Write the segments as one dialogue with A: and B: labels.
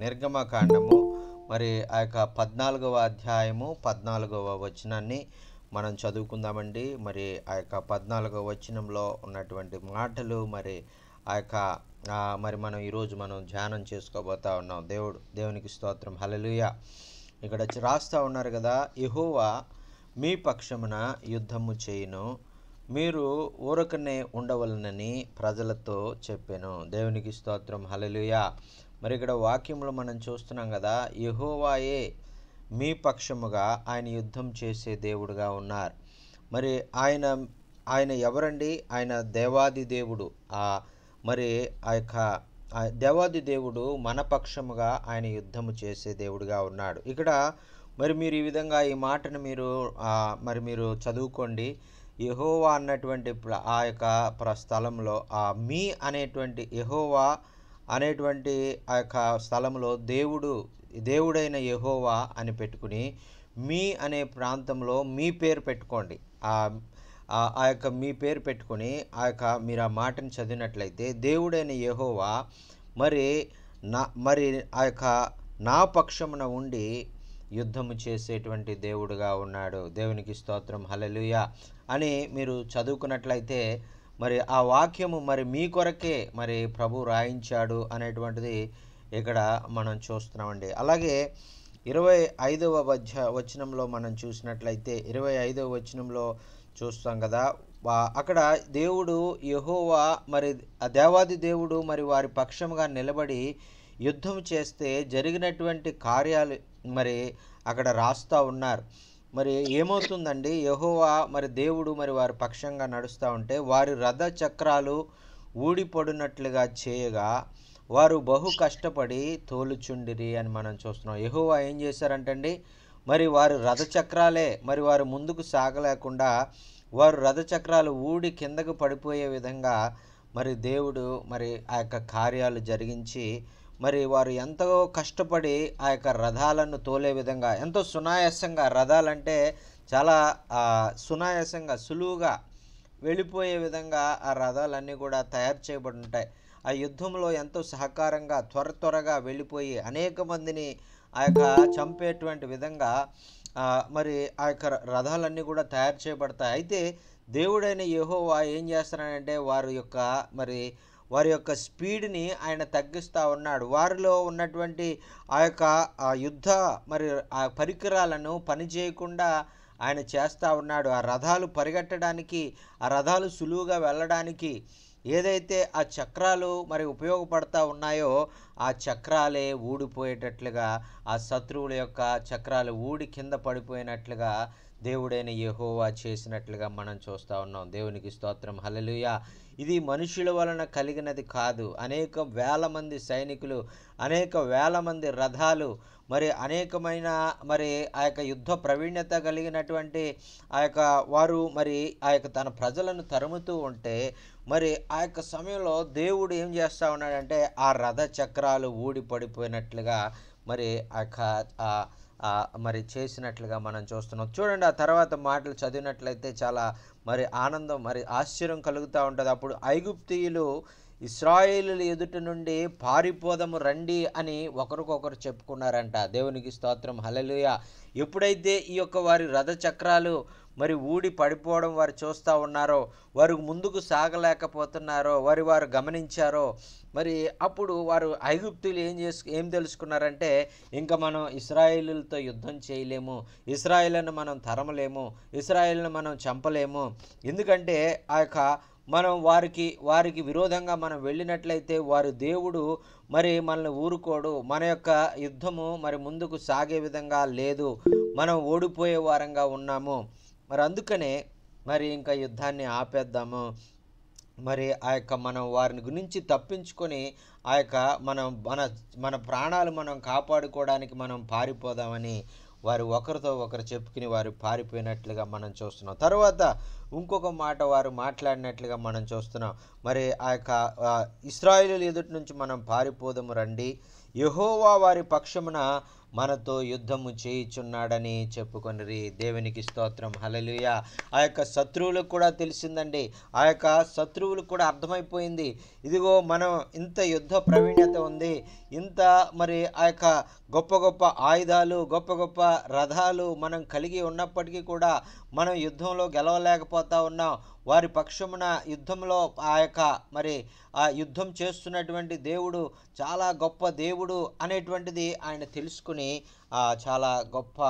A: నిర్గమకాండము మరి ఆ యొక్క 14వ అధ్యాయము 14వ వచనాన్ని మనం చదువుకుందామండి. మరి ఆ యొక్క 14వ వచనంలో ఉన్నటువంటి మాటలు మరి ఆ యొక్క మరి మనం ఈరోజు ధ్యానం చేసుకోబోతా ఉన్నాం. దేవునికి స్తోత్రం, హల్లెలూయా. ఇక్కడ రాస్తూ ఉన్నారు కదా, యెహోవా మీ పక్షమున యుద్ధము చేయును, మీరు ఊరకనే ఉండవలనని ప్రజలతో చెప్పాను. దేవునికి స్తోత్రం, హల్లెలూయా. మరి ఇక్కడ వాక్యంలో మనం చూస్తున్నాం కదా, యెహోవాయే మీ పక్షముగా ఆయన యుద్ధం చేసే దేవుడుగా ఉన్నారు. మరి ఆయన ఎవరండి? ఆయన దేవాది దేవుడు. మరి ఆ యొక్క దేవాది దేవుడు మన పక్షముగా ఆయన యుద్ధము చేసే దేవుడుగా ఉన్నాడు. ఇక్కడ మరి మీరు ఈ విధంగా ఈ మాటను మీరు చదువుకోండి. యెహోవా అన్నటువంటి ఆ యొక్క స్థలంలో మీ అనేటువంటి యెహోవా అనేటువంటి ఆ యొక్క స్థలంలో దేవుడైన యెహోవా అని పెట్టుకుని మీ అనే ప్రాంతంలో మీ పేరు పెట్టుకోండి. ఆ యొక్క మీ పేరు పెట్టుకొని మీరు ఆ మాటను చదివినట్లయితే, దేవుడైన యెహోవా మరి ఆ యొక్క నా పక్షమున ఉండి యుద్ధము చేసేటువంటి దేవుడుగా ఉన్నాడు. దేవునికి స్తోత్రం, హల్లెలూయా అని మీరు చదువుకున్నట్లయితే మరి ఆ వాక్యము మరి మీ కొరకే మరి ప్రభు రాయించాడు అనేటువంటిది ఇక్కడ మనం చూస్తున్నామండి. అలాగే 25వ వచనంలో మనం చూసినట్లయితే 25వ వచనంలో చూస్తాం కదా, అక్కడ దేవుడు యెహోవా మరి ఆ దేవాది దేవుడు మరి వారి పక్షముగా నిలబడి యుద్ధం చేస్తే జరిగినటువంటి కార్యాలు మరి అక్కడ రాస్తూ ఉన్నారు. మరి ఏమవుతుందండి, యెహోవా మరి దేవుడు మరి వారి పక్షంగా నడుస్తూ ఉంటే వారి రథ చక్రాలు ఊడిపడినట్లుగా చేయగా వారు బహు కష్టపడి తోలుచుండిరి అని మనం చూస్తున్నాం. యెహోవా ఏం చేశారంటండి, మరి వారి రథచక్రాలే మరి వారు ముందుకు సాగలేకుండా వారు రథచక్రాలు ఊడి కిందకు పడిపోయే విధంగా మరి దేవుడు మరి ఆ యొక్క కార్యాలు జరిగించి మరి వారు ఎంతో కష్టపడి ఆ యొక్క రథాలను తోలే విధంగా, ఎంతో సునాయాసంగా, రథాలంటే చాలా సునాయాసంగా సులువుగా వెళ్ళిపోయే విధంగా ఆ రథాలన్నీ కూడా తయారు చేయబడి ఉంటాయి. ఆ యుద్ధంలో ఎంతో సహకారంగా త్వరగా వెళ్ళిపోయి అనేక మందిని ఆ యొక్క చంపేటువంటి విధంగా మరి ఆ యొక్క రథాలన్నీ కూడా తయారు చేయబడతాయి. అయితే దేవుడైన యెహోవా ఏం చేస్తున్నాడంటే వారి యొక్క స్పీడ్ని ఆయన తగ్గిస్తూ ఉన్నాడు. వారిలో ఉన్నటువంటి ఆ యొక్క యుద్ధ మరి ఆ పరికరాలను పనిచేయకుండా ఆయన చేస్తూ ఉన్నాడు. ఆ రథాలు పరిగెట్టడానికి, ఆ రథాలు సులువుగా వెళ్ళడానికి ఏదైతే ఆ చక్రాలు మరి ఉపయోగపడతా ఉన్నాయో ఆ చక్రాలే ఊడిపోయేటట్లుగా, ఆ శత్రువుల యొక్క చక్రాలు ఊడి కింద పడిపోయినట్లుగా దేవుడైన యెహోవా చేసినట్లుగా మనం చూస్తూ ఉన్నాం. దేవునికి స్తోత్రం, హల్లెలూయా. ఇది మనుషుల వలన కలిగినది కాదు. అనేక వేల మంది సైనికులు, అనేక వేల మంది రథాలు, మరి అనేకమైన మరి ఆ యొక్క యుద్ధ ప్రవీణ్యత కలిగినటువంటి ఆ యొక్క వారు మరి ఆ యొక్క తన ప్రజలను తరుముతూ ఉంటే మరి ఆ యొక్క సమయంలో దేవుడు ఏం చేస్తూ ఉన్నాడంటే ఆ రథ చక్రాలు ఊడి పడిపోయినట్లుగా మరి ఆ యొక్క మరి చేసినట్లుగా మనం చూస్తున్నాం. చూడండి, ఆ తర్వాత మాటలు చదివినట్లయితే చాలా మరి ఆనందం మరి ఆశ్చర్యం కలుగుతూ ఉంటుంది. అప్పుడు ఐగుప్తీయులు ఇశ్రాయేలుల ఎదుట నుండి పారిపోదము రండి అని ఒకరికొకరు చెప్పుకున్నారంట. దేవునికి స్తోత్రం, హల్లెలూయా. ఎప్పుడైతే ఈ యొక్క వారి రథ చక్రాలు మరి ఊడి పడిపోవడం వారు చూస్తూ ఉన్నారో, వారు ముందుకు సాగలేకపోతున్నారో వారు గమనించారో, మరి అప్పుడు వారు ఐగుప్తులు ఏం తెలుసుకున్నారంటే, ఇంకా మనం ఇశ్రాయేలులతో యుద్ధం చేయలేము, ఇశ్రాయేలును మనం తరమలేము, ఇశ్రాయేలును మనం చంపలేము. ఎందుకంటే ఆ యొక్క మనం వారికి విరోధంగా మనం వెళ్ళినట్లయితే వారి దేవుడు మరి మనల్ని ఊరుకోడు, మన యొక్క యుద్ధము మరి ముందుకు సాగే విధంగా లేదు, మనం ఓడిపోయే వారంగా ఉన్నాము. మరి అందుకనే మరి ఇంకా యుద్ధాన్ని ఆపేద్దాము, మరి ఆ యొక్క మనం వారిని గురించి తప్పించుకొని ఆ యొక్క మన ప్రాణాలు మనం కాపాడుకోవడానికి మనం పారిపోదామని వారు ఒకరితో ఒకరు చెప్పుకుని వారు పారిపోయినట్లుగా మనం చూస్తున్నాం. తర్వాత ఇంకొక మాట వారు మాట్లాడినట్లుగా మనం చూస్తున్నాం. మరి ఆ యొక్క ఇశ్రాయేలు ఎదుటి నుంచి మనం పారిపోదము రండి, యెహోవా వారి పక్షమున మనతో యుద్ధము చేయుచున్నాడని చెప్పుకొనిరి. దేవునికి స్తోత్రం. హల్లెలూయా. ఆ యొక్క శత్రువులకు కూడా తెలిసిందండి, ఆ యొక్క శత్రువులకు కూడా అర్థమైపోయింది, ఇదిగో మనం ఇంత యుద్ధ ప్రవీణ్యత ఉంది, ఇంత మరి ఆ యొక్క గొప్ప గొప్ప ఆయుధాలు, గొప్ప గొప్ప రథాలు మనం కలిగి ఉన్నప్పటికీ కూడా మనం యుద్ధంలో గెలవలేకపోతా ఉన్నాం. వారి పక్షమున యుద్ధంలో ఆ యొక్క మరి ఆ యుద్ధం చేస్తున్నటువంటి దేవుడు చాలా గొప్ప దేవుడు అనేటువంటిది ఆయన తెలుసుకుని చాలా గొప్ప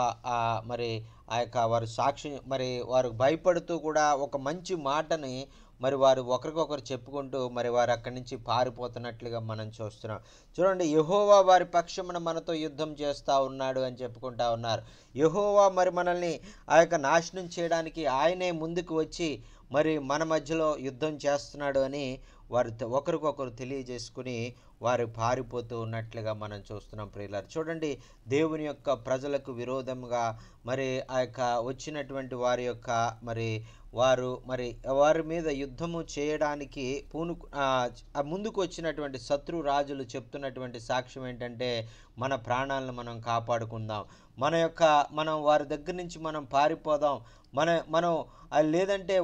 A: మరి ఆ యొక్క వారు సాక్షి మరి వారు భయపడుతూ కూడా ఒక మంచి మాటని మరి వారు ఒకరికొకరు చెప్పుకుంటూ మరి వారు అక్కడి నుంచి పారిపోతున్నట్లుగా మనం చూస్తున్నాం. చూడండి, యెహోవా వారి పక్షమున మనతో యుద్ధం చేస్తూ ఉన్నాడు అని చెప్పుకుంటా ఉన్నారు. యెహోవా మరి మనల్ని ఆ యొక్క నాశనం చేయడానికి ఆయనే ముందుకు వచ్చి మరి మన మధ్యలో యుద్ధం చేస్తున్నాడు అని వారు ఒకరికొకరు తెలియజేసుకుని వారు పారిపోతూ ఉన్నట్లుగా మనం చూస్తున్నాం. ప్రియులారు, చూడండి, దేవుని యొక్క ప్రజలకు విరోధంగా మరి ఆ యొక్క వచ్చినటువంటి వారి యొక్క మరి వారి మీద యుద్ధము చేయడానికి ముందుకు వచ్చినటువంటి శత్రు రాజులు చెప్తున్నటువంటి సాక్ష్యం ఏంటంటే, మన ప్రాణాలను మనం కాపాడుకుందాం, మనం వారి దగ్గర నుంచి మనం పారిపోదాం, మనం లేదంటే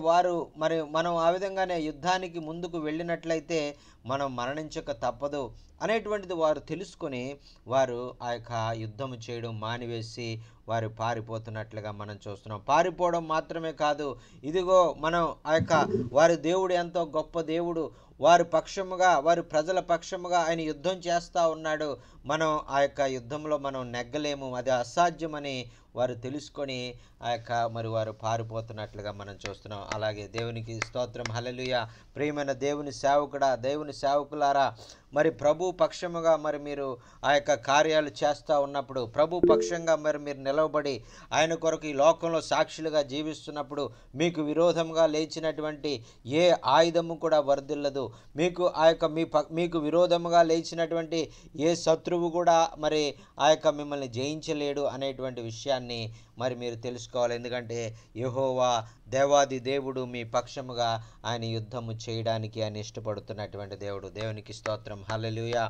A: మనం ఆ విధంగానే యుద్ధానికి ముందుకు వెళ్ళినట్లయితే మనం మరణించక తప్పదు అనేటువంటిది వారు తెలుసుకొని వారు ఆ యొక్క యుద్ధము చేయడం మానివేసి వారు పారిపోతున్నట్లుగా మనం చూస్తున్నాం. పారిపోవడం మాత్రమే కాదు, ఇదిగో మనం ఆ యొక్క వారి దేవుడు ఎంతో గొప్ప దేవుడు, వారి పక్షముగా వారి ప్రజల పక్షముగా ఆయన యుద్ధం చేస్తూ ఉన్నాడు, మనం ఆ యొక్క యుద్ధంలో మనం నెగ్గలేము, అది అసాధ్యమని వారు తెలుసుకొని ఆ యొక్క మరి వారు పారిపోతున్నట్లుగా మనం చూస్తున్నాం. అలాగే దేవునికి స్తోత్రం. హల్లెలూయా. ప్రియమైన దేవుని సేవకులారా, మరి ప్రభు పక్షముగా మరి మీరు ఆ యొక్క కార్యాలు చేస్తూ ఉన్నప్పుడు, ప్రభు పక్షంగా మరి మీరు నిలవబడి ఆయన కొరకు ఈ లోకంలో సాక్షులుగా జీవిస్తున్నప్పుడు మీకు విరోధంగా లేచినటువంటి ఏ ఆయుధము కూడా వర్ధిల్లదు. మీకు విరోధముగా లేచినటువంటి ఏ శత్రువు కూడా మరి ఆ యొక్క మిమ్మల్ని జయించలేడు అనేటువంటి విషయాన్ని మరి మీరు తెలుసుకోవాలి. ఎందుకంటే యెహోవా దేవాది దేవుడు మీ పక్షముగా ఆయన యుద్ధము చేయడానికి ఆయన ఇష్టపడుతున్నటువంటి దేవుడు. దేవునికి స్తోత్రం. హల్లెలూయా,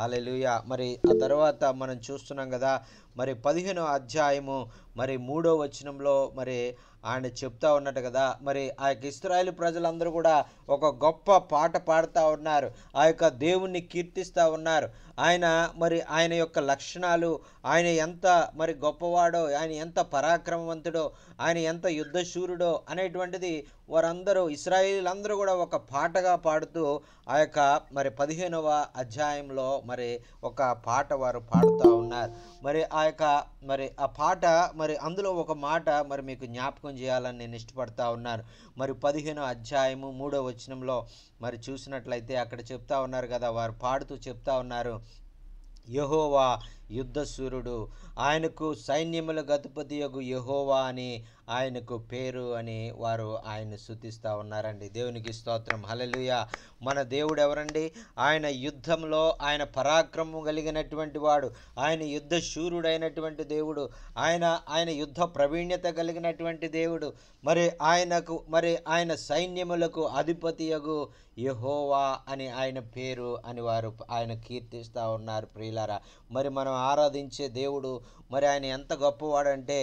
A: హల్లెలూయా. మరి ఆ తర్వాత మనం చూస్తున్నాం కదా, మరి 15వ అధ్యాయము మరి 3వ వచనంలో మరి ఆయన చెప్తా ఉన్నట్టు కదా, మరి ఆ యొక్క ఇశ్రాయేలు ప్రజలందరూ కూడా ఒక గొప్ప పాట పాడుతూ ఉన్నారు, ఆ యొక్క దేవుణ్ణి కీర్తిస్తూ ఉన్నారు. ఆయన యొక్క లక్షణాలు, ఆయన ఎంత మరి గొప్పవాడో, ఆయన ఎంత పరాక్రమవంతుడో, ఆయన ఎంత యుద్ధశూరుడో అనేటువంటిది వారందరూ ఇశ్రాయేలీలందరూ కూడా ఒక పాటగా పాడుతూ ఆ యొక్క మరి 15వ అధ్యాయంలో మరి ఒక పాట వారు పాడుతూ ఉన్నారు. మరి ఆ పాట మరి అందులో ఒక మాట మరి మీకు జ్ఞాపకం చేయాలని నేను ఇష్టపడతా ఉన్నాను. మరి 15వ అధ్యాయము 3వ వచనంలో మరి చూసినట్లయితే అక్కడ చెప్తా ఉన్నారు కదా, వారు పాడుతూ చెప్తా ఉన్నారు, యెహోవా యుద్ధశూరుడు, ఆయనకు సైన్యములకు అధిపతియగు యెహోవా అని ఆయనకు పేరు అని వారు ఆయన్ని స్తుతిస్తూ ఉన్నారండి. దేవునికి స్తోత్రం. హల్లెలూయా. మన దేవుడు ఎవరండి? ఆయన యుద్ధంలో ఆయన పరాక్రమం కలిగినటువంటి వాడు, ఆయన యుద్ధశూరుడైనటువంటి దేవుడు, ఆయన యుద్ధ ప్రవీణ్యత కలిగినటువంటి దేవుడు. మరి ఆయన సైన్యములకు అధిపతియగు యెహోవా అని ఆయన పేరు అని వారు ఆయన కీర్తిస్తూ ఉన్నారు. ప్రియులారా, మరి మనం ఆరాధించే దేవుడు మరి ఆయన ఎంత గొప్పవాడంటే,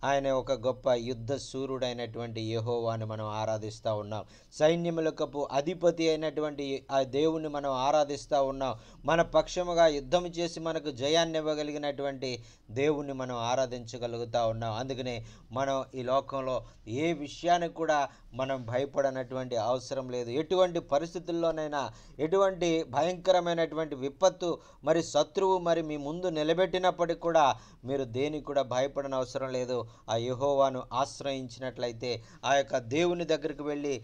A: ఆయన ఒక గొప్ప యుద్ధ శూరుడైనటువంటి యెహోవాని మనం ఆరాధిస్తూ ఉన్నాం. సైన్యములకు అధిపతి అయినటువంటి ఆ దేవుణ్ణి మనం ఆరాధిస్తూ ఉన్నాం. మన పక్షముగా యుద్ధం చేసి మనకు జయాన్ని ఇవ్వగలిగినటువంటి దేవుణ్ణి మనం ఆరాధించగలుగుతూ ఉన్నాం. అందుకనే మనం ఈ లోకంలో ఏ విషయానికి కూడా మనం భయపడనటువంటి అవసరం లేదు. ఎటువంటి పరిస్థితుల్లోనైనా, ఎటువంటి భయంకరమైనటువంటి విపత్తు మరి శత్రువు మరి మీ ముందు నిలబెట్టినప్పటికి కూడా మీరు దేనికి కూడా భయపడని అవసరం లేదు. ఆ యెహోవాను ఆశ్రయించినట్లయితే, ఆ యొక్క దేవుని దగ్గరికి వెళ్ళి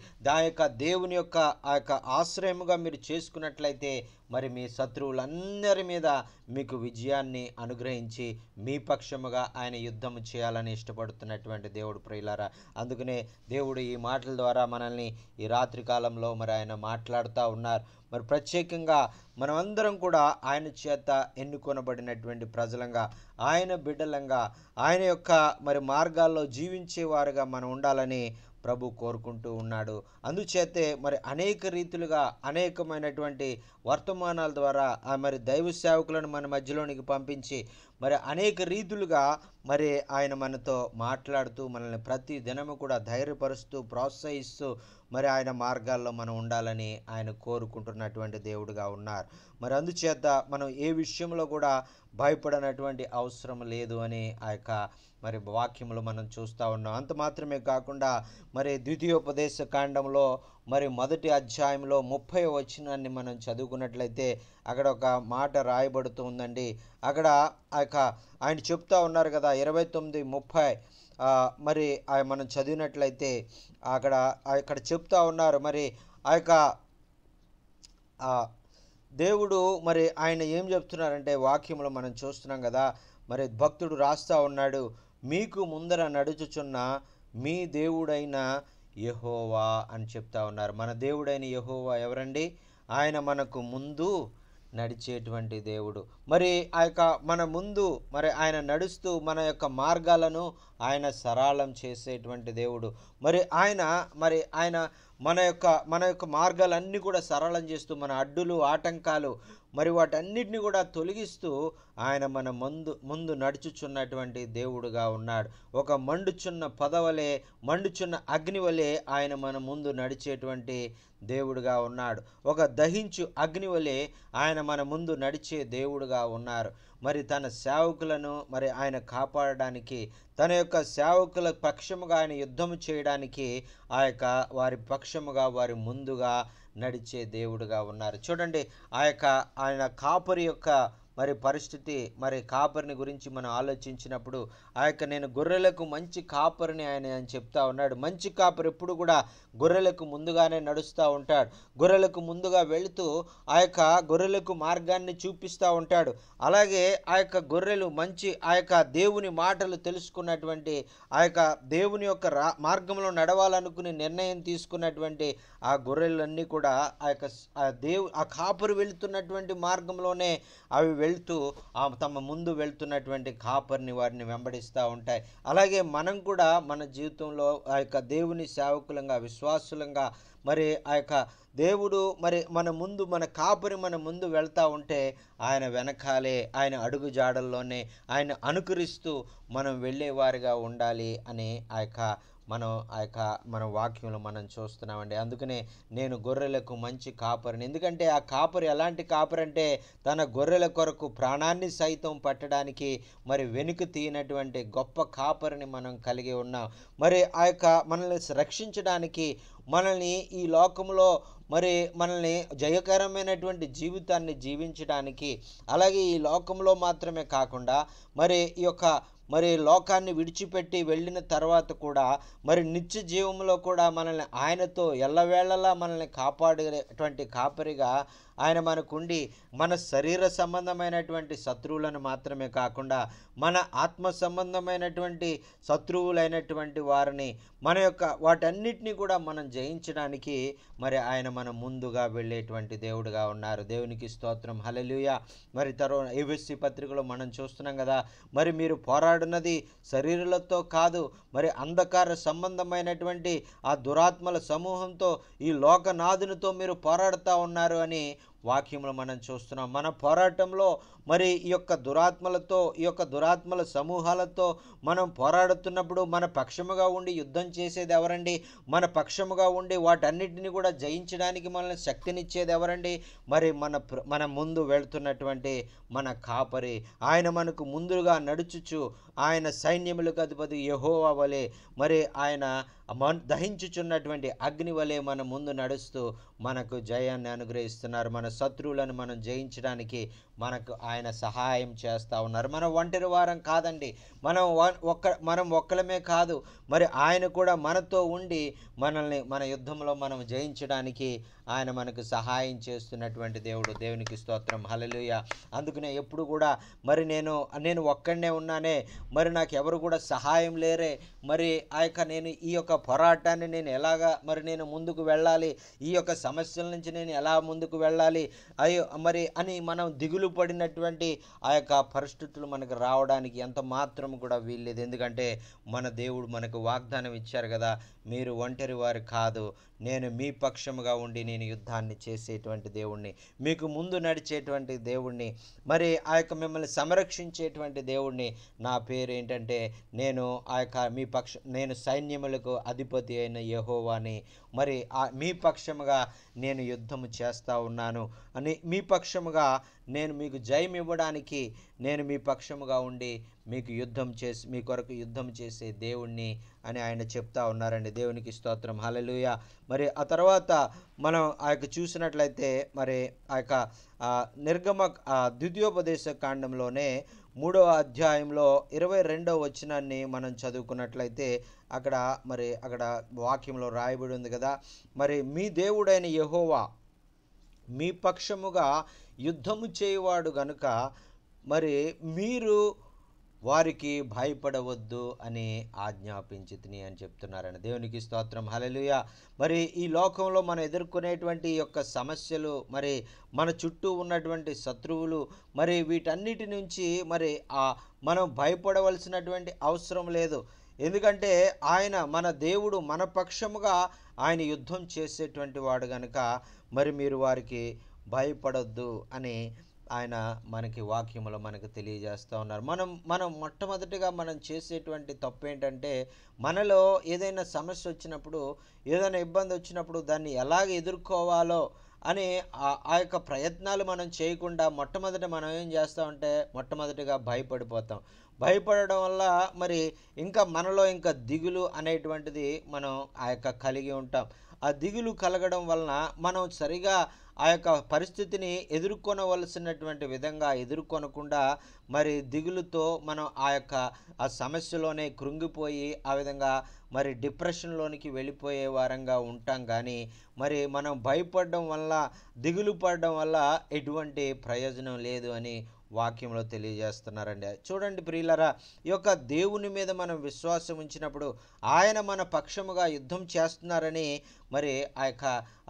A: దేవుని యొక్క ఆ యొక్క ఆశ్రయముగా మీరు చేసుకున్నట్లయితే మరి మీ శత్రువులందరి మీద మీకు విజయాన్ని అనుగ్రహించి మీ పక్షముగా ఆయన యుద్ధము చేయాలని ఇష్టపడుతున్నటువంటి దేవుడు. ప్రియులారా, అందుకనే దేవుడు ఈ మాటల ద్వారా మనల్ని ఈ రాత్రి కాలంలో మరి ఆయన మాట్లాడుతూ ఉన్నారు. మరి ప్రత్యేకంగా మనమందరం కూడా ఆయన చేత ఎన్నుకొనబడినటువంటి ప్రజలంగా, ఆయన బిడ్డలంగా, ఆయన యొక్క మరి మార్గాల్లో జీవించేవారుగా మనం ఉండాలని ప్రభు కోరుకుంటూ ఉన్నాడు. అందుచేతే మరి అనేక రీతులుగా అనేకమైనటువంటి వర్తమానాల ద్వారా మరి దైవ సేవకులను మన మధ్యలోనికి పంపించి మరి అనేక రీతులుగా మరి ఆయన మనతో మాట్లాడుతూ మనల్ని ప్రతి దినము కూడా ధైర్యపరుస్తూ ప్రోత్సహిస్తూ మరి ఆయన మార్గాల్లో మనం ఉండాలని ఆయన కోరుకుంటున్నటువంటి దేవుడుగా ఉన్నారు. మరి అందుచేత మనం ఏ విషయంలో కూడా భయపడనటువంటి అవసరం లేదు అని ఆ యొక్క మరి వాక్యములు మనం చూస్తూ ఉన్నాం. అంత మాత్రమే కాకుండా మరి ద్వితీయోపదేశ కాండంలో మరి మొదటి అధ్యాయంలో 30వ వచనాన్ని మనం చదువుకున్నట్లయితే అక్కడ ఒక మాట రాయబడుతూ ఉందండి. అక్కడ ఆయన చెప్తా ఉన్నారు కదా 29:30 మరి మనం చదివినట్లయితే అక్కడ చెప్తా ఉన్నారు. మరి ఆ యొక్క దేవుడు మరి ఆయన ఏం చెప్తున్నారంటే వాక్యంలో మనం చూస్తున్నాం కదా. మరి భక్తుడు రాస్తా ఉన్నాడు, మీకు ముందర నడుచుచున్న మీ దేవుడైన యెహోవా అని చెప్తా ఉన్నారు. మన దేవుడైన యెహోవా ఎవరండి? ఆయన మనకు ముందు నడిచేటువంటి దేవుడు. మరి మన ముందు మరి ఆయన నడుస్తూ మన యొక్క మార్గాలను ఆయన సరళం చేసేటువంటి దేవుడు. మరి ఆయన మన యొక్క మార్గాలన్నీ కూడా సరళం చేస్తూ మన అడ్డులు ఆటంకాలు మరి వాటన్నిటిని కూడా తొలగిస్తూ ఆయన మన ముందు నడుచుచున్నటువంటి దేవుడుగా ఉన్నాడు. ఒక మండుచున్న పొదవలే మండుచున్న అగ్ని వలె ఆయన మన ముందు నడిచేటువంటి దేవుడుగా ఉన్నాడు. ఒక దహించు అగ్ని వలె ఆయన మన ముందు నడిచే దేవుడుగా ఉన్నారు. మరి తన సేవకులను మరి ఆయన కాపాడడానికి తన యొక్క సేవకుల పక్షముగా ఆయన యుద్ధము చేయడానికి వారి పక్షముగా వారి ముందుగా నడిచే దేవుడుగా ఉన్నారు. చూడండి ఆయన కాపరి యొక్క మరి పరిస్థితి, మరి కాపరిని గురించి మనం ఆలోచించినప్పుడు నేను గొర్రెలకు మంచి కాపరిని ఆయన చెప్తా ఉన్నాడు. మంచి కాపరి ఎప్పుడు కూడా గొర్రెలకు ముందుగానే నడుస్తూ ఉంటాడు. గొర్రెలకు ముందుగా వెళుతూ గొర్రెలకు మార్గాన్ని చూపిస్తూ ఉంటాడు. అలాగే గొర్రెలు మంచి దేవుని మాటలు తెలుసుకున్నటువంటి దేవుని యొక్క మార్గంలో నడవాలనుకుని నిర్ణయం తీసుకున్నటువంటి ఆ గొర్రెలన్నీ కూడా ఆ కాపరి వెళుతున్నటువంటి మార్గంలోనే అవి వెళ్తూ తమ ముందు వెళ్తున్నటువంటి కాపరిని వారిని వెంబడిస్తూ ఉంటాయి. అలాగే మనం కూడా మన జీవితంలో దేవుని సేవకులంగా విశ్వాసులంగా మరి దేవుడు మరి మన కాపరి మన ముందు వెళ్తూ ఉంటే ఆయన వెనకాలే ఆయన అడుగు జాడల్లోనే ఆయన అనుకరిస్తూ మనం వెళ్ళేవారిగా ఉండాలి అని మన వాక్యంలో మనం చూస్తున్నామండి. అందుకనే నేను గొర్రెలకు మంచి కాపరిని. ఎందుకంటే ఆ కాపరి ఎలాంటి కాపరి అంటే తన గొర్రెల కొరకు ప్రాణాన్ని సైతం పట్టడానికి మరి వెనుక తీయనటువంటి గొప్ప కాపరిని మనం కలిగి ఉన్నాం. మరి మనల్ని రక్షించడానికి మనల్ని ఈ లోకంలో మరి మనల్ని జయకరమైనటువంటి జీవితాన్ని జీవించడానికి అలాగే ఈ లోకంలో మాత్రమే కాకుండా మరి లోకాన్ని విడిచిపెట్టి వెళ్ళిన తర్వాత కూడా మరి నిత్య జీవంలో కూడా మనల్ని ఆయనతో ఎల్లవేళలా మనల్ని కాపాడేటువంటి కాపరిగా ఆయన మనకుండి మన శరీర సంబంధమైనటువంటి శత్రువులను మాత్రమే కాకుండా మన ఆత్మ సంబంధమైనటువంటి శత్రువులైనటువంటి వారిని వాటన్నిటినీ కూడా మనం జయించడానికి మరి ఆయన మన ముందుగా వెళ్ళేటువంటి దేవుడుగా ఉన్నారు. దేవునికి స్తోత్రం, హల్లెలూయా. మరి ఎఫెసీ పత్రికలో మనం చూస్తున్నాం కదా, మరి మీరు పోరాడున్నది శరీరులతో కాదు, మరి అంధకార సంబంధమైనటువంటి ఆ దురాత్మల సమూహంతో ఈ లోకనాథునితో మీరు పోరాడుతూ ఉన్నారు అని వాక్యంలో మనం చూస్తున్నాం. మన పోరాటంలో మరి ఈ యొక్క దురాత్మల సమూహాలతో మనం పోరాడుతున్నప్పుడు మన పక్షముగా ఉండి యుద్ధం చేసేది ఎవరండి? మన పక్షముగా ఉండి వాటన్నిటిని కూడా జయించడానికి మనల్ని శక్తినిచ్చేది ఎవరండి? మరి మన ముందు వెళ్తున్నటువంటి మన కాపరి. ఆయన మనకు ముందుగా నడుచుచు ఆయన సైన్యములకు అధిపతి యెహోవా వలె మరి ఆయన దహించుచున్నటువంటి అగ్ని వలె మన ముందు నడుస్తూ మనకు జయాన్ని అనుగ్రహిస్తున్నారు. మన శత్రువులను మనం జయించడానికి మనకు ఆయన సహాయం చేస్తూ ఉన్నారు. మనం ఒంటరి వారం కాదండి, మనం ఒక్కలమే కాదు, మరి ఆయన కూడా మనతో ఉండి మనల్ని మన యుద్ధంలో మనం జయించడానికి ఆయన మనకు సహాయం చేస్తున్నటువంటి దేవుడు. దేవునికి స్తోత్రం, హల్లెలూయా. అందుకనే ఎప్పుడు కూడా మరి నేను ఒక్కడనే ఉన్నానే, మరి నాకు ఎవరు కూడా సహాయం లేరే, మరి నేను ఈ యొక్క పోరాటాన్ని నేను ఎలాగా మరి నేను ముందుకు వెళ్ళాలి, ఈ యొక్క సమస్యల నుంచి నేను ఎలా ముందుకు వెళ్ళాలి మరి అని మనం దిగులు పడినటువంటి భయపడాల్సినటువంటి ఆ యొక్క పరిస్థితులు మనకు రావడానికి ఎంత మాత్రం కూడా వీల్లేదు. ఎందుకంటే మన దేవుడు మనకు వాగ్దానం ఇచ్చారు కదా, మీరు ఒంటరి వారు కాదు, నేను మీ పక్షముగా ఉండి నేను యుద్ధాన్ని చేసేటువంటి దేవుణ్ణి, మీకు ముందు నడిచేటువంటి దేవుణ్ణి, మరి ఆ యొక్క మిమ్మల్ని సంరక్షించేటువంటి దేవుణ్ణి. నా పేరు ఏంటంటే నేను ఆ యొక్క నేను సైన్యములకు అధిపతి అయిన యెహోవాని, మరి మీ పక్షముగా నేను యుద్ధము చేస్తూ ఉన్నాను అని, మీ పక్షముగా నేను మీకు జయం ఇవ్వడానికి నేను మీ పక్షముగా ఉండి మీకు యుద్ధం చేసి మీ కొరకు యుద్ధం చేసే దేవుణ్ణి అని ఆయన చెప్తా ఉన్నారండి. దేవునికి స్తోత్రం, హల్లెలూయా. మరి ఆ తర్వాత మనం ఆ యొక్క చూసినట్లయితే మరి ఆ యొక్క ద్వితీయోపదేశ కాండంలోనే 3వ అధ్యాయంలో 22వ వచనాన్ని మనం చదువుకున్నట్లయితే అక్కడ వాక్యంలో రాయబడి ఉంది కదా, మరి మీ దేవుడైన యెహోవా మీ పక్షముగా యుద్ధము చేయువాడు గనుక మరి మీరు వారికి భయపడవద్దు అని ఆజ్ఞాపించితిని అని చెప్తున్నారండి. దేవునికి స్తోత్రం, హల్లెలూయా. మరి ఈ లోకంలో మనం ఎదుర్కొనేటువంటి యొక్క సమస్యలు, మరి మన చుట్టూ ఉన్నటువంటి శత్రువులు, మరి వీటన్నిటి నుంచి మరి మనం భయపడవలసినటువంటి అవసరం లేదు. ఎందుకంటే మన దేవుడు మన పక్షముగా ఆయన యుద్ధం చేసేటువంటి వాడు కనుక మరి మీరు వారికి భయపడొద్దు అని ఆయన మనకి వాక్యములో మనకు తెలియజేస్తూ ఉన్నారు. మనం మొట్టమొదటిగా మనం చేసేటువంటి తప్పు ఏంటంటే, మనలో ఏదైనా సమస్య వచ్చినప్పుడు, ఏదైనా ఇబ్బంది వచ్చినప్పుడు దాన్ని ఎలాగ ఎదుర్కోవాలో అని ఆ యొక్క ప్రయత్నాలు మనం చేయకుండా మనం ఏం చేస్తామంటే మొట్టమొదటిగా భయపడిపోతాం. భయపడడం వల్ల మరి ఇంకా మనలో ఇంకా దిగులు అనేటువంటిది మనం కలిగి ఉంటాం. ఆ దిగులు కలగడం వలన మనం సరిగా ఆ యొక్క పరిస్థితిని ఎదుర్కొనవలసినటువంటి విధంగా ఎదుర్కొనకుండా మరి దిగులుతో మనం ఆ సమస్యలోనే కృంగిపోయి ఆ విధంగా మరి డిప్రెషన్లోనికి వెళ్ళిపోయే వారంగా ఉంటాం. కానీ మరి మనం భయపడడం వల్ల, దిగులు పడడం వల్ల ఎటువంటి ప్రయోజనం లేదు అని వాక్యంలో తెలియజేస్తున్నారండి. చూడండి ప్రియులరా, ఈ యొక్క దేవుని మీద మనం విశ్వాసం ఉంచినప్పుడు ఆయన మన పక్షముగా యుద్ధం చేస్తున్నారని మరి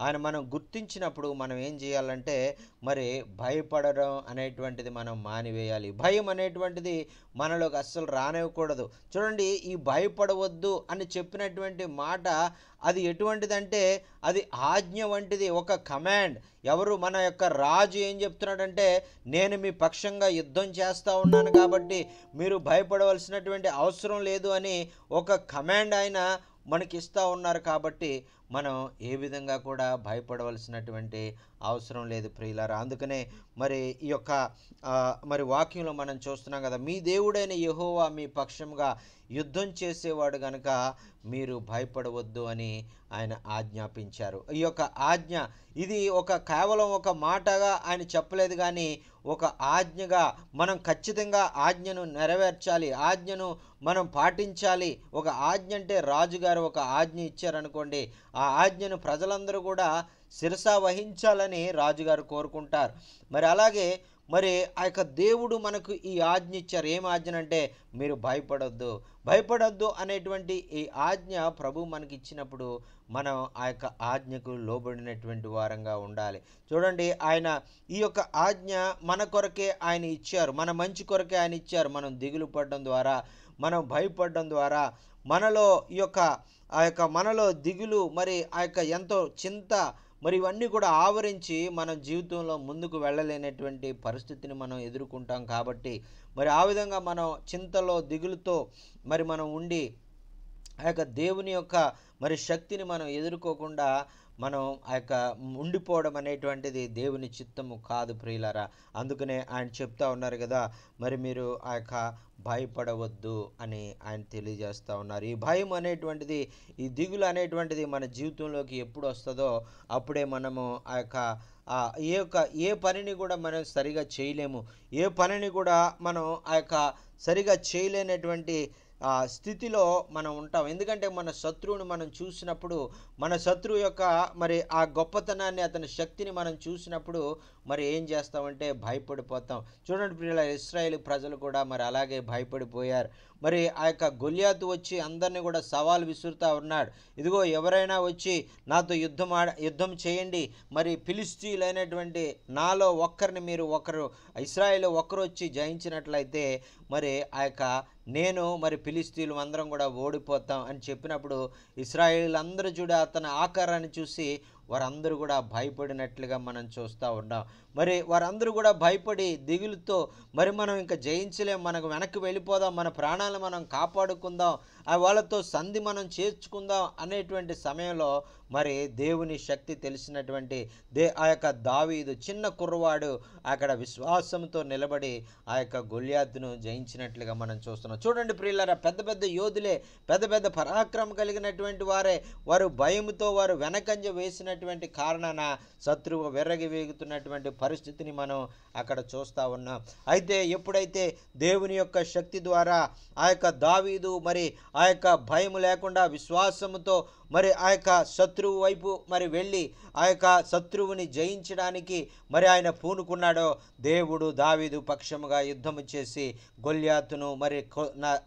A: ఆయన మనం గుర్తించినప్పుడు మనం ఏం చేయాలంటే మరి భయపడడం అనేటువంటిది మనం మానివేయాలి. భయం అనేటువంటిది మనలోకి అస్సలు రానివ్వకూడదు. చూడండి, ఈ భయపడవద్దు అని చెప్పినటువంటి మాట అది ఎటువంటిదంటే అది ఆజ్ఞ వంటిది, ఒక కమాండ్. మన యొక్క రాజు ఏం చెప్తున్నాడంటే, నేను మీ పక్షంగా యుద్ధం చేస్తూ ఉన్నాను కాబట్టి మీరు భయపడవలసినటువంటి అవసరం లేదు అని ఒక కమాండ్ ఆయన మనకిస్తూ ఉన్నారు. కాబట్టి మనం ఏ విధంగా కూడా భయపడవలసినటువంటి అవసరం లేదు ప్రియులారా. అందుకనే మరి ఈ యొక్క మరి వాక్యంలో మనం చూస్తున్నాం కదా, మీ దేవుడైన యెహోవా మీ పక్షంగా యుద్ధం చేసేవాడు గనుక మీరు భయపడవద్దు అని ఆయన ఆజ్ఞాపించారు. ఈ యొక్క ఆజ్ఞ ఇది కేవలం ఒక మాటగా ఆయన చెప్పలేదు, కానీ ఒక ఆజ్ఞగా మనం ఖచ్చితంగా ఆజ్ఞను నెరవేర్చాలి, ఆజ్ఞను మనం పాటించాలి. ఒక ఆజ్ఞ అంటే రాజుగారు ఒక ఆజ్ఞ ఇచ్చారనుకోండి, ఆ ఆజ్ఞను ప్రజలందరూ కూడా శిరసా వహించాలని రాజుగారు కోరుకుంటారు. మరి అలాగే మరి ఆ యొక్క దేవుడు మనకు ఈ ఆజ్ఞ ఇచ్చారు. ఏం ఆజ్ఞ అంటే మీరు భయపడొద్దు అనేటువంటి ఈ ఆజ్ఞ ప్రభు మనకి ఇచ్చినప్పుడు మనం ఆ యొక్క ఆజ్ఞకు లోబడినటువంటి వారంగా ఉండాలి. చూడండి, ఆయన ఈ యొక్క ఆజ్ఞ మన కొరకే ఆయన ఇచ్చారు, మన మంచి కొరకే ఆయన ఇచ్చారు. మనం దిగులు పడడం ద్వారా, మనం భయపడడం ద్వారా మనలో మనలో దిగులు, మరి ఆ యొక్క ఎంతో చింత, మరి ఇవన్నీ కూడా ఆవరించి మన జీవితంలో ముందుకు వెళ్ళలేనటువంటి పరిస్థితిని మనం ఎదుర్కొంటాం. కాబట్టి మరి ఆ విధంగా మనం చింతలో, దిగులుతో మరి మనం ఉండి ఆ యొక్క దేవుని యొక్క మరి శక్తిని మనం ఎదుర్కోకుండా మనం ఉండిపోవడం అనేటువంటిది దేవుని చిత్తము కాదు ప్రియులారా. అందుకనే ఆయన చెప్తా ఉన్నారు కదా, మరి మీరు భయపడవద్దు అని ఆయన తెలియజేస్తూ ఉన్నారు. ఈ భయం అనేటువంటిది, ఈ దిగులు అనేటువంటిది మన జీవితంలోకి ఎప్పుడు వస్తుందో అప్పుడే మనము ఏ పనిని కూడా మనం సరిగా చేయలేము. ఏ పనిని కూడా మనం సరిగా చేయలేనటువంటి స్థితిలో మనం ఉంటాం. ఎందుకంటే మన శత్రువుని మనం చూసినప్పుడు, మన శత్రువు యొక్క మరి ఆ గొప్పతనాన్ని, అతని శక్తిని మనం చూసినప్పుడు మరి ఏం చేస్తామంటే భయపడిపోతాం. చూడండి ప్రియులారా, ఇశ్రాయేలు ప్రజలు కూడా మరి అలాగే భయపడిపోయారు. మరి ఆ యొక్క గొల్యాతు వచ్చి అందరిని కూడా సవాలు విసురుతా ఉన్నాడు. ఇదిగో ఎవరైనా వచ్చి నాతో యుద్ధం చేయండి, మరి ఫిలిష్తీయులైనటువంటి నాలో ఒక్కరిని మీరు ఇశ్రాయేలు ఒక్కరు వచ్చి జయించినట్లయితే మరి ఆ యొక్క నేను మరి ఫిలిష్తీయులు అందరం కూడా ఓడిపోతాం అని చెప్పినప్పుడు ఇశ్రాయేలీయులందరూ చూడ అతని ఆకారాన్ని చూసి వారందరూ కూడా భయపడినట్లుగా మనం చూస్తూ ఉన్నాం. మరి వారందరూ కూడా భయపడి దిగులుతో మరి మనం ఇంకా జయించలేం, మనకు వెనక్కి వెళ్ళిపోదాం, మన ప్రాణాలను మనం కాపాడుకుందాం, వాళ్ళతో సంధి మనం చేర్చుకుందాం అనేటువంటి సమయంలో మరి దేవుని శక్తి తెలిసినటువంటి ఆ యొక్క దావీదు చిన్న కుర్రవాడు అక్కడ విశ్వాసంతో నిలబడి ఆ యొక్క గొల్యాతును జయించినట్లుగా మనం చూస్తున్నాం. చూడండి ప్రియులారా, పెద్ద పెద్ద యోధులే, పెద్ద పెద్ద పరాక్రమం కలిగినటువంటి వారు భయముతో వారు వెనకంజ వేసినటువంటి కారణాన శత్రువు వెర్రగి వేగుతున్నటువంటి పరిస్థితిని మనం అక్కడ చూస్తూ ఉన్నాం. అయితే ఎప్పుడైతే దేవుని యొక్క శక్తి ద్వారా ఆ యొక్క దావీదు మరి ఆ యొక్క భయము లేకుండా విశ్వాసముతో మరి ఆ యొక్క శత్రువు వైపు మరి వెళ్ళి ఆ యొక్క శత్రువుని జయించడానికి మరి ఆయన పూనుకున్నాడో, దేవుడు దావీదు పక్షముగా యుద్ధము చేసి గొల్యాతును మరి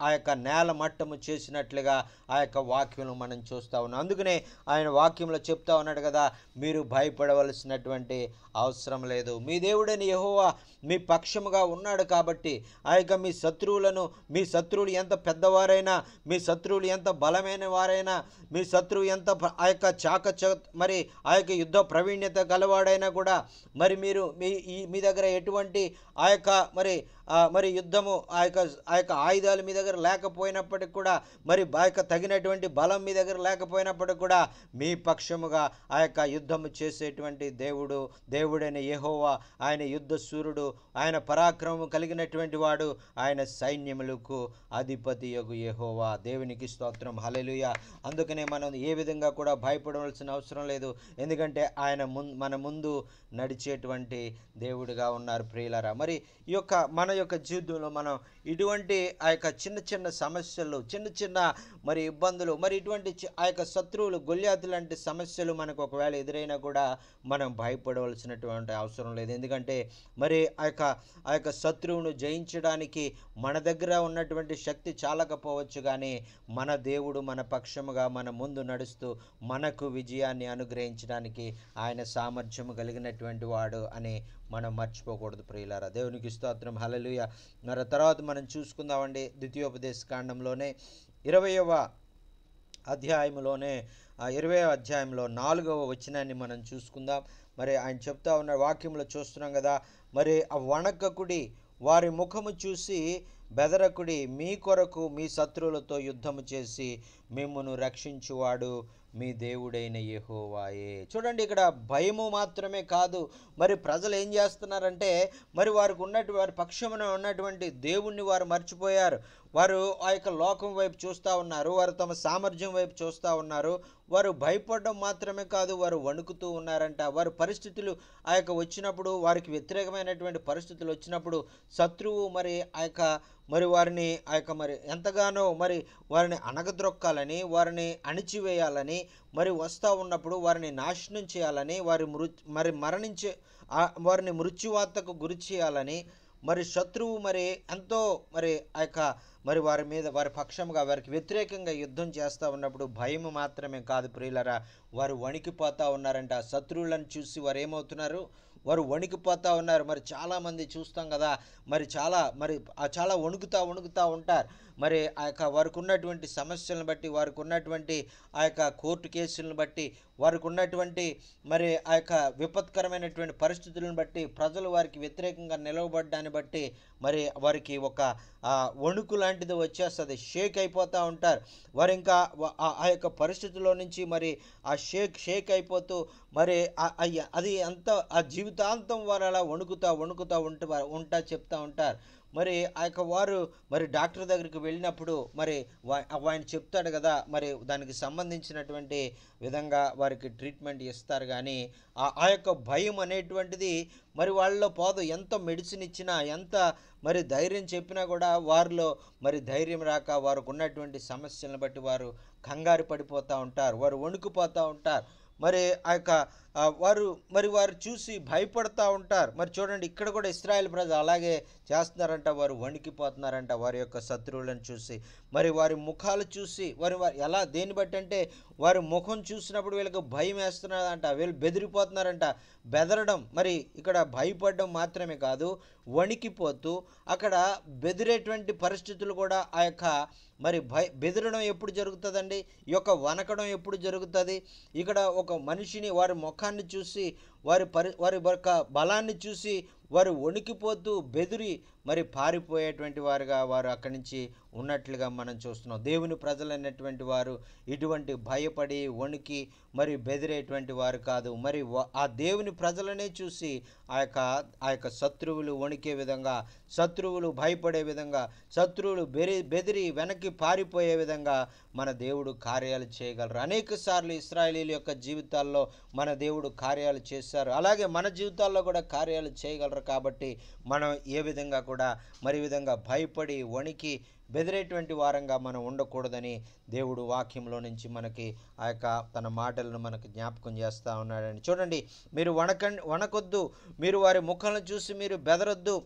A: ఆ యొక్క నేల మట్టము చేసినట్లుగా ఆ యొక్క వాక్యం మనం చూస్తూ ఉన్నాం. అందుకనే ఆయన వాక్యంలో చెప్తా ఉన్నాడు కదా, మీరు భయపడవలసినటువంటి అవసరం లేదు, మీ దేవుడైన యెహోవా మీ పక్షముగా ఉన్నాడు కాబట్టి ఆ యొక్క మీ శత్రువులు ఎంత పెద్దవారైనా, మీ శత్రువులు ఎంత బలమైన వారైనా, మీ శత్రువు ఎంత ఆ యొక్క మరి ఆ యొక్క యుద్ధ ప్రవీణ్యత గలవాడైనా కూడా మరి మీరు మీ దగ్గర ఎటువంటి ఆ యొక్క మరి యుద్ధము ఆ యొక్క ఆయుధాలు మీ దగ్గర లేకపోయినప్పటికి కూడా, మరి ఆ యొక్క తగినటువంటి బలం మీ దగ్గర లేకపోయినప్పటికి కూడా మీ పక్షముగా ఆ యొక్క యుద్ధము చేసేటువంటి దేవుడైన యెహోవా, ఆయన యుద్ధ సూర్యుడు, ఆయన పరాక్రమం కలిగినటువంటి వాడు, ఆయన సైన్యములకు అధిపతియగు యెహోవా. దేవునికి స్తోత్రం, హల్లెలూయా. అందుకనే మనం ఏ విధంగా కూడా భయపడవలసిన అవసరం లేదు, ఎందుకంటే ఆయన మన ముందు నడిచేటువంటి దేవుడిగా ఉన్నారు ప్రియులారా. మరి మన యొక్క జీవితంలో మనం ఇటువంటి ఆ యొక్క చిన్న చిన్న సమస్యలు, చిన్న మరి ఇబ్బందులు, మరి ఇటువంటి ఆ యొక్క శత్రువులు, గొల్యాతు లాంటి సమస్యలు మనకు ఒకవేళ ఎదురైనా కూడా మనం భయపడవలసినటువంటి అవసరం లేదు. ఎందుకంటే మరి ఆ యొక్క శత్రువును జయించడానికి మన దగ్గర ఉన్నటువంటి శక్తి చాలకపోవచ్చు, కానీ మన దేవుడు మన పక్షముగా మన ముందు నడుస్తూ మనకు విజయాన్ని అనుగ్రహించడానికి ఆయన సామర్థ్యము కలిగినటువంటి వాడు అని మనం మర్చిపోకూడదు ప్రియులారా. దేవునికి స్తోత్రం, హల్లెలూయా. మరి తర్వాత మనం చూసుకుందామండి, ద్వితీయోపదేశ కాండంలోనే 20వ అధ్యాయంలోనే 20వ అధ్యాయంలో 4వ వచనాన్ని మనం చూసుకుందాం. మరి ఆయన చెప్తా ఉన్న వాక్యంలో చూస్తున్నాం కదా, మరి వణకకుడి, వారి ముఖము చూసి బెదరకుడి, మీ కొరకు మీ శత్రువులతో యుద్ధము చేసి మిమ్మును రక్షించువాడు మీ దేవుడైన యెహోవాయే. చూడండి, ఇక్కడ భయము మాత్రమే కాదు, మరి ప్రజలు ఏం చేస్తున్నారంటే మరి వారి పక్షమున ఉన్నటువంటి దేవుణ్ణి వారు మర్చిపోయారు. వారు ఆ యొక్క లోకం వైపు చూస్తూ ఉన్నారు, వారు తమ సామర్థ్యం వైపు చూస్తూ ఉన్నారు. వారు భయపడడం మాత్రమే కాదు, వారు వణుకుతూ ఉన్నారంట. వారి పరిస్థితులు ఆ యొక్క వచ్చినప్పుడు, వారికి వ్యతిరేకమైనటువంటి పరిస్థితులు వచ్చినప్పుడు శత్రువు మరి ఆ యొక్క మరి వారిని ఆ యొక్క మరి ఎంతగానో మరి వారిని అణగద్రొక్కాలని, వారిని అణిచివేయాలని మరి వస్తూ ఉన్నప్పుడు వారిని నాశనం చేయాలని, వారిని మృత్యువార్తకు గురి చేయాలని మరి శత్రువు మరి ఎంతో మరి ఆ యొక్క మరి వారి పక్షంగా వారికి వ్యతిరేకంగా యుద్ధం చేస్తూ ఉన్నప్పుడు భయము మాత్రమే కాదు ప్రియులరా, వారు వణికిపోతూ ఉన్నారంట. శత్రువులను చూసి వారు ఏమవుతున్నారు, వారు వణికిపోతూ ఉన్నారు. మరి చాలామంది చూస్తాం కదా, మరి చాలా వణుకుతూ ఉంటారు. మరి ఆ యొక్క వారికి ఉన్నటువంటి సమస్యలను బట్టి, వారికి ఉన్నటువంటి ఆ యొక్క కోర్టు కేసులను బట్టి, వారికి ఉన్నటువంటి మరి ఆ యొక్క విపత్కరమైనటువంటి పరిస్థితులను బట్టి, ప్రజలు వారికి వ్యతిరేకంగా నిలవబడ్డాన్ని బట్టి మరి వారికి ఒక వణుకు లాంటిది వచ్చేస్తుంది, షేక్ అయిపోతూ ఉంటారు. వారు ఇంకా ఆ యొక్క పరిస్థితుల్లో నుంచి మరి ఆ షేక్ అయిపోతూ మరి అది అంత ఆ జీవితాంతం వారు అలా వణుకుతా చెప్తూ ఉంటారు. మరి ఆ యొక్క వారు మరి డాక్టర్ దగ్గరికి వెళ్ళినప్పుడు మరి ఆయన చెప్తాడు కదా, మరి దానికి సంబంధించినటువంటి విధంగా వారికి ట్రీట్మెంట్ ఇస్తారు. కానీ ఆ యొక్క భయం అనేటువంటిది మరి వాళ్ళలో పోదు. ఎంత మెడిసిన్ ఇచ్చినా, ఎంత మరి ధైర్యం చెప్పినా కూడా వారిలో మరి ధైర్యం రాక వారికి ఉన్నటువంటి సమస్యలను బట్టి వారు కంగారు పడిపోతూ ఉంటారు, వారు వణుకుపోతూ ఉంటారు. మరి ఆ యొక్క వారు చూసి భయపడతా ఉంటారు. మరి చూడండి, ఇక్కడ కూడా ఇశ్రాయేల్ ప్రజలు అలాగే చేస్తున్నారంట. వారు వణికిపోతున్నారంట వారి యొక్క శత్రువులను చూసి. మరి వారి ముఖాలు చూసి వారు ఎలా, దేన్ని బట్టి అంటే వారి ముఖం చూసినప్పుడు వీళ్ళకి భయం వేస్తున్నదంట, వీళ్ళు బెదిరిపోతున్నారంట. బెదరడం, మరి ఇక్కడ భయపడడం మాత్రమే కాదు, వణికిపోతూ అక్కడ బెదిరేటువంటి పరిస్థితులు కూడా ఆ యొక్క మరి బెదరడం ఎప్పుడు జరుగుతుందండి? ఈ యొక్క వణకడం ఎప్పుడు జరుగుతుంది? ఇక్కడ ఒక మనిషిని వారి ముఖాన్ని చూసి వారి యొక్క బలాన్ని చూసి వారు వణికిపోతూ బెదిరి మరి పారిపోయేటువంటి వారుగా వారు అక్కడి నుంచి ఉన్నట్లుగా మనం చూస్తున్నాం. దేవుని ప్రజలైనటువంటి వారు ఇటువంటి భయపడి వణికి మరి బెదిరేటువంటి వారు కాదు. మరి ఆ దేవుని ప్రజలనే చూసి ఆ యొక్క శత్రువులు వణికే విధంగా, శత్రువులు భయపడే విధంగా, శత్రువులు బెదిరి వెనక్కి పారిపోయే విధంగా మన దేవుడు కార్యాలు చేయగలరు. అనేక సార్లు ఇశ్రాయేలీయుల యొక్క జీవితాల్లో మన దేవుడు కార్యాలు చేశారు. అలాగే మన జీవితాల్లో కూడా కార్యాలు చేయగలరు. కాబట్టి మనం ఏ విధంగా కూడా మరి విధంగా భయపడి వణికి బెదిరేటువంటి వారంగా మనం ఉండకూడదని దేవుడు వాక్యంలో నుంచి మనకి ఆ యొక్క తన మాటలను మనకు జ్ఞాపకం చేస్తూ ఉన్నాడని చూడండి. మీరు వణకొద్దు, మీరు వారి ముఖాలను చూసి మీరు బెదరొద్దు,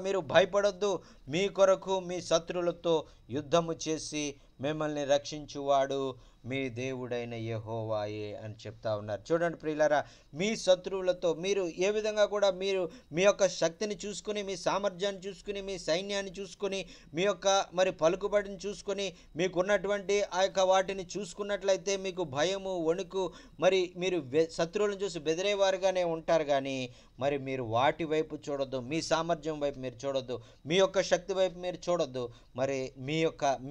A: మీరు భయపడొద్దు. మీ కొరకు మీ శత్రువులతో యుద్ధము చేసి మిమ్మల్ని రక్షించువాడు మీ దేవుడైన యెహోవాయే అని చెప్తా ఉన్నారు. చూడండి ప్రియులారా, మీ శత్రువులతో మీరు ఏ విధంగా కూడా మీరు మీ యొక్క శక్తిని చూసుకుని, మీ సామర్థ్యాన్ని చూసుకుని, మీ సైన్యాన్ని చూసుకొని, మీ యొక్క మరి పలుకుబడిని చూసుకొని, మీకున్నటువంటి ఆ యొక్క వాటిని చూసుకున్నట్లయితే మీకు భయము, వణుకు, మరి మీరు శత్రువులను చూసి బెదిరేవారుగానే ఉంటారు. కానీ మరి మీరు వాటి వైపు చూడొద్దు, మీ సామర్థ్యం వైపు మీరు చూడొద్దు, మీ యొక్క శక్తి వైపు మీరు చూడొద్దు. మరి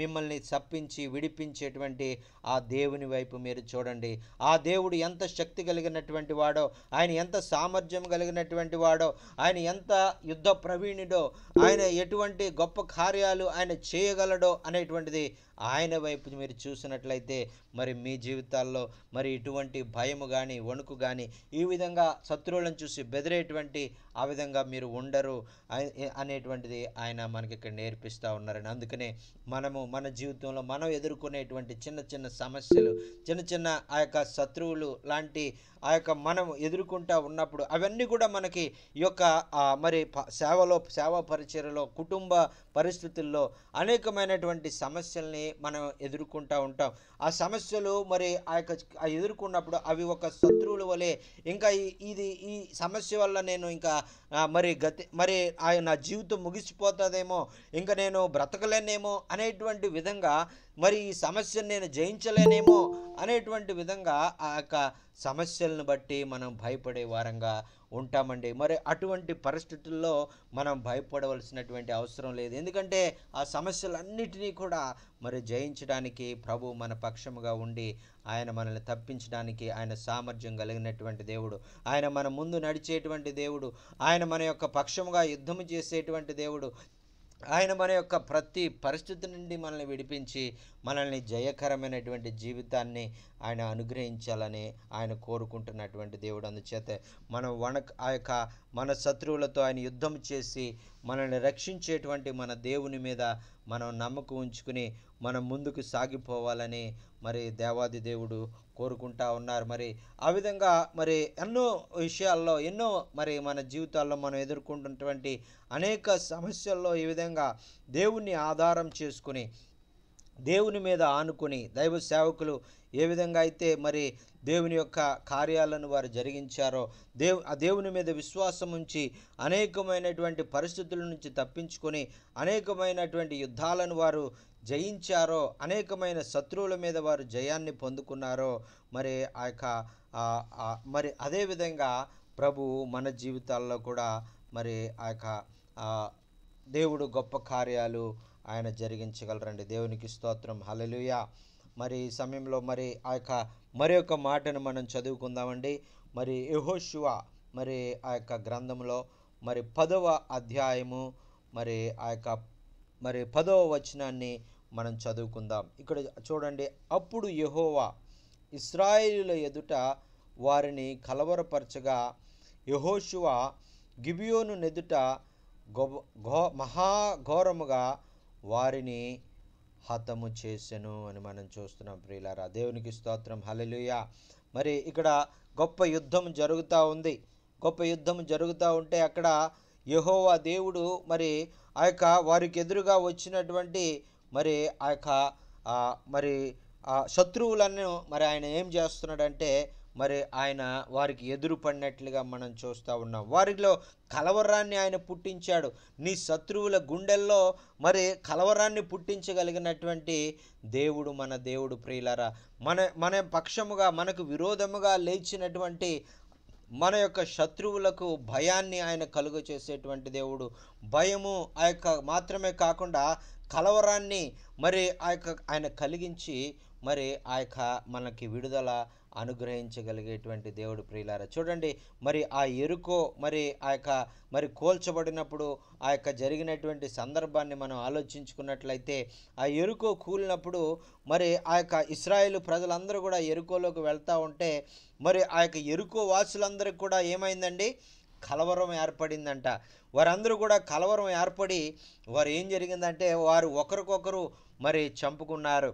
A: మిమ్మల్ని తప్పించి విడిపించేటువంటి ఆ దేవుని వైపు మీరు చూడండి. ఆ దేవుడు ఎంత శక్తి కలిగినటువంటి వాడో, ఆయన ఎంత సామర్థ్యం కలిగినటువంటి వాడో, ఆయన ఎంత యుద్ధ ప్రవీణుడో, ఆయన ఎటువంటి గొప్ప కార్యాలు ఆయన చేయగలడో అనేటువంటిది ఆయన వైపు మీరు చూసినట్లయితే మరి మీ జీవితాల్లో మరి ఇటువంటి భయము కానీ వణుకు కానీ ఈ విధంగా శత్రువులను చూసి బెదిరేటువంటి ఆ విధంగా మీరు ఉండరు అనేటువంటిది ఆయన మనకి ఇక్కడ నేర్పిస్తూ ఉన్నారని. అందుకనే మన జీవితంలో మనం ఎదుర్కొనేటువంటి చిన్న చిన్న సమస్యలు, చిన్న చిన్న ఆ యొక్క శత్రువులు లాంటి ఆ యొక్క మనం ఎదుర్కొంటూ ఉన్నప్పుడు అవన్నీ కూడా మనకి ఈ యొక్క మరి సేవా పరిచర్యలో, కుటుంబ పరిస్థితుల్లో అనేకమైనటువంటి సమస్యల్ని మనం ఎదుర్కొంటూ ఉంటాం. ఆ సమస్యలు మరి ఎదుర్కొన్నప్పుడు అవి ఒక శత్రువుల వలె ఇంకా ఈ సమస్య వల్ల నేను ఇంకా మరి నా జీవితం ముగిసిపోతుందేమో, ఇంకా నేను బ్రతకలేనేమో అనేటువంటి విధంగా, మరి ఈ సమస్యను నేను జయించలేనేమో అనేటువంటి విధంగా ఆ యొక్క సమస్యలను బట్టి మనం భయపడే వారంగా ఉంటామండి. మరి అటువంటి పరిస్థితుల్లో మనం భయపడవలసినటువంటి అవసరం లేదు. ఎందుకంటే ఆ సమస్యలన్నిటినీ కూడా మరి జయించడానికి ప్రభు మన పక్షముగా ఉండి ఆయన మనల్ని తప్పించడానికి ఆయన సామర్థ్యం కలిగినటువంటి దేవుడు, ఆయన మన ముందు నడిచేటువంటి దేవుడు, ఆయన మన యొక్క పక్షముగా యుద్ధము చేసేటువంటి దేవుడు, ఆయన మన యొక్క ప్రతి పరిస్థితి నుండి మనల్ని విడిపించి మనల్ని జయకరమైనటువంటి జీవితాన్ని ఆయన అనుగ్రహించాలని ఆయన కోరుకుంటున్నటువంటి దేవుడు. అందుచేత మనం మన శత్రువులతో ఆయన యుద్ధం చేసి మనల్ని రక్షించేటువంటి మన దేవుని మీద మనం నమ్మకం ఉంచుకుని మనం ముందుకు సాగిపోవాలని మరి దేవాది దేవుడు కోరుకుంటా ఉన్నారు. మరి ఆ విధంగా మరి ఎన్నో విషయాల్లో మరి మన జీవితాల్లో మనం ఎదుర్కొంటున్నటువంటి అనేక సమస్యల్లో ఈ విధంగా దేవుణ్ణి ఆధారం చేసుకుని, దేవుని మీద ఆనుకుని దైవ సేవకులు ఏ విధంగా అయితే మరి దేవుని యొక్క కార్యాలను వారు జరిగించారో, దేవుని మీద విశ్వాసం ఉంచి అనేకమైనటువంటి పరిస్థితుల నుంచి తప్పించుకొని అనేకమైనటువంటి యుద్ధాలను వారు జయించారో, అనేకమైన శత్రువుల మీద వారు జయాన్ని పొందుకున్నారో, మరి మరి అదేవిధంగా ప్రభు మన జీవితాల్లో కూడా మరి దేవుడు గొప్ప కార్యాలు ఆయన జరిగించగలరండి. దేవునికి స్తోత్రం, హల్లెలూయా. మరి ఈ సమయంలో మరి యొక్క మాటను మనం చదువుకుందామండి. మరి యెహోషువ మరి గ్రంథంలో మరి 10వ అధ్యాయము మరి ఆ యొక్క మరి 10వ వచనాన్ని మనం చదువుకుందాం. ఇక్కడ చూడండి, అప్పుడు యెహోవా ఇశ్రాయేలీయుల ఎదుట వారిని కలవరపరచగా యెహోషువ గిబియోను నెదుట మహాఘోరముగా వారిని హతము చేసెను అని మనం చూస్తున్నాం. ప్రియులారా, దేవునికి స్తోత్రం, హల్లెలూయా. మరి ఇక్కడ గొప్ప యుద్ధం జరుగుతూ ఉంది. గొప్ప యుద్ధం జరుగుతూ ఉంటే అక్కడ యెహోవా దేవుడు మరి ఆ యొక్క వారికి ఎదురుగా వచ్చినటువంటి మరి ఆ యొక్క మరి శత్రువులను మరి ఆయన ఏం చేస్తున్నాడంటే మరి ఆయన వారికి ఎదురు పడినట్లుగా మనం చూస్తూ ఉన్నాం. వారిలో కలవరాన్ని ఆయన పుట్టించాడు. నీ శత్రువుల గుండెల్లో మరి కలవరాన్ని పుట్టించగలిగినటువంటి దేవుడు మన దేవుడు. ప్రియులారా, మన పక్షముగా మనకు విరోధముగా లేచినటువంటి మన యొక్క శత్రువులకు భయాన్ని ఆయన కలుగ చేసేటువంటి దేవుడు. భయము ఆ యొక్క మాత్రమే కాకుండా కలవరాన్ని మరి ఆయన కలిగించి మరి ఆ యొక్క మనకి విడుదల అనుగ్రహించగలిగేటువంటి దేవుడు. ప్రియులారా, చూడండి, మరి ఆ యెరికో మరి ఆ యొక్క మరి కోల్చబడినప్పుడు ఆ యొక్క జరిగినటువంటి సందర్భాన్ని మనం ఆలోచించుకున్నట్లయితే ఆ యెరికో కూలినప్పుడు మరి ఆ యొక్క ఇశ్రాయేలు ప్రజలందరూ కూడా యెరికోలోకి వెళ్తూ ఉంటే మరి ఆ యొక్క యెరికో వాసులందరికీ కూడా ఏమైందండి, కలవరం ఏర్పడిందంట. వారందరూ కూడా కలవరం ఏర్పడి వారు ఏం జరిగిందంటే వారు ఒకరికొకరు మరి చంపుకున్నారు.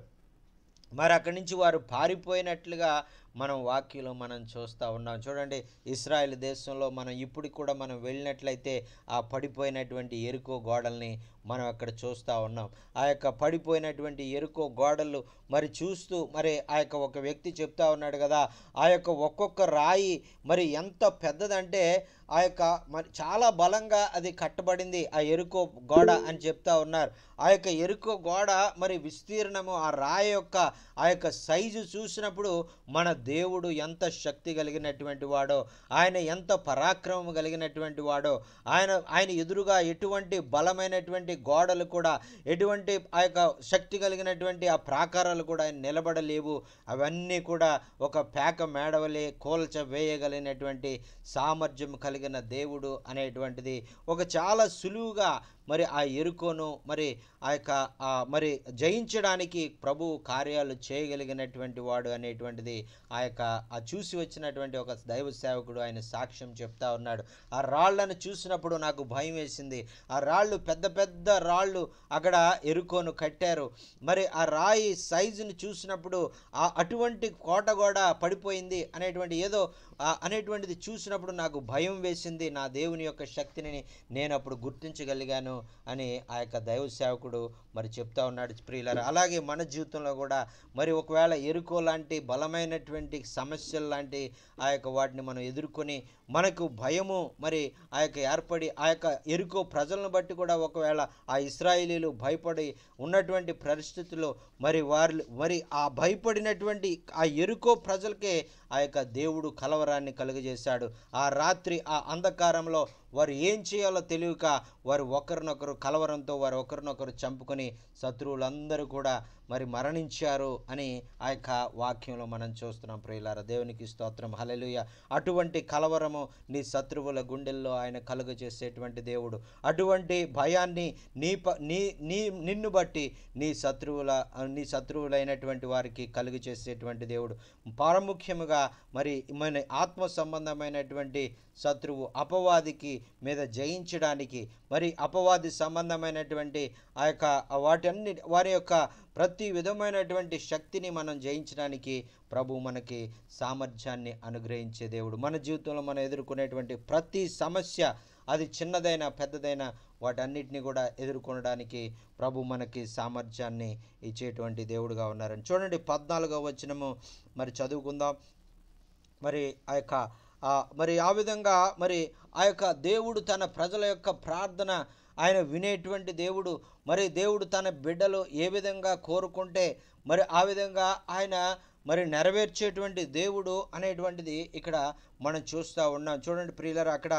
A: మరి అక్కడి నుంచి వారు పారిపోయినట్లుగా మనం వాక్యంలో మనం చూస్తూ ఉన్నాం. చూడండి, ఇశ్రాయేల్ దేశంలో మనం ఇప్పటికి కూడా మనం వెళ్ళినట్లయితే ఆ పడిపోయినటువంటి యెరికో గోడల్ని మనం అక్కడ చూస్తూ ఉన్నాం. ఆ యొక్క పడిపోయినటువంటి యెరికో గోడలు మరి చూస్తూ మరి ఆ యొక్క ఒక వ్యక్తి చెప్తా ఉన్నాడు కదా, ఆ యొక్క ఒక్కొక్క రాయి మరి ఎంత పెద్దదంటే ఆ యొక్క మరి చాలా బలంగా అది కట్టబడింది ఆ యెరికో గోడ అని చెప్తా ఉన్నారు. ఆ యొక్క యెరికో గోడ మరి విస్తీర్ణము, ఆ రాయి యొక్క ఆ యొక్క సైజు చూసినప్పుడు మన దేవుడు ఎంత శక్తి కలిగినటువంటి వాడో, ఆయన ఎంత పరాక్రమం కలిగినటువంటి వాడో, ఆయన ఎదురుగా ఎటువంటి బలమైనటువంటి గోడలు కూడా, ఎటువంటి ఆ యొక్క శక్తి కలిగినటువంటి ఆ ప్రాకారాలు కూడా ఆయన నిలబడలేవు. అవన్నీ కూడా ఒక పేక మేడవలే కోల్చ వేయగలిగినటువంటి సామర్థ్యం కలిగిన దేవుడు అనేటువంటిది ఒక చాలా సులువుగా మరి ఆ యెరికోను మరి ఆ యొక్క మరి జయించడానికి ప్రభు కార్యాలు చేయగలిగినటువంటి వాడు అనేటువంటిది ఆ యొక్క చూసి వచ్చినటువంటి ఒక దైవ సేవకుడు ఆయన సాక్ష్యం చెప్తా ఉన్నాడు. ఆ రాళ్లను చూసినప్పుడు నాకు భయం వేసింది. ఆ రాళ్ళు పెద్ద పెద్ద రాళ్ళు అక్కడ యెరికోను కట్టారు. మరి ఆ రాయి సైజుని చూసినప్పుడు అటువంటి కోట కూడా పడిపోయింది అనేటువంటి ఏదో అనేటువంటిది చూసినప్పుడు నాకు భయం వేసింది. నా దేవుని యొక్క శక్తిని నేను అప్పుడు గుర్తించగలిగాను అని ఆ యొక్క దైవ సేవకుడు మరి చెప్తా ఉన్నాడు. ప్రియులారా, అలాగే మన జీవితంలో కూడా మరి ఒకవేళ యెరికో లాంటి బలమైనటువంటి సమస్యలు లాంటి ఆ యొక్క వాటిని మనం ఎదుర్కొని మనకు భయము మరి ఆ యొక్క ఏర్పడి ఆ యొక్క యెరికో ప్రజలను బట్టి కూడా ఒకవేళ ఆ ఇశ్రాయేలీయులు భయపడి ఉన్నటువంటి పరిస్థితుల్లో మరి ఆ భయపడినటువంటి ఆ యెరికో ప్రజలకే ఆ యొక్క దేవుడు కలవరాన్ని కలుగజేశాడు. ఆ రాత్రి ఆ అంధకారంలో వారు ఏం చేయాలో తెలియక వారు ఒకరినొకరు కలవరంతో వారు ఒకరినొకరు చంపుకొని శత్రువులందరూ కూడా మరి మరణించారు అని ఆ యొక్క వాక్యంలో మనం చూస్తున్నాం. ప్రియులారా, దేవునికి స్తోత్రం, హల్లెలూయా. అటువంటి కలవరము నీ శత్రువుల గుండెల్లో ఆయన కలుగ చేసేటువంటి దేవుడు. అటువంటి భయాన్ని నిన్ను బట్టి నీ శత్రువులైనటువంటి వారికి కలుగ చేసేటువంటి దేవుడు. ప్రాముఖ్యముగా మరి మన ఆత్మ సంబంధమైనటువంటి శత్రువు అపవాదికి మీద జయించడానికి మరి అపవాది సంబంధమైనటువంటి ఆ యొక్క వారి యొక్క ప్రతి విధమైనటువంటి శక్తిని మనం జయించడానికి ప్రభు మనకి సామర్థ్యాన్ని అనుగ్రహించే దేవుడు. మన జీవితంలో మనం ఎదుర్కొనేటువంటి ప్రతి సమస్య, అది చిన్నదైనా పెద్దదైనా, వాటన్నిటిని కూడా ఎదుర్కొనడానికి ప్రభు మనకి సామర్థ్యాన్ని ఇచ్చేటువంటి దేవుడుగా ఉన్నారని చూడండి. 14వ వచనము మరి చదువుకుందాం. మరి ఆ యొక్క మరి ఆ విధంగా మరి ఆ యొక్క దేవుడు తన ప్రజల యొక్క ప్రార్థన ఆయన వినేటువంటి దేవుడు. మరి దేవుడు తన బిడ్డలు ఏ విధంగా కోరుకుంటే మరి ఆ విధంగా ఆయన మరి నెరవేర్చేటువంటి దేవుడు అనేటువంటిది ఇక్కడ మనం చూస్తూ ఉన్నాం. చూడండి ప్రియులారా, అక్కడ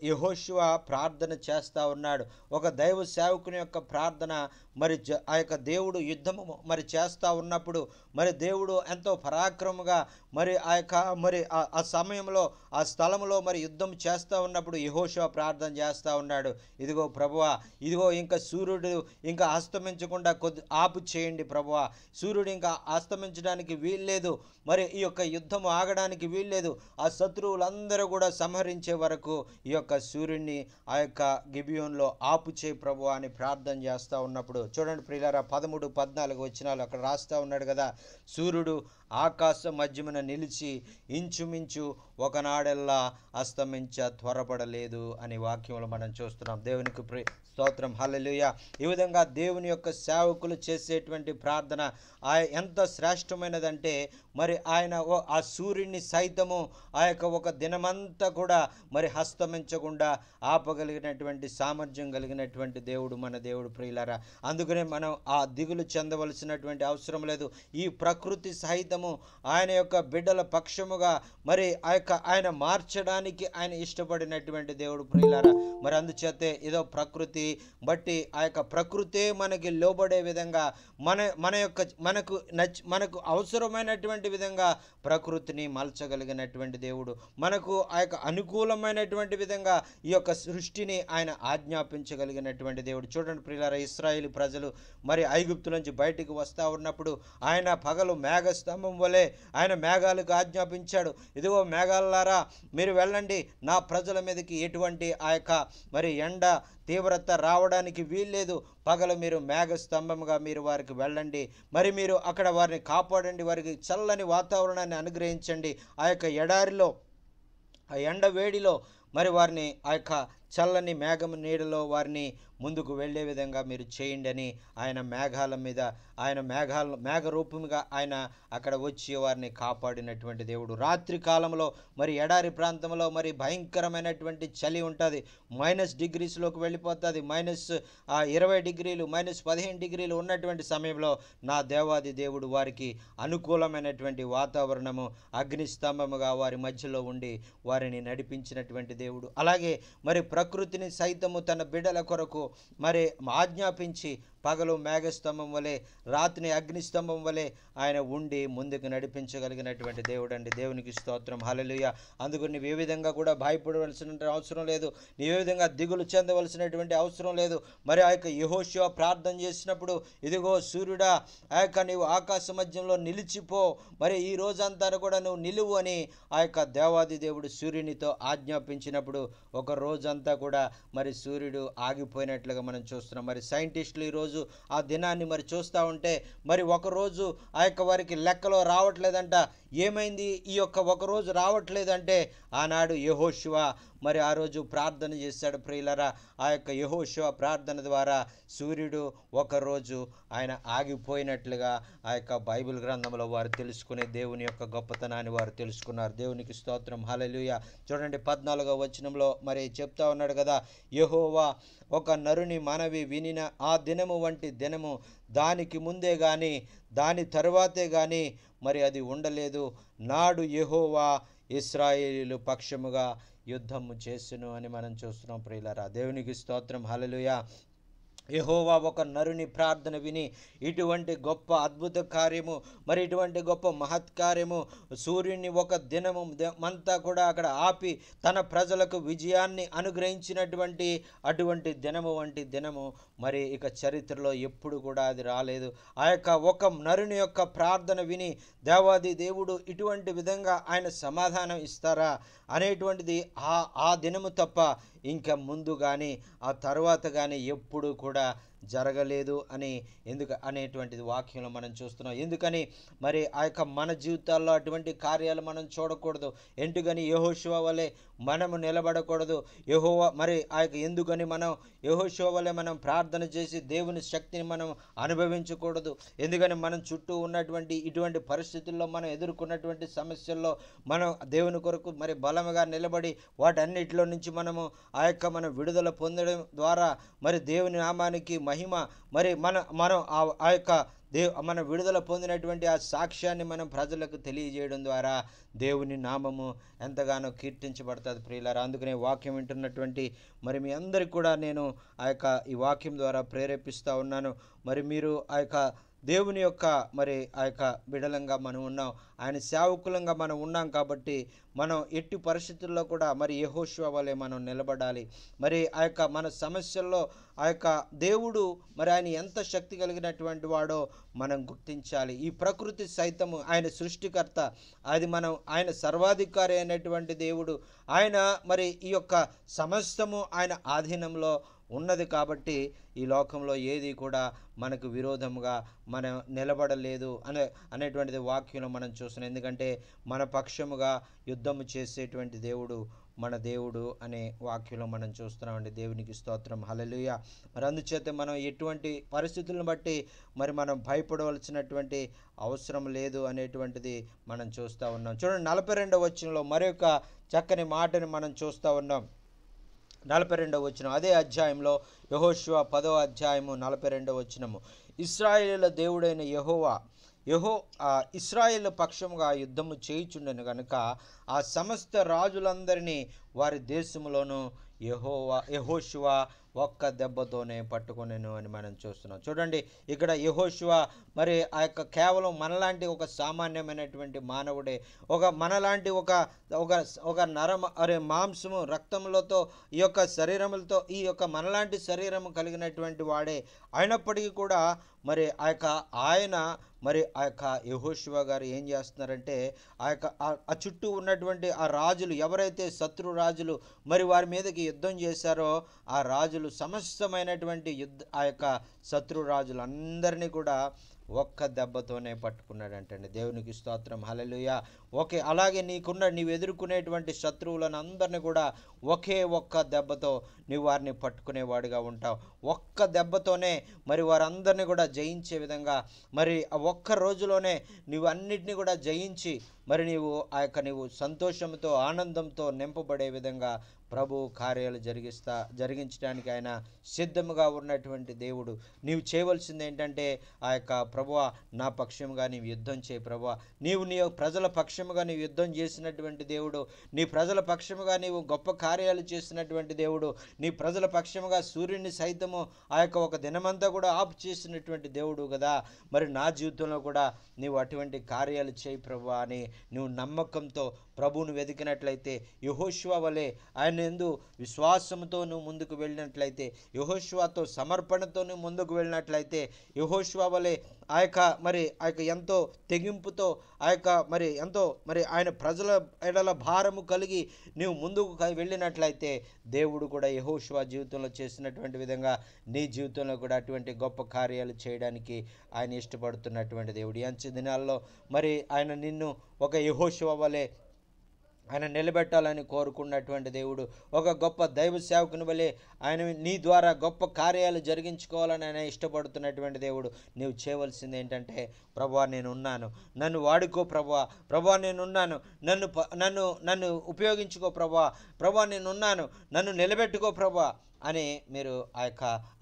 A: యెహోషువ ప్రార్థన చేస్తూ ఉన్నాడు. ఒక దైవ సేవకుని యొక్క ప్రార్థన మరి ఆ యొక్క దేవుడు యుద్ధము మరి చేస్తూ ఉన్నప్పుడు మరి దేవుడు ఎంతో పరాక్రమంగా మరి ఆ యొక్క మరి ఆ సమయంలో ఆ స్థలంలో మరి యుద్ధం చేస్తూ ఉన్నప్పుడు యెహోషువ ప్రార్థన చేస్తూ ఉన్నాడు. ఇదిగో ప్రభువా, ఇదిగో ఇంకా సూర్యుడు ఇంకా అస్తమించకుండా ఆపు చేయండి ప్రభువా, సూర్యుడు ఇంకా అస్తమించడానికి వీల్లేదు, మరి ఈ యొక్క యుద్ధం ఆగడానికి వీల్లేదు, ఆ శత్రువులందరూ కూడా సంహరించే వరకు ఈ యొక్క సూర్యుడిని ఆ యొక్క గిబియోన్లో ఆపు చేయి ప్రభువా అని ప్రార్థన చేస్తూ ఉన్నప్పుడు చూడండి ప్రియులారా, 13, 14 వచనాలు అక్కడ రాస్తూ ఉన్నాడు కదా. సూర్యుడు ఆకాశం మధ్యమున నిలిచి ఇంచుమించు ఒకనాడెల్లా అస్తమించ త్వరపడలేదు అనే వాక్యంలో మనం చూస్తున్నాం. దేవునికి స్తోత్రం, హల్లెలూయా. ఈ విధంగా దేవుని యొక్క సేవకులు చేసేటువంటి ప్రార్థన ఎంత శ్రేష్టమైనదంటే మరి ఆయన ఆ సూర్యుడిని సైతము ఆ యొక్క ఒక దినమంతా కూడా మరి హస్తమించకుండా ఆపగలిగినటువంటి సామర్థ్యం కలిగినటువంటి దేవుడు మన దేవుడు ప్రియులారా. అందుకనే మనం ఆ దిగులు చెందవలసినటువంటి అవసరం లేదు. ఈ ప్రకృతి సహితము ఆయన యొక్క బిడ్డల పక్షముగా మరి ఆయన మార్చడానికి ఆయన ఇష్టపడినటువంటి దేవుడు ప్రియులారా. మరి అందుచేతే ఏదో ప్రకృతి బట్టి ఆ యొక్క ప్రకృతే మనకి లోబడే విధంగా మనకు అవసరమైనటువంటి విధంగా ప్రకృతిని మలచగలిగినటువంటి దేవుడు, మనకు ఆ యొక్క అనుకూలమైనటువంటి విధంగా ఈ యొక్క సృష్టిని ఆయన ఆజ్ఞాపించగలిగినటువంటి దేవుడు. చూడండి ప్రియులారా, ఇశ్రాయేలు ప్రజలు మరి ఐగుప్తు నుంచి బయటికి వస్తూ ఉన్నప్పుడు ఆయన పగలు మేఘస్తంభం వలె ఆయన మేఘాలకు ఆజ్ఞాపించాడు. ఇదిగో మేఘాలారా మీరు వెళ్ళండి, నా ప్రజల మీదకి ఎటువంటి ఆ యొక్క మరి ఎండ తీవ్రత రావడానికి వీల్లేదు, పగలు మీరు మేఘస్తంభంగా మీరు వారికి వెళ్ళండి, మరి మీరు అక్కడ వారిని కాపాడండి, వారికి చల్లని వాతావరణాన్ని అనుగ్రహించండి, ఆ యొక్క ఎడారిలో ఆ ఎండ వేడిలో మరి వారిని ఆ యొక్క చల్లని మేఘం నీడలో వారిని ముందుకు వెళ్ళే విధంగా మీరు చేయండి అని ఆయన మేఘాల మీద ఆయన మేఘ రూపంగా ఆయన అక్కడ వచ్చి వారిని కాపాడినటువంటి దేవుడు. రాత్రి కాలంలో మరి ఎడారి ప్రాంతంలో మరి భయంకరమైనటువంటి చలి ఉంటుంది, -డిగ్రీస్లోకి వెళ్ళిపోతుంది, -20 డిగ్రీలు -15 డిగ్రీలు ఉన్నటువంటి సమయంలో నా దేవాది దేవుడు వారికి అనుకూలమైనటువంటి వాతావరణము అగ్నిస్తంభముగా వారి మధ్యలో ఉండి వారిని నడిపించినటువంటి దేవుడు. అలాగే మరి ప్రకృతిని సైతము తన బిడ్డల కొరకు మరి ఆజ్ఞాపించి పగలు మేఘస్తంభం వలె రాత్రిని అగ్నిస్తంభం వలె ఆయన ఉండి ముందుకు నడిపించగలిగినటువంటి దేవుడు అండి. దేవునికి స్తోత్రం, హల్లెలూయా. అందుకు నీవు ఏ విధంగా కూడా భయపడవలసిన అవసరం లేదు, నీవు ఏ విధంగా దిగులు చెందవలసినటువంటి అవసరం లేదు. మరి ఆ యొక్క యెహోషువ ప్రార్థన చేసినప్పుడు ఇదిగో సూర్యుడా ఆ యొక్క నీవు ఆకాశ మధ్యంలో నిలిచిపో, మరి ఈ రోజంతా కూడా నువ్వు నిలువు అని ఆ యొక్క దేవాది దేవుడు సూర్యునితో ఆజ్ఞాపించినప్పుడు ఒక రోజంతా కూడా మరి సూర్యుడు ఆగిపోయినట్లుగా మనం చూస్తున్నాం. మరి సైంటిస్టులు ఈరోజు ఆ దినాన్ని మరి చూస్తూ ఉంటే మరి ఒకరోజు ఆ యొక్క వారికి లెక్కలో రావట్లేదంట. ఏమైంది ఈ యొక్క ఒకరోజు రావట్లేదంటే ఆనాడు యెహోషువ మరి ఆ రోజు ప్రార్థన చేశాడు ప్రియులరా. ఆ యొక్క యెహోషువ ప్రార్థన ద్వారా సూర్యుడు ఒకరోజు ఆయన ఆగిపోయినట్లుగా ఆ యొక్క బైబిల్ గ్రంథంలో వారు తెలుసుకునే దేవుని యొక్క గొప్పతనాన్ని వారు తెలుసుకున్నారు. దేవునికి స్తోత్రం, హల్లెలూయా. చూడండి 14వ వచనంలో మరి చెప్తా ఉన్నాడు కదా, యెహోవా ఒక నరుని మనవి వినిన ఆ దినము వంటి దినము దానికి ముందే కానీ దాని తరువాతే కానీ మరి అది ఉండలేదు. నాడు యెహోవా ఇశ్రాయేలీయుల పక్షముగా యుద్ధము చేసును అని మనం చూస్తున్నాం ప్రియులారా. దేవునికి స్తోత్రం, హల్లెలూయా. యెహోవా ఒక నరుని ప్రార్థన విని ఇటువంటి గొప్ప అద్భుత కార్యము మరి ఇటువంటి గొప్ప మహత్కార్యము సూర్యుని ఒక దినము అంతా కూడా అక్కడ ఆపి తన ప్రజలకు విజయాన్ని అనుగ్రహించినటువంటి అటువంటి దినము వంటి దినము మరి ఇక చరిత్రలో ఎప్పుడు కూడా అది రాలేదు. ఆ యొక్క ఒక నరుని యొక్క ప్రార్థన విని దేవాది దేవుడు ఇటువంటి విధంగా ఆయన సమాధానం ఇస్తారా అనేటువంటిది ఆ దినము తప్ప ఇంకా ముందు కానీ ఆ తర్వాత కానీ ఎప్పుడు కూడా జరగలేదు అని అనేటువంటిది వాక్యంలో మనం చూస్తున్నాం. ఎందుకని మరి ఆ యొక్క మన జీవితాల్లో అటువంటి కార్యాలు మనం చూడకూడదు. ఎందుకని యెహోషువ వలె మనము నిలబడకూడదు. యెహోవా మరి ఆ యొక్క ఎందుకని మనం యెహోషువ వలె మనం ప్రార్థన చేసి దేవుని శక్తిని మనం అనుభవించకూడదు. ఎందుకని మనం చుట్టూ ఉన్నటువంటి ఇటువంటి పరిస్థితుల్లో మనం ఎదుర్కొన్నటువంటి సమస్యల్లో మనం దేవుని కొరకు మరి బలముగా నిలబడి వాటన్నిటిలో నుంచి మనము ఆ యొక్క మనం విడుదల పొందడం ద్వారా మరి దేవుని నామానికి మహిమ, మరి మనం ఆ యొక్క మన విడుదల పొందినటువంటి ఆ సాక్ష్యాన్ని మనం ప్రజలకు తెలియజేయడం ద్వారా దేవుని నామము ఎంతగానో కీర్తించబడుతుంది ప్రియులారా. అందుకనే వాక్యం వింటున్నటువంటి మరి మీ అందరికి కూడా నేను ఈ వాక్యం ద్వారా ప్రేరేపిస్తూ ఉన్నాను. మరి మీరు దేవుని యొక్క మరి బిడలంగా మనం ఉన్నాం, ఆయన సేవకులంగా మనం ఉన్నాం కాబట్టి మనం ఎట్టి పరిస్థితుల్లో కూడా మరి యెహోషువ వలె మనం నిలబడాలి. మరి మన సమస్యల్లో దేవుడు మరి ఆయన ఎంత శక్తి కలిగినటువంటి వాడో మనం గుర్తించాలి. ఈ ప్రకృతి సైతము ఆయన సృష్టికర్త, ఆయన సర్వాధికారి అయినటువంటి దేవుడు. ఆయన మరి ఈ యొక్క సమస్తము ఆయన ఆధీనంలో ఉన్నది కాబట్టి ఈ లోకంలో ఏది కూడా మనకు విరోధముగా మనం నిలబడలేదు అనేటువంటిది వాక్యంలో మనం చూస్తున్నాం. ఎందుకంటే మన పక్షముగా యుద్ధము చేసేటువంటి దేవుడు మన దేవుడు అనే వాక్యంలో మనం చూస్తున్నామండి. దేవునికి స్తోత్రం, హల్లెలూయా. మరి అందుచేత మనం ఎటువంటి పరిస్థితులను బట్టి మరి మనం భయపడవలసినటువంటి అవసరం లేదు అనేటువంటిది మనం చూస్తూ ఉన్నాం. చూడండి 42వ వచనంలో మరొక చక్కని మాటని మనం చూస్తూ ఉన్నాం. 42వ వచనం, అదే అధ్యాయంలో యెహోషువ 10వ అధ్యాయము 42వ వచనము. ఇశ్రాయేలుల దేవుడైన ఇశ్రాయేలు పక్షముగా యుద్ధము చేయుచుండెను గనుక ఆ సమస్త రాజులందరినీ వారి దేశములోను యెహోషువ ఒక్క దెబ్బతోనే పట్టుకొనెను అని మనం చూస్తున్నాం. చూడండి, ఇక్కడ యెహోషువ మరి కేవలం మనలాంటి ఒక సామాన్యమైనటువంటి మానవుడే, మనలాంటి ఒక మాంసము రక్తములతో ఈ యొక్క శరీరములతో ఈ యొక్క మనలాంటి శరీరము కలిగినటువంటి వాడే. అయినప్పటికీ కూడా మరి ఆయన మరి యెహోషువ గారు ఏం చేస్తున్నారంటే ఆ చుట్టూ ఉన్నటువంటి ఆ రాజులు ఎవరైతే శత్రు రాజులు మరి వారి మీదకి యుద్ధం చేశారో ఆ రాజులు సమస్తమైనటువంటి శత్రు రాజులు అందరినీ కూడా ఒక్క దెబ్బతోనే పట్టుకున్నాడంటండి. దేవునికి స్తోత్రం, హల్లెలూయా. అలాగే నీవు ఎదుర్కొనేటువంటి శత్రువులను అందరినీ కూడా ఒక్క దెబ్బతో నీవు వారిని పట్టుకునేవాడిగా ఉంటావు. ఒక్క దెబ్బతోనే మరి వారందరినీ కూడా జయించే విధంగా మరి ఒక్క రోజులోనే నీవు అన్నిటినీ కూడా జయించి మరి నీవు సంతోషంతో ఆనందంతో నింపబడే విధంగా ప్రభు కార్యాలు జరిగించడానికి ఆయన సిద్ధముగా ఉన్నటువంటి దేవుడు. నీవు చేయవలసింది ఏంటంటే ప్రభువా నా పక్షముగా నీవు యుద్ధం చేయి ప్రభువా. నీ ప్రజల పక్షముగా నీవు యుద్ధం చేసినటువంటి దేవుడు, నీ ప్రజల పక్షముగా నీవు గొప్ప కార్యాలు చేసినటువంటి దేవుడు, నీ ప్రజల పక్షముగా సూర్యుని సైతము ఒక దినమంతా కూడా ఆపు చేసినటువంటి దేవుడు కదా. మరి నా జీవితంలో కూడా నీవు అటువంటి కార్యాలు చేయి ప్రభువా అని నువ్వు నమ్మకంతో ప్రభువును వెతికినట్లయితే, యెహోషువ వలె ఆయన యందు విశ్వాసంతో నువ్వు ముందుకు వెళ్ళినట్లయితే, యెహోషువతో సమర్పణతో నువ్వు ముందుకు వెళ్ళినట్లయితే, యెహోషువ వలె మరి ఎంతో తెగింపుతో ఎంతో ఆయన ప్రజల ఎడల భారము కలిగి నీవు ముందుకు వెళ్ళినట్లయితే దేవుడు కూడా యెహోషువ జీవితంలో చేసినటువంటి విధంగా నీ జీవితంలో కూడా అటువంటి గొప్ప కార్యాలు చేయడానికి ఆయన ఇష్టపడుతున్నటువంటి దేవుడు. ఈ అంచె దినాల్లో మరి ఆయన నిన్ను ఒక యెహోషువ వలె ఆయన నిలబెట్టాలని కోరుకున్నటువంటి దేవుడు, ఒక గొప్ప దైవ సేవకుని వలె ఆయన నీ ద్వారా గొప్ప కార్యాలు జరిగించుకోవాలని ఆయన ఇష్టపడుతున్నటువంటి దేవుడు. నీవు చేయవలసింది ఏంటంటే, ప్రభువా నేనున్నాను, నన్ను వాడుకో ప్రభువా నేనున్నాను, నన్ను ఉపయోగించుకో ప్రభువా నేనున్నాను, నన్ను నిలబెట్టుకో ప్రభువా అని మీరు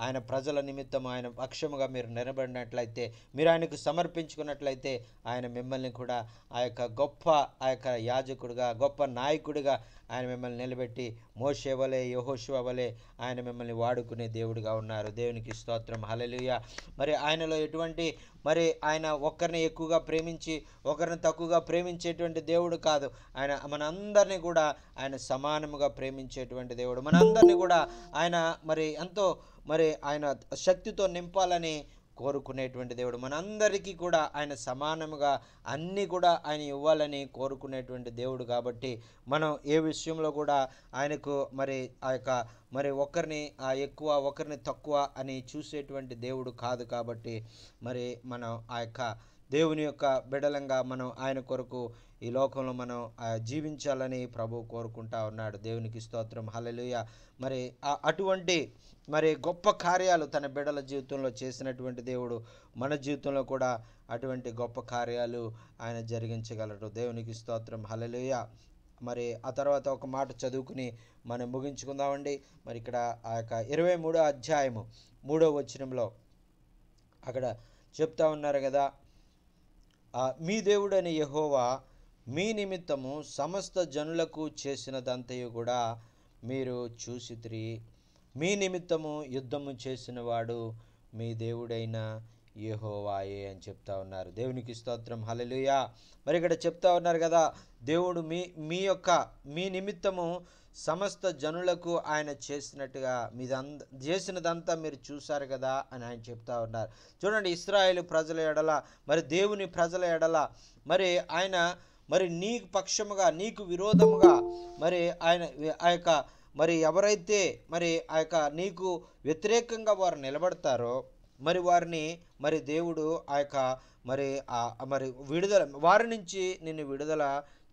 A: ఆయన ప్రజల నిమిత్తం ఆయన పక్షముగా మీరు నిలబడినట్లయితే, మీరు ఆయనకు సమర్పించుకున్నట్లయితే ఆయన మిమ్మల్ని కూడా గొప్ప యాజకుడిగా గొప్ప నాయకుడిగా ఆయన మిమ్మల్ని నిలబెట్టి మోషే వలె యెహోషువ వలె ఆయన మిమ్మల్ని వాడుకునే దేవుడిగా ఉన్నారు. దేవునికి స్తోత్రం, హల్లెలూయా. మరి ఆయనలో ఎటువంటి మరి ఆయన ఒక్కరిని ఎక్కువగా ప్రేమించి ఒకరిని తక్కువగా ప్రేమించేటువంటి దేవుడు కాదు. ఆయన మనందరినీ కూడా ఆయన సమానముగా ప్రేమించేటువంటి దేవుడు. మనందరినీ కూడా ఆయన మరి ఎంతో మరి ఆయన శక్తితో నింపాలని కోరుకునేటువంటి దేవుడు. మనందరికీ కూడా ఆయన సమానముగా అన్నీ కూడా ఆయన ఇవ్వాలని కోరుకునేటువంటి దేవుడు. కాబట్టి మనం ఏ విషయంలో కూడా ఆయనకు మరి మరి ఒకరిని ఎక్కువ ఒకరిని తక్కువ అని చూసేటువంటి దేవుడు కాదు. కాబట్టి మరి మనం దేవుని యొక్క బిడలంగా మనం ఆయన కొరకు ఈ లోకంలో మనం జీవించాలని ప్రభు కోరుకుంటా ఉన్నాడు. దేవునికి స్తోత్రం, హల్లెలూయా. మరి అటువంటి మరి గొప్ప కార్యాలు తన బిడ్డల జీవితంలో చేసినటువంటి దేవుడు మన జీవితంలో కూడా అటువంటి గొప్ప కార్యాలు ఆయన జరిగించగలడు. దేవునికి స్తోత్రం, హల్లెలూయా. మరి ఆ తర్వాత ఒక మాట చదువుకుని మనం ముగించుకుందామండి. మరి ఇక్కడ ఆ యొక్క 23వ అధ్యాయము 3వ వచనంలో అక్కడ చెప్తా ఉన్నారు కదా, మీ దేవుడైన యెహోవా మీ నిమిత్తము సమస్త జనులకు చేసినదంతయు కూడా మీరు చూసితిరి. మీ నిమిత్తము యుద్ధము చేసినవాడు మీ దేవుడైన యెహోవాయే అని చెప్తా ఉన్నారు. దేవునికి స్తోత్రం, హల్లెలూయా. మరి ఇక్కడ చెప్తా ఉన్నారు కదా, దేవుడు మీ నిమిత్తము సమస్త జనులకు ఆయన చేసినట్టుగా చేసినదంతా మీరు చూశారు కదా అని ఆయన చెప్తా ఉన్నారు. చూడండి, ఇశ్రాయేలు ప్రజల ఎడల, మరి దేవుని ప్రజల ఎడల మరి ఆయన మరి నీకు పక్షముగా నీకు విరోధముగా మరి ఆయన ఆ యొక్క మరి ఎవరైతే మరి ఆ యొక్క నీకు వ్యతిరేకంగా వారు నిలబడతారో మరి వారిని మరి దేవుడు ఆ యొక్క మరి విడుదల వారి నుంచి నిన్ను విడుదల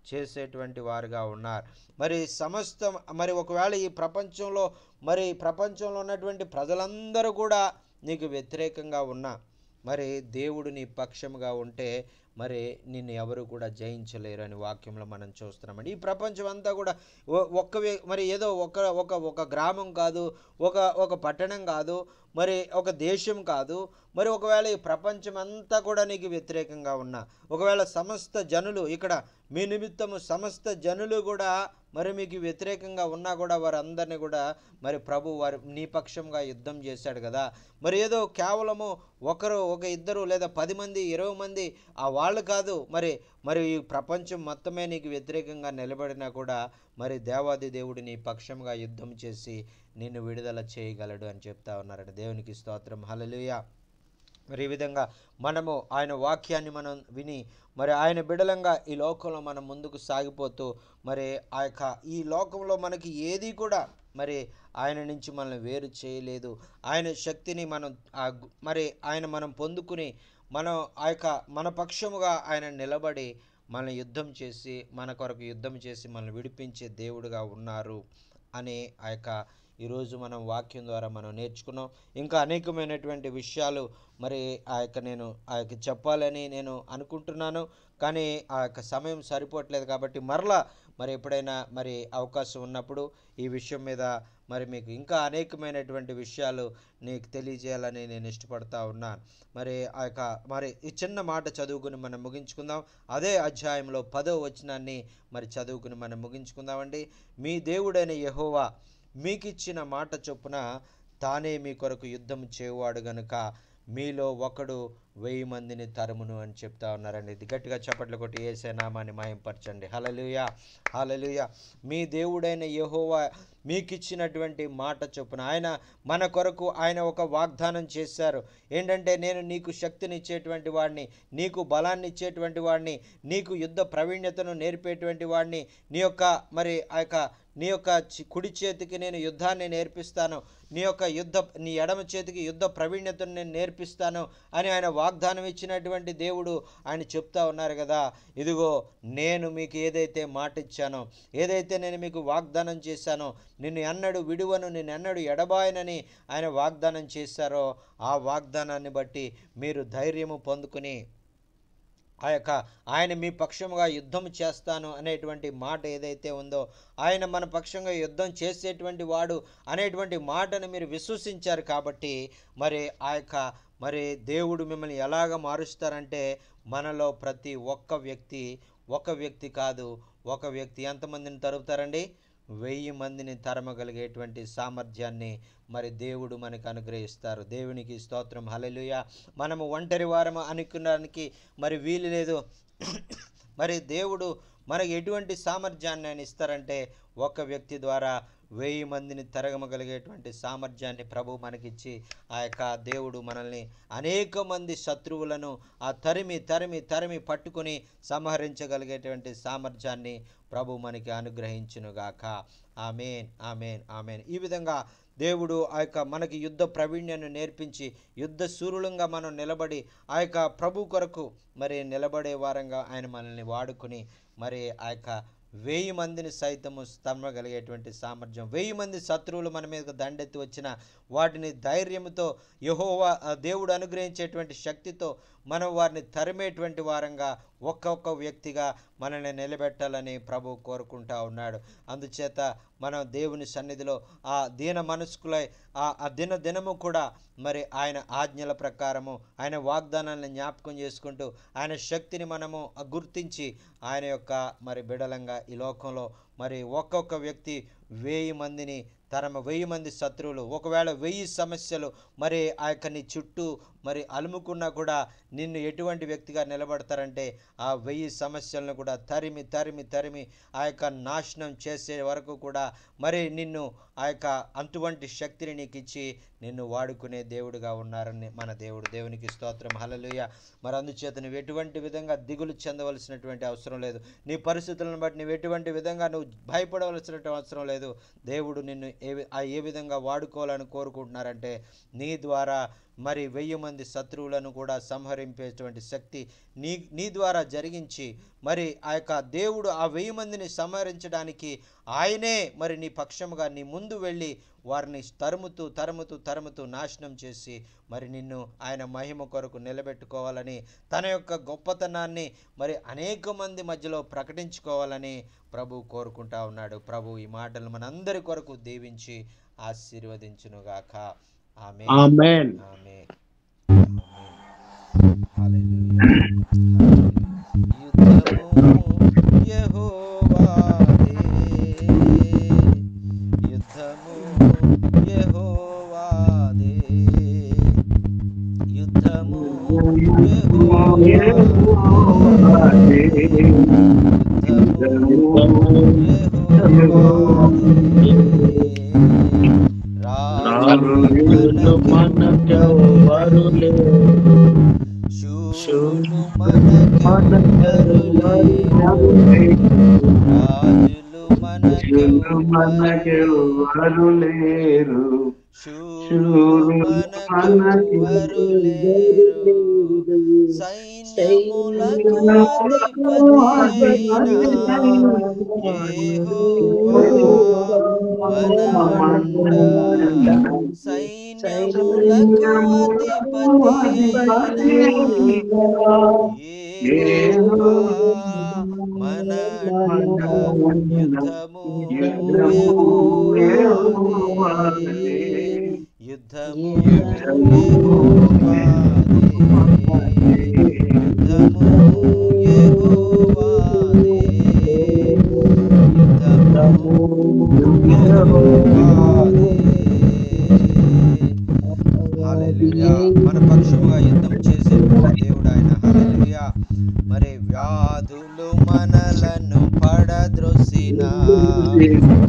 A: చేసేటువంటి వారుగా ఉన్నారు. మరి సమస్తం మరి ఒకవేళ ఈ ప్రపంచంలో ఉన్నటువంటి ప్రజలందరూ కూడా నీకు వ్యతిరేకంగా ఉన్నా మరి దేవుడు నీ పక్షముగా ఉంటే మరి నిన్ను ఎవరు కూడా జయించలేరు అని వాక్యంలో మనం చూస్తున్నామండి. ఈ ప్రపంచం అంతా కూడా మరి ఏదో ఒక గ్రామం కాదు, ఒక పట్టణం కాదు, మరి ఒక దేశం కాదు. మరి ఒకవేళ ఈ ప్రపంచం అంతా కూడా నీకు వ్యతిరేకంగా ఉన్నా, ఒకవేళ సమస్త జనులు ఇక్కడ మీ నిమిత్తము సమస్త జనులు కూడా మరి మీకు వ్యతిరేకంగా ఉన్నా కూడా వారందరినీ కూడా మరి ప్రభు నీ పక్షంగా యుద్ధం చేశాడు కదా. మరి ఏదో కేవలము ఒక ఇద్దరు లేదా 10 మంది 20 మంది వాళ్ళు కాదు, మరి ఈ ప్రపంచం మొత్తమే నీకు వ్యతిరేకంగా నిలబడినా కూడా మరి దేవాది దేవుడు నీ పక్షంగా యుద్ధం చేసి నిన్ను విడుదల చేయగలడు అని చెప్తా ఉన్నారండి. దేవునికి స్తోత్రం, హల్లెలూయా. మరి ఈ విధంగా మనము ఆయన వాక్యాన్ని మనం విని మరి ఆయన బిడలంగా ఈ లోకంలో మనం ముందుకు సాగిపోతూ మరి ఈ లోకంలో మనకి ఏది కూడా మరి ఆయన నుంచి మనల్ని వేరు చేయలేదు. ఆయన శక్తిని మనం పొందుకుని మనం మన పక్షముగా ఆయన నిలబడి మనల్ని యుద్ధం చేసి మన కొరకు యుద్ధం చేసి మనల్ని విడిపించే దేవుడుగా ఉన్నారు అని ఈరోజు మనం వాక్యం ద్వారా మనం నేర్చుకున్నాం. ఇంకా అనేకమైనటువంటి విషయాలు మరి నేను చెప్పాలని నేను అనుకుంటున్నాను, కానీ సమయం సరిపోవట్లేదు. కాబట్టి మరలా మరి ఎప్పుడైనా మరి అవకాశం ఉన్నప్పుడు ఈ విషయం మీద మరి మీకు ఇంకా అనేకమైనటువంటి విషయాలు నీకు తెలియజేయాలని నేను ఇష్టపడతా ఉన్నాను. మరి ఈ చిన్న మాట చదువుకుని మనం ముగించుకుందాం. అదే అధ్యాయంలో 10వ వచనాన్ని మరి చదువుకుని మనం ముగించుకుందామండి. మీ దేవుడైన యెహోవా మీకిచ్చిన మాట చొప్పున తానే మీ కొరకు యుద్ధం చేయువాడు గనుక మీలో ఒకడు 1000 మందిని తరుమును అని చెప్తా ఉన్నారండి. ఇది గట్టిగా చప్పట్లు కొట్టి యేసే నామాన్ని మహింపరచండి. హల్లెలూయా, హల్లెలూయా. మీ దేవుడైన యెహోవా మీకిచ్చినటువంటి మాట చొప్పున ఆయన మన కొరకు ఆయన ఒక వాగ్దానం చేశారు. ఏంటంటే, నేను నీకు శక్తిని ఇచ్చేటువంటి వాడిని, నీకు బలాన్ని ఇచ్చేటువంటి వాడిని, నీకు యుద్ధ ప్రవీణ్యతను నేర్పేటువంటి వాడిని, నీ యొక్క కుడి చేతికి నేను యుద్ధాన్ని నేర్పిస్తాను, నీ ఎడమ చేతికి యుద్ధ ప్రవీణ్యతను నేను నేర్పిస్తాను అని ఆయన వాగ్దానం ఇచ్చినటువంటి దేవుడు ఆయన చెప్తా ఉన్నారు కదా. ఇదిగో నేను మీకు ఏదైతే మాట ఇచ్చానో, ఏదైతే నేను మీకు వాగ్దానం చేశానో, నిన్ను ఎన్నడూ విడువను, నిన్ను ఎన్నడూ ఎడబాయనని ఆయన వాగ్దానం చేశారో ఆ వాగ్దానాన్ని బట్టి మీరు ధైర్యము పొందుకుని ఆయన మీ పక్షముగా యుద్ధం చేస్తాను అనేటువంటి మాట ఏదైతే ఉందో, ఆయన మన పక్షంగా యుద్ధం చేసేటువంటి వాడు అనేటువంటి మాటను మీరు విశ్వసించారు. కాబట్టి మరి దేవుడు మిమ్మల్ని ఎలాగ మారుస్తారంటే, మనలో ప్రతి ఒక్క వ్యక్తి కాదు, ఒక వ్యక్తి ఎంతమందిని తరుపుతారండి? 1000 మందిని తరమగలిగేటువంటి సామర్థ్యాన్ని మరి దేవుడు మనకు అనుగ్రహిస్తారు. దేవునికి స్తోత్రం, హల్లెలూయా. మనము ఒంటరి వారము అనుకోవడానికి మరి వీలు లేదు. మరి దేవుడు మనకి ఎటువంటి సామర్థ్యాన్ని ఆయన ఇస్తారంటే, ఒక వ్యక్తి ద్వారా 1000 మందిని తరగమగలిగేటువంటి సామర్థ్యాన్ని ప్రభు మనకిచ్చి దేవుడు మనల్ని అనేక మంది శత్రువులను తరిమి పట్టుకుని సంహరించగలిగేటువంటి సామర్థ్యాన్ని ప్రభు మనకి అనుగ్రహించునుగాక. ఆమేన్, ఆమేన్, ఆమేన్. ఈ విధంగా దేవుడు మనకి యుద్ధ ప్రవీణ్యాన్ని నేర్పించి యుద్ధ శూరులంగా మనం నిలబడి ప్రభు కొరకు మరి నిలబడే వారంగా ఆయన మనల్ని వాడుకుని మరి 1000 మందిని సైతము స్తమ్మగలిగేటువంటి సామర్థ్యం, 1000 మంది శత్రువులు మన మీద దండెత్తి వచ్చిన వాటిని ధైర్యంతో యెహోవా దేవుడు అనుగ్రహించేటువంటి శక్తితో మనం వారిని తరిమేటువంటి వారంగా ఒక్కొక్క వ్యక్తిగా మనల్ని నిలబెట్టాలని ప్రభు కోరుకుంటా ఉన్నాడు. అందుచేత మనం దేవుని సన్నిధిలో ఆ దీన మనస్కులై ఆ దినము కూడా మరి ఆయన ఆజ్ఞల ప్రకారము ఆయన వాగ్దానాలను జ్ఞాపకం చేసుకుంటూ ఆయన శక్తిని మనము గుర్తించి ఆయన యొక్క మరి బిడలంగా ఈ లోకంలో మరి ఒక్కొక్క వ్యక్తి 1000 మందిని 1000 మంది శత్రువులు, ఒకవేళ 1000 సమస్యలు మరి ఆ యొక్క నీ చుట్టూ మరి అలుముకున్నా కూడా నిన్ను ఎటువంటి వ్యక్తిగా నిలబడతారంటే ఆ 1000 సమస్యలను కూడా తరిమి తరిమి తరిమి ఆ యొక్క నాశనం చేసే వరకు కూడా మరి నిన్ను ఆ యొక్క అటువంటి శక్తిని నీకు ఇచ్చి నిన్ను వాడుకునే దేవుడుగా ఉన్నారని మన దేవునికి స్తోత్రం. హల్లెలూయా. మరి అందుచేత నువ్వు ఎటువంటి విధంగా దిగులు చెందవలసినటువంటి అవసరం లేదు. నీ పరిస్థితులను బట్టి నువ్వు ఎటువంటి విధంగా నువ్వు భయపడవలసిన అవసరం లేదు. దేవుడు నిన్ను ఏ విధంగా వాడుకోవాలని కోరుకుంటున్నారంటే నీ ద్వారా మరి 1000 మంది శత్రువులను కూడా సంహరింపేటువంటి శక్తి నీ ద్వారా జరిగించి మరి ఆ యొక్క దేవుడు ఆ 1000 మందిని సంహరించడానికి ఆయనే మరి నీ పక్షముగా నీ ముందు వెళ్ళి వారిని తరుముతూ తరుముతూ తరుముతూ నాశనం చేసి మరి నిన్ను ఆయన మహిమ కొరకు నిలబెట్టుకోవాలని తన యొక్క గొప్పతనాన్ని మరి అనేక మంది మధ్యలో ప్రకటించుకోవాలని ప్రభు కోరుకుంటా ఉన్నాడు. ప్రభు ఈ మాటలు మనందరి కొరకు దీవించి ఆశీర్వదించునుగాక. ఆమేన్.
B: ఆమేన్.
A: ఆమేన్. హల్లెలూయా. యుద్ధము యెహోవాదే, యుద్ధము యెహోవాదే, యుద్ధము యెహోవాదే, యుద్ధము యెహోవాదే.
B: రాజులు మనకెవ్వరు లేరు,
A: శూరులు మనకెవ్వరు లేరు, రాజులు మనకెవ్వరు లేరు, శూరులు మనకెవ్వరు లేరు, సైన్యములకు అధిపతి అయిన యెహోవా మన అండ, సైన్యములకు అధిపతి అయిన యెహోవా మన అండ, యుద్ధము యెహోవాదే, యుద్ధము యెహోవాదే, యుద్ధము యెహోవాదే, యుద్ధము యెహోవాదే. హల్లెలూయా. మన పక్షముగా యుద్ధం చేసేటువంటి దేవుడు ఆయన. హల్లెలూయా. మరి వ్యాధులు మనలను పడద్రోసిన,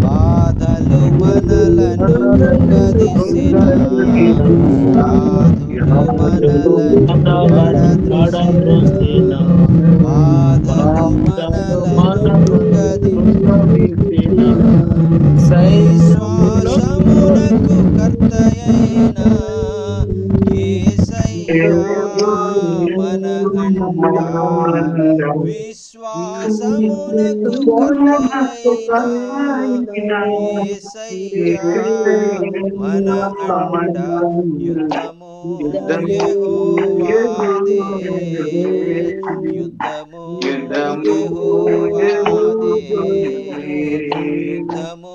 A: బాధలు మనలను కృంగదీసిన, వ్యాధులు మనలను పడద్రోసిన, బాధలు మనలను కృంగదీసిన, విశ్వాసమునకు కర్తయైన యేసయ్యా మన అండ, విశ్వాసమునకు కర్తయైన యేసయ్యా మన అండ, యుద్ధము యెహోవాదే, యుద్ధము యెహోవాదే, యుద్ధము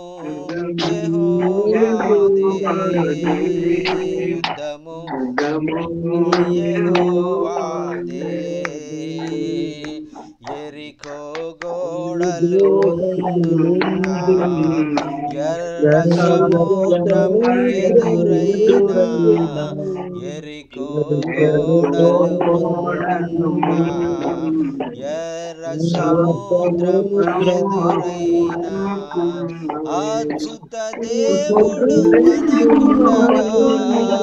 A: యెహోవాదే, యుద్ధము యెహోవాదే. యెరికో గోడలు ముందున్న, ఎర్ర సముద్రం ఎదురైన, యెరికో గోడలు ముందున్న, ఎర్ర సముద్రం ఎదురైన, అద్భుత దేవుడు మనకుండగా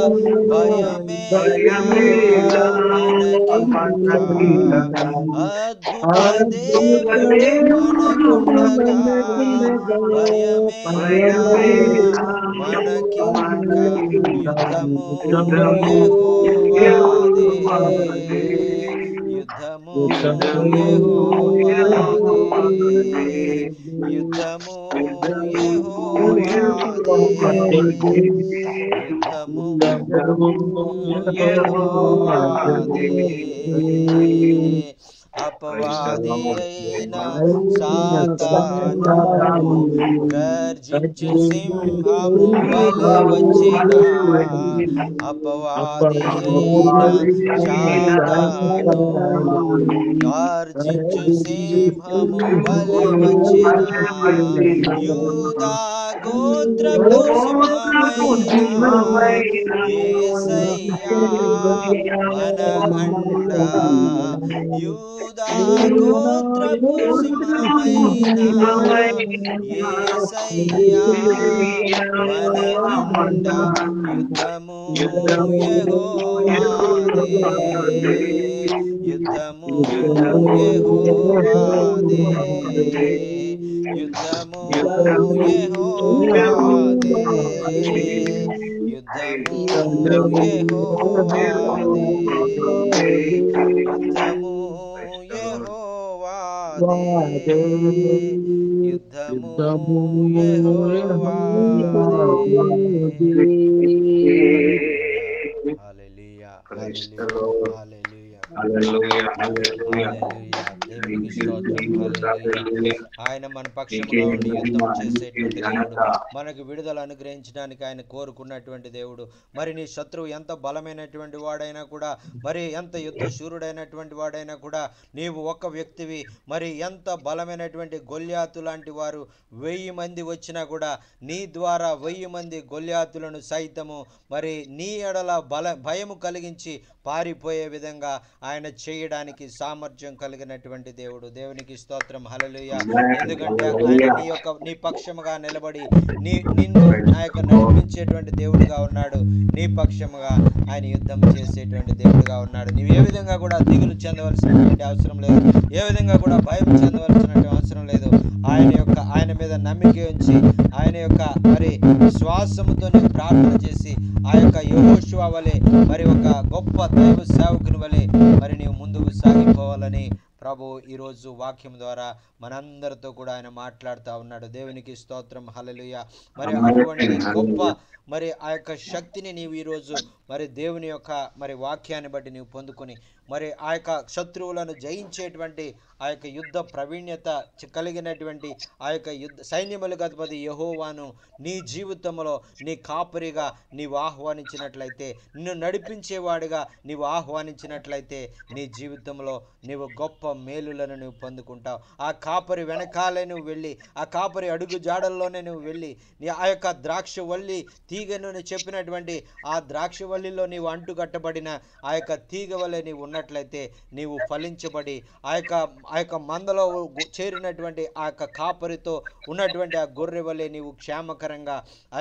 A: భయమేలా మనకింకా, అద్భుత దేవుడు మనకుండగా భయమేలా మనకింకా, యుద్ధము యెహోవాదే, యుద్ధము యెహోవాదే, యుద్ధము యెహోవాదే, యుద్ధము యెహోవాదే. అపవాది అయిన సాతాను గర్జించు సింహము వలె వచ్చిన, అపవాది అయిన సాతాను గర్జించు సింహము వలె వచ్చిన, యూదా గోత్రపు సింహమైన యేసయ్యా మన అండ, యూదా గోత్రపు సింహమైన యేసయ్యా మన అండ, యుద్ధము యెహోవాదే, యుద్ధము యెహోవాదే, యుద్ధము యెహోవాదే, యుద్ధము యెహోవాదే, యుద్ధము యెహోవాదే, యుద్ధము యెహోవాదే. హల్లెలూయా, హల్లెలూయా, హల్లెలూయా, హల్లెలూయా. దేవునికి స్తోత్రం. హల్లెలూయా. ఆయన మన పక్షముగా ఉండి యుద్ధం చేసేటువంటి దేవుడు, మనకు విడుదల అనుగ్రహించడానికి ఆయన కోరుకున్నటువంటి దేవుడు. మరి నీ శత్రువు ఎంత బలమైనటువంటి వాడైనా కూడా, మరి ఎంత యుద్ధ శూరుడైనటువంటి వాడైనా కూడా, నీవు ఒక్క వ్యక్తివి, మరి ఎంత బలమైనటువంటి గొల్యాతు లాంటి వారు 1000 మంది వచ్చినా కూడా నీ ద్వారా 1000 మంది గొల్యాతులను సైతము మరి నీ ఎడల భయము కలిగించి పారిపోయే విధంగా ఆయన చేయడానికి సామర్థ్యం కలిగినటువంటి దేవుడు. దేవునికి స్తోత్రం. హల్లెలూయా. ఎందుకంటే ఆయన నీ పక్షముగా నిలబడి నిన్ను నా యొక్క నడిపించేటువంటి దేవుడుగా ఉన్నాడు. నీ పక్షముగా ఆయన యుద్ధం చేసేటువంటి దేవుడుగా ఉన్నాడు. నీవు ఏ విధంగా కూడా దిగులు చెందవలసినటువంటి అవసరం లేదు, ఏ విధంగా కూడా భయం చెందవలసినటువంటి అవసరం లేదు. ఆయన మీద నమ్మిక ఉంచి ఆయన యొక్క మరి విశ్వాసముతో ప్రార్థన చేసి ఆ యొక్క యెహోషువ వలె మరి ఒక గొప్ప దైవ సేవకుని వలె మరి నీవు ముందుకు సాగిపోవాలని ప్రభు ఈరోజు వాక్యం ద్వారా మనందరితో కూడా ఆయన మాట్లాడుతూ ఉన్నాడు. దేవునికి స్తోత్రం. హల్లెలూయా. మరి అటువంటి గొప్ప మరి ఆ యొక్క శక్తిని నీవు ఈరోజు మరి దేవుని యొక్క మరి వాక్యాన్ని బట్టి నీవు పొందుకొని మరి ఆ యొక్క శత్రువులను జయించేటువంటి ఆ యొక్క యుద్ధ ప్రవీణ్యత కలిగినటువంటి ఆ యొక్క సైన్యములకు అధిపతి యెహోవాను నీ జీవితంలో నీ కాపరిగా నీవు ఆహ్వానించినట్లయితే, నిన్ను నడిపించేవాడిగా నీవు ఆహ్వానించినట్లయితే నీ జీవితంలో నీవు గొప్ప మేలులను నువ్వు పొందుకుంటావు. ఆ కాపరి వెనకాలే నువ్వు వెళ్ళి, ఆ కాపరి అడుగు జాడల్లోనే నువ్వు వెళ్ళి ఆ యొక్క ద్రాక్ష వల్లి తీగను చెప్పినటువంటి ఆ ద్రాక్ష వల్లిలో నీవు అంటుకట్టబడిన ఆ యొక్క తీగ వలె నీవు ఉన్నట్లయితే నీవు ఫలించబడి ఆ యొక్క మందలో చేరినటువంటి ఆ యొక్క కాపరితో ఉన్నటువంటి ఆ గొర్రె వలె నీవు క్షేమకరంగా ఆ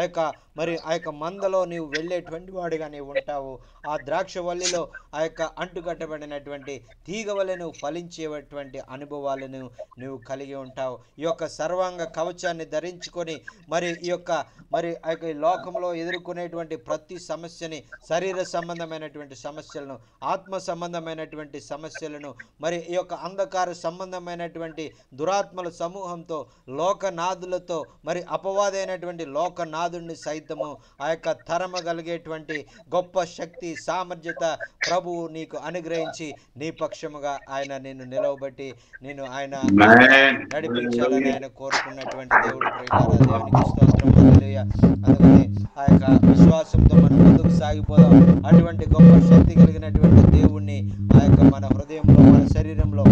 A: యొక్క మందలో నీవు వెళ్ళేటువంటి వాడిగా నీవు ఉంటావు. ఆ ద్రాక్ష వల్లిలో ఆ యొక్క అంటుకట్టబడినటువంటి తీగ వలె నువ్వు ఫలించేటువంటి అనుభవాలను నువ్వు కలిగి ఉంటావు. ఈ యొక్క సర్వాంగ కవచాన్ని ధరించుకొని మరి ఈ యొక్క లోకంలో ఎదుర్కొనేటువంటి ప్రతి సమస్యని, శరీర సంబంధమైనటువంటి సమస్యలను, ఆత్మ సంబంధమైనటువంటి సమస్యలను, మరి ఈ యొక్క అంధకార సంబంధమైనటువంటి దురాత్మల సమూహంతో, లోకనాథులతో, మరి అపవాదైనటువంటి లోకనాథుడిని సైతము ఆ యొక్క తరమగలిగేటువంటి గొప్ప శక్తి, సామర్థ్యత ప్రభువు నీకు అనుగ్రహించి నీ పక్షముగా ఆయన నిన్ను నిలవబట్టి నేను ఆయన నడిపించాలని ఆయన కోరుకున్నటువంటి దేవుడు. ప్రియులారా, దేవునికి స్తోత్రం. హల్లెలూయా. అందుకని ఆ యొక్క విశ్వాసంతో మనం ముందుకు సాగిపోదాం. అటువంటి గొప్ప శక్తి కలిగినటువంటి దేవుణ్ణి ఆ యొక్క మన హృదయంలో, మన శరీరంలో,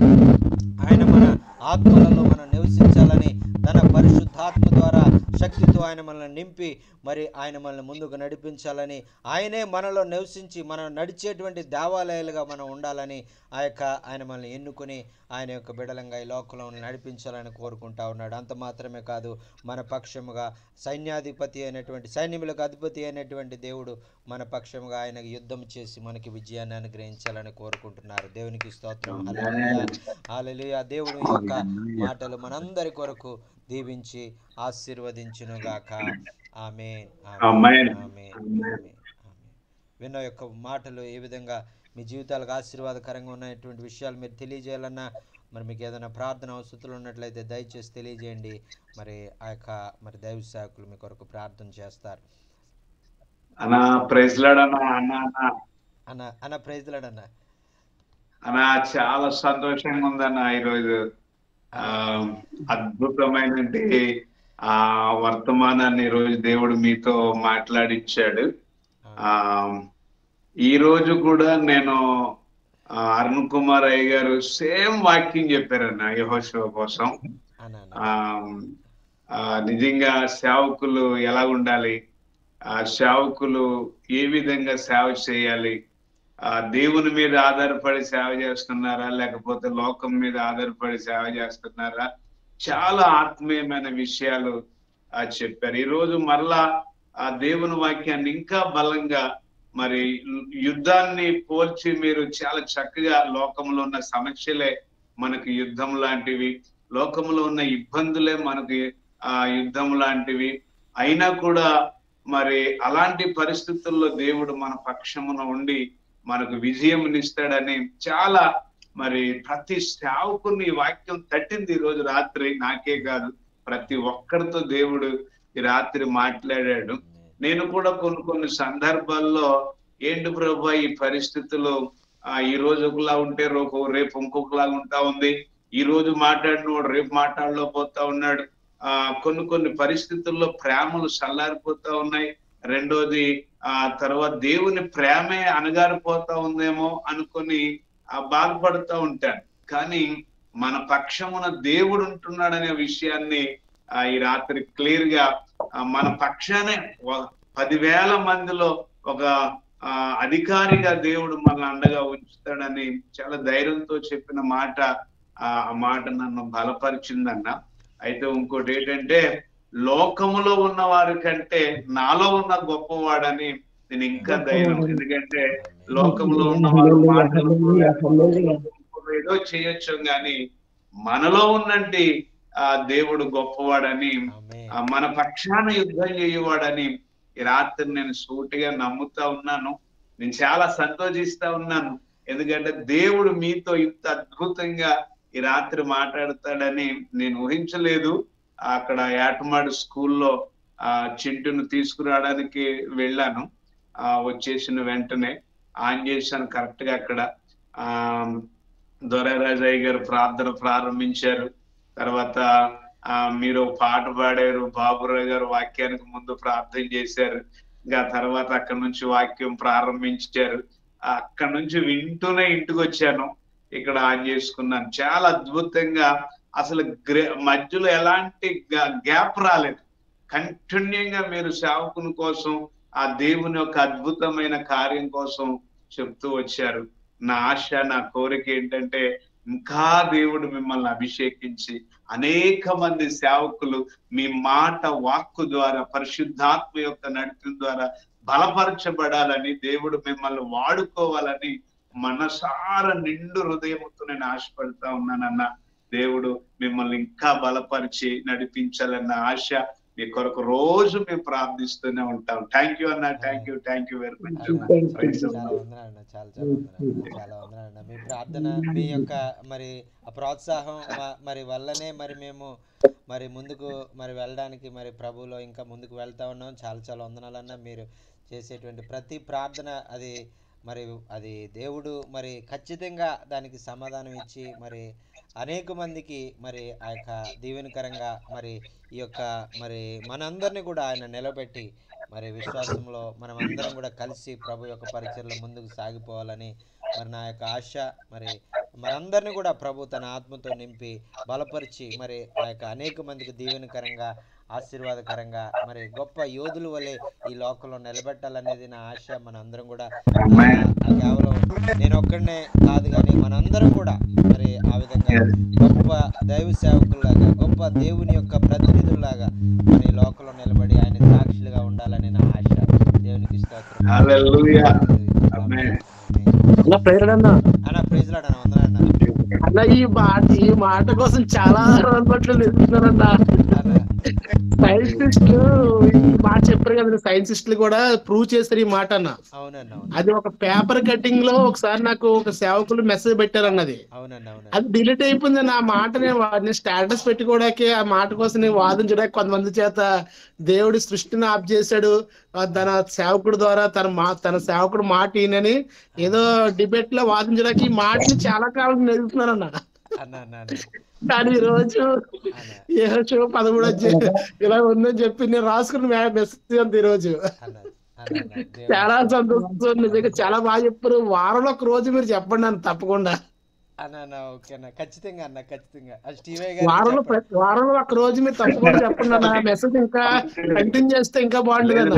A: ఆయన మన ఆత్మలలో మనం నివసించాలని తన పరిశుద్ధాత్మ ద్వారా శక్తితో ఆయన మనల్ని నింపి మరి ఆయన మనల్ని ముందుకు నడిపించాలని, ఆయనే మనలో నివసించి మనం నడిచేటువంటి దేవాలయాలుగా మనం ఉండాలని ఆయన మనల్ని ఎన్నుకొని ఆయన యొక్క బిడలంగా ఈ లోకంలో నడిపించాలని కోరుకుంటా ఉన్నాడు. అంత మాత్రమే కాదు, మన పక్షముగా సైన్యాధిపతి అయినటువంటి, సైన్యములకు అధిపతి అయినటువంటి దేవుడు మన పక్షముగా ఆయనకు యుద్ధం చేసి మనకి విజయాన్ని అనుగ్రహించాలని కోరుకుంటున్నారు. దేవునికి స్తోత్రం. హల్లెలూయా. హల్లెలూయా. దేవుని యొక్క మాటలు మనందరి కొరకు దీవించి ఆశీర్వదించునుగాక. ఆమేన్, ఆమేన్, ఆమేన్, ఆమేన్. విన్న యొక్క మాటలు ఏ విధంగా మీ జీవితాలకు ఆశీర్వాదకరంగా ఉన్నటువంటి విషయాలు మీరు తెలియజేయాలన్నా, మరి మీకు ఏదైనా ప్రార్థన అవసరాలు ఉన్నట్లయితే దయచేసి తెలియజేయండి. మరి ఆ యొక్క మరి దైవ సేవకులు మీ కొరకు ప్రార్థన చేస్తారు.
C: అన్న ప్రైజ్ లాడ్ అన్న.
A: అన్న ప్రైజ్ లాడ్ అన్న.
C: అన్నా చాలా సంతోషంగా ఉందన్న ఈరోజు. ఆ అద్భుతమైనటువంటి ఆ వర్తమానాన్ని ఈరోజు దేవుడు మీతో మాట్లాడిచ్చాడు. ఆ ఈ రోజు కూడా నేను అరుణ్ కుమార్ అయ్య గారు సేమ్ వాక్యం చెప్పారన్న యెహోషువ కోసం. ఆ నిజంగా సేవకులు ఎలా ఉండాలి, ఆ సేవకులు ఏ విధంగా సేవ చేయాలి, దేవుని మీద ఆధారపడి సేవ చేస్తున్నారా లేకపోతే లోకం మీద ఆధారపడి సేవ చేస్తున్నారా, చాలా ఆత్మీయమైన విషయాలు చెప్పారు. ఈ రోజు మరలా ఆ దేవుని వాక్యాన్ని ఇంకా బలంగా మరి యుద్ధాన్ని పోల్చి మీరు చాలా చక్కగా లోకంలో ఉన్న సమస్యలే మనకు యుద్ధం లాంటివి, లోకంలో ఉన్న ఇబ్బందులే మనకి యుద్ధం లాంటివి అయినా కూడా మరి అలాంటి పరిస్థితుల్లో దేవుడు మన పక్షమున ఉండి మనకు విజయంనిస్తాడని చాలా మరి ప్రతి సేవకుని వాక్యం తట్టింది ఈ రోజు రాత్రి. నాకే కాదు, ప్రతి ఒక్కరితో దేవుడు ఈ రాత్రి మాట్లాడాడు. నేను కూడా కొన్ని సందర్భాల్లో ఏంటి ప్రభు ఈ పరిస్థితులు ఈ రోజు ఒకలా ఉంటే రేపు ఇంకొకలాగా ఉంటా ఉంది, ఈ రోజు మాట్లాడినోడు రేపు మాట్లాడలేకపోతా ఉన్నాడు, కొన్ని పరిస్థితుల్లో ప్రేమలు చల్లారిపోతా ఉన్నాయి, రెండోది తర్వాత దేవుని ప్రేమే అణగారిపోతా ఉందేమో అనుకొని బాధపడుతూ ఉంటాను. కానీ మన పక్షమున దేవుడు ఉంటున్నాడనే విషయాన్ని ఈ రాత్రి క్లియర్ గా మన పక్షానే 10,000 మందిలో ఒక అధికారిగా దేవుడు మన అండగా ఉంచుతాడని చాలా ధైర్యంతో చెప్పిన మాట, ఆ మాట నన్ను బలపరిచిందన్న. అయితే ఇంకోటి ఏంటంటే, లోకములో ఉన్న వారి కంటే నాలో ఉన్న గొప్పవాడని నేను ఇంకా ధైర్యం. ఎందుకంటే లోకంలో ఉన్న వారు మాటలు ఏదో చేయొచ్చు, కానీ మనలో ఉన్నంటి దేవుడు గొప్పవాడని, మన పక్షాన యుద్ధం చేయవాడని ఈ రాత్రి నేను సూటిగా నమ్ముతా ఉన్నాను. నేను చాలా సంతోషిస్తా ఉన్నాను. ఎందుకంటే దేవుడు మీతో ఇంత అద్భుతంగా ఈ రాత్రి మాట్లాడతాడని నేను ఊహించలేదు. అక్కడ యాటమాడు స్కూల్లో చింటును తీసుకురావడానికి వెళ్ళాను. వచ్చేసిన వెంటనే ఆన్ చేశాను కరెక్ట్ గా. అక్కడ దొరరాజయ్య గారు ప్రార్థన ప్రారంభించారు. తర్వాత మీరు పాట పాడారు, బాబురావు గారు వాక్యానికి ముందు ప్రార్థన చేశారు. ఇంకా తర్వాత అక్కడ నుంచి వాక్యం ప్రారంభించారు. అక్కడ నుంచి వింటూనే ఇంటికి వచ్చాను, ఇక్కడ ఆన్ చేసుకున్నాను. చాలా అద్భుతంగా, అసలు మధ్యలో ఎలాంటి గ్యాప్ రాలేదు. కంటిన్యూగా మీరు సేవకుని కోసం, ఆ దేవుని యొక్క అద్భుతమైన కార్యం కోసం చెప్తూ వచ్చారు. నా ఆశ, నా కోరిక ఏంటంటే ఇంకా దేవుడు మిమ్మల్ని అభిషేకించి అనేక మంది సేవకులు మీ మాట వాక్కు ద్వారా, పరిశుద్ధాత్మ యొక్క నడిపి ద్వారా బలపరచబడాలని, దేవుడు మిమ్మల్ని వాడుకోవాలని మనసార నిండు హృదయంతో నేను ఆశపడతా ఉన్నానన్న. దేవుడు మిమ్మల్ని ఇంకా బలపరిచి నడిపించాలన్న ఆశ మీ కొరకు రోజు మేము ప్రార్థిస్తూనే ఉంటాం. థ్యాంక్ యూ అన్న, థ్యాంక్ యూ వెరీ మచ్.
A: చాలా వందనాలన్న. మీ ప్రార్థన, మీ యొక్క మరి ఆ ప్రోత్సాహం మరి వల్లనే మరి మేము మరి ముందుకు మరి వెళ్ళడానికి మరి ప్రభువులో ఇంకా ముందుకు వెళ్తా ఉన్నాం. చాలా వందనాలన్న. మీరు చేసేటువంటి ప్రతి ప్రార్థన అది దేవుడు మరి ఖచ్చితంగా దానికి సమాధానం ఇచ్చి మరి అనేక మందికి మరి ఆ యొక్క దీవెనకరంగా మరి ఈ యొక్క మరి మనందరినీ కూడా ఆయన నిలబెట్టి మరి విశ్వాసంలో మనం అందరం కూడా కలిసి ప్రభు యొక్క పరిచర్లో ముందుకు సాగిపోవాలని మరి నా యొక్క ఆశ. మరి మనందరినీ కూడా ప్రభు తన ఆత్మతో నింపి బలపరిచి మరి ఆ యొక్క అనేక మందికి దీవెనకరంగా, ఆశీర్వాదకరంగా మరి గొప్ప యోధుల వలె ఈ లోకంలో నిలబెట్టాలనేది నా ఆశ. మనందరం కూడా కేవలం నేను ఒక్కడనే కాదు కానీ మనందరం కూడా మరి ఆ విధంగా గొప్ప దైవ సేవకుల్లాగా, గొప్ప దేవుని యొక్క ప్రతినిధుల్లాగా మరి లోకంలో నిలబడి ఆయన సాక్షులుగా ఉండాలని నా ఆశ. దేవునికి స్తోత్రం.
B: అన్న ఈ మాట కోసం చాలా రోజులు ఎదుగుతున్నారన్నా. సైంటిస్టులు ఈ మాట చెప్పారు కదా, సైంటిస్టులు కూడా ప్రూవ్ చేశారు ఈ మాట అన్న.
A: అవునండి
B: అది ఒక పేపర్ కటింగ్ లో ఒకసారి నాకు ఒక సేవకులు మెసేజ్ పెట్టారన్నది.
A: అవునండి
B: అది డిలీట్ అయిపోయింది. ఆ మాట నేను స్టేటస్ పెట్టుకోవడానికి, ఆ మాట కోసం నేను వాదించడానికి కొంతమంది చేత దేవుడి సృష్టిని ఆప్ చేశాడు, తన సేవకుడు ద్వారా తన సేవకుడు మాట ఈయనని ఏదో డిబేట్ లో వాదించడానికి ఈ మాటని చాలా కాలం నిలుపుతున్నారన్న. కానీ ఈ రోజు యెహోషువ 13 ఇలా ఉందని చెప్పి నేను రాసుకున్న మెసేజ్ అంత ఈ రోజు చాలా సంతోషం. నిజంగా చాలా బాగా చెప్పారు. వారంలో ఒక రోజు మీరు చెప్పండి అన్న, తప్పకుండా
A: ఖచ్చితంగా
B: వారంలో ఒక రోజు మీరు తప్పకుండా చెప్పండి అన్న. మెసేజ్ ఇంకా కంటిన్యూ చేస్తే ఇంకా బాగుంటుంది అన్న.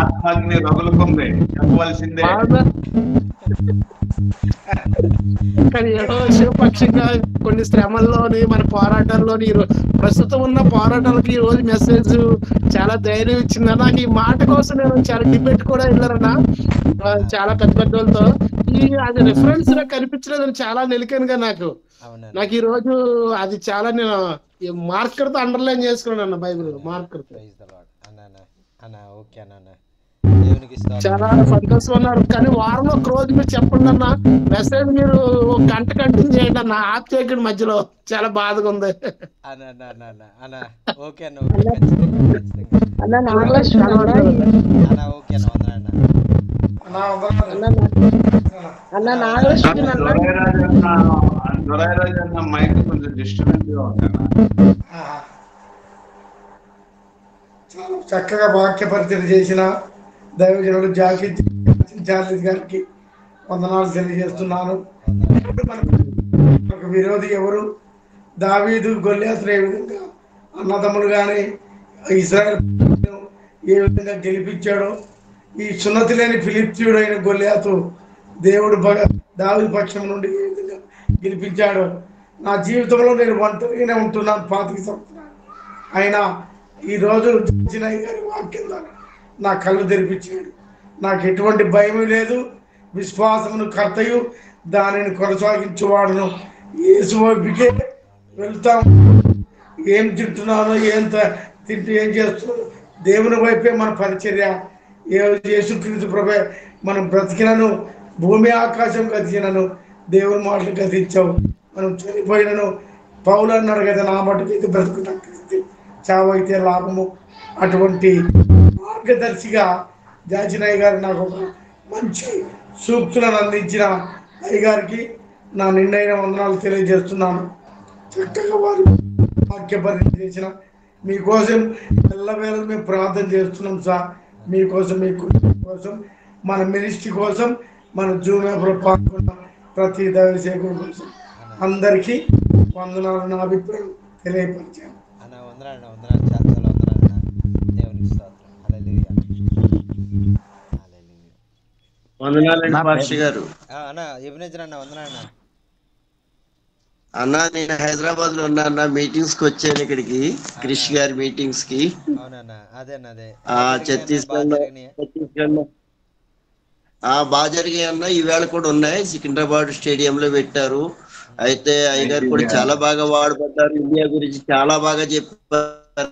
C: ఆత్మగ్ని రగులుకుంది, చెప్పవలసిందే.
B: కానీ శివపక్షంగా కొన్ని శ్రమల్లోని మన పోరాటాల్లోని ప్రస్తుతం ఉన్న పోరాటాలకి ఈ రోజు మెసేజ్ చాలా ధైర్యం ఇచ్చింది. నాకు ఈ మాట కోసం నేను చాలా డిబేట్ కూడా వెళ్ళారన్నా చాలా పెద్ద పెద్ద వాళ్ళతో. అది రిఫరెన్స్ నాకు కనిపించలేదని చాలా నిలికానుగా నాకు ఈ రోజు అది చాలా నేను మార్కర్ తో అండర్లైన్ చేసుకున్నాను అన్న, బైబిల్ మార్కర్ తో. చాలా సంతోషం అన్నారు. కానీ వారంలో ఒక రోజు మీరు చెప్పండి అన్న, మెసేజ్ మీరు ఒక గంట కంటిన్యూ చేయండి అన్న, ఆప్ చేయకండి మధ్యలో. చాలా బాధగా ఉంది
D: అన్న నాగలక్ష్మి
C: మైక్ కొంచెం డిస్టర్బెన్స్ గా ఉంది.
E: చాలా చక్కగా వాక్య పరిచయం చేసిన దైవజనుడు చార్లెస్ గారికి వందనాలు తెలియజేస్తున్నాను. మనకు విరోధి ఎవరు? దావీదు గొల్యాతును ఏ విధంగా అన్నదమ్ములు కానీ ఇశ్రాయేల్ ఏ విధంగా గెలిపించాడో, ఈ సున్నతి లేని ఫిలిప్తీయుడు అయిన గొల్యాతు దేవుడు దావీదు పక్షం నుండి ఏ విధంగా గెలిపించాడో, నా జీవితంలో నేను ఒంటరిగానే ఉంటున్నాను 25 సంవత్సరాలు అయినా ఈ రోజు చిన్నయ్య గారి వాక్యం ద్వారా నా కళ్ళు తెరిపించాడు. నాకు ఎటువంటి భయం లేదు. విశ్వాసమును కర్తయు దానిని కొనసాగించేవాడును యేసు వైపుకే వెళ్తాం. ఏం తింటున్నానో, తింటూ ఏం చేస్తున్నానో దేవుని వైపే మన పరిచర్య. యేసుక్రీస్తు ప్రభే మనం బ్రతికినను, భూమి ఆకాశం గతికినను దేవుని మాటలు గతించావు. మనం చనిపోయినను పౌలు అన్నాడు కదా, నా మటుకు ఇది బ్రతుకుట క్రీస్తు, చావైతే లాభము. అటువంటి మార్గదర్శిగా జాచినయ్య గారు నాకు ఒక మంచి సూక్తులను అందించిన అయ్యగారికి నా నిండైన వందనాలు తెలియజేస్తున్నాను. చక్కగా వారు వాక్య పరిచయం చేసిన మీకోసం ఎల్లవేళ మేము ప్రార్థన చేస్తున్నాం సార్. మీకోసం, మీ కోసం, మన మినిస్ట్రీ కోసం, మన జూమ్ యాప్లో పాల్గొన్న ప్రతి దైవ సేవకుల కోసం అందరికీ వందనాలు నా అభిప్రాయం తెలియపరిచాను.
F: అన్న నేను హైదరాబాద్ లో ఉన్నా, మీటింగ్స్ కి వచ్చాను ఇక్కడికి, క్రిష్ గారి మీటింగ్స్ కి. ఛత్తీస్గఢ్ బాగా జరిగాయి అన్న. ఈవేళ కూడా ఉన్నాయి, సికింద్రాబాద్ స్టేడియం లో పెట్టారు. అయితే అయ్యగారు కూడా చాలా బాగా వాడబడ్డారు. ఇండియా గురించి చాలా బాగా చెప్పారు.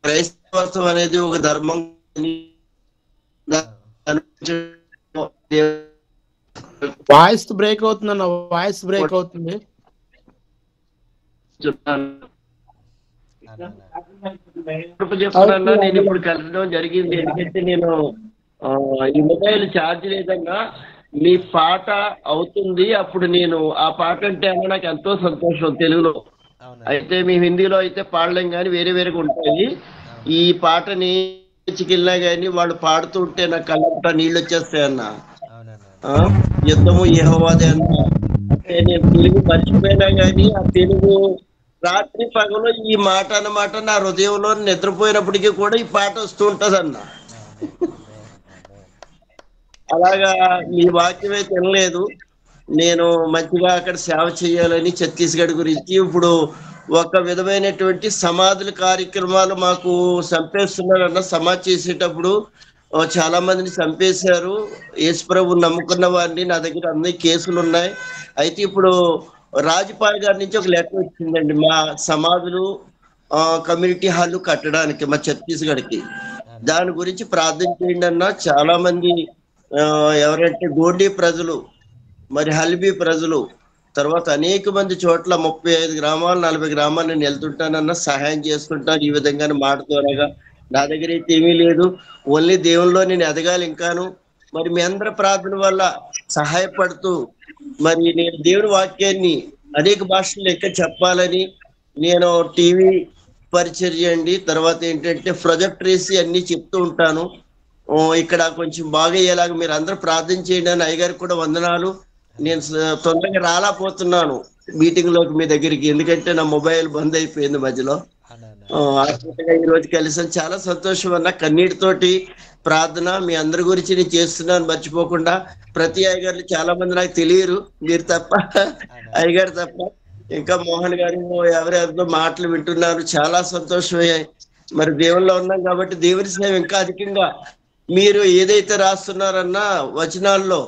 F: క్రైస్తవత్వం అనేది ఒక ధర్మం.
B: వాయిస్ బ్రేక్ అవుతుందన్న, వాయిస్ బ్రేక్ అవుతుంది.
F: చెప్తున్నా, నేను ఇప్పుడు కలవడం జరిగింది. ఎందుకంటే నేను ఈ మొబైల్ ఛార్జ్ లేదన్నా, మీ పాట అవుతుంది అప్పుడు నేను ఆ పాట అంటే అన్న నాకు ఎంతో సంతోషం తెలుగులో. అయితే మీ హిందీలో అయితే పాడలేం కానీ వేరే వేరేగా ఉంటాయి. ఈ పాటని చికెళ్ళినా కానీ వాళ్ళు పాడుతుంటే నాకు కళ్ళ నీళ్ళు వచ్చేస్తాయి అన్న. యుద్ధము యెహోవాదే అన్న. అంటే నేను తెలుగు మర్చిపోయినా కానీ ఆ తెలుగు రాత్రి పగలు ఈ మాట అన్నమాట నా హృదయంలో నిద్రపోయినప్పటికీ కూడా ఈ పాట వస్తూ ఉంటది అన్న. అలాగా మీ వాక్యం అయితే వినలేదు. నేను మంచిగా అక్కడ సేవ చేయాలని ఛత్తీస్గఢ్ గురించి ఇప్పుడు ఒక విధమైనటువంటి సమాధుల కార్యక్రమాలు మాకు చంపేస్తున్నారన్న. సమాధి చేసేటప్పుడు చాలా మందిని చంపేశారు. యేసుప్రభు నమ్ముకున్న వారిని. నా దగ్గర అన్ని కేసులు ఉన్నాయి. అయితే ఇప్పుడు రాజుపాల్ గారి నుంచి ఒక లెటర్ వచ్చిందండి మా సమాధులు కమ్యూనిటీ హాల్ కట్టడానికి మా ఛత్తీస్గఢ్కి. దాని గురించి ప్రార్థన చేయండి అన్న. చాలా మంది ఎవరంటే గోండీ ప్రజలు, మరి హల్బీ ప్రజలు, తర్వాత అనేక మంది చోట్ల 35 గ్రామాలు 40 గ్రామాలు నేను వెళ్తుంటానన్నా, సహాయం చేస్తుంటాను ఈ విధంగా మాట ద్వారాగా. నా దగ్గర అయితే ఏమీ లేదు, ఓన్లీ దేవుల్లో నేను ఎదగాలి ఇంకాను. మరి మీ అందరి ప్రార్థన వల్ల సహాయపడుతూ మరి నేను దేవుని వాక్యాన్ని అనేక భాషల్లో ఇంకా చెప్పాలని నేను టీవీ పరిచర్య అండి, తర్వాత ఏంటంటే ప్రొజెక్టరీస్ అన్ని చెప్తూ ఉంటాను. ఇక్కడ కొంచెం బాగా అయ్యేలాగా మీరు అందరూ ప్రార్థన చేయండి అని అయ్యగారికి కూడా వందనాలు. నేను తొందరగా రాలేకపోతున్నాను మీటింగ్ లోకి మీ దగ్గరికి, ఎందుకంటే నా మొబైల్ బంద్ అయిపోయింది మధ్యలో. అద్భుతంగా ఈ రోజు కలిసాను, చాలా సంతోషం అన్న. కన్నీటితోటి ప్రార్థన మీ అందరి గురించి నేను చేస్తున్నాను మర్చిపోకుండా. ప్రతి అయ్యగారు చాలా మంది నాకు తెలియరు, మీరు తప్ప, అయ్యగారు తప్ప. ఇంకా మోహన్ గారు ఎవరెవరితో మాటలు వింటున్నారు, చాలా సంతోషమయ్యాయి. మరి దేవుల్లో ఉన్నాం కాబట్టి దేవుని సేవ ఇంకా అధికంగా మీరు ఏదైతే రాస్తున్నారన్నా వచనాల్లో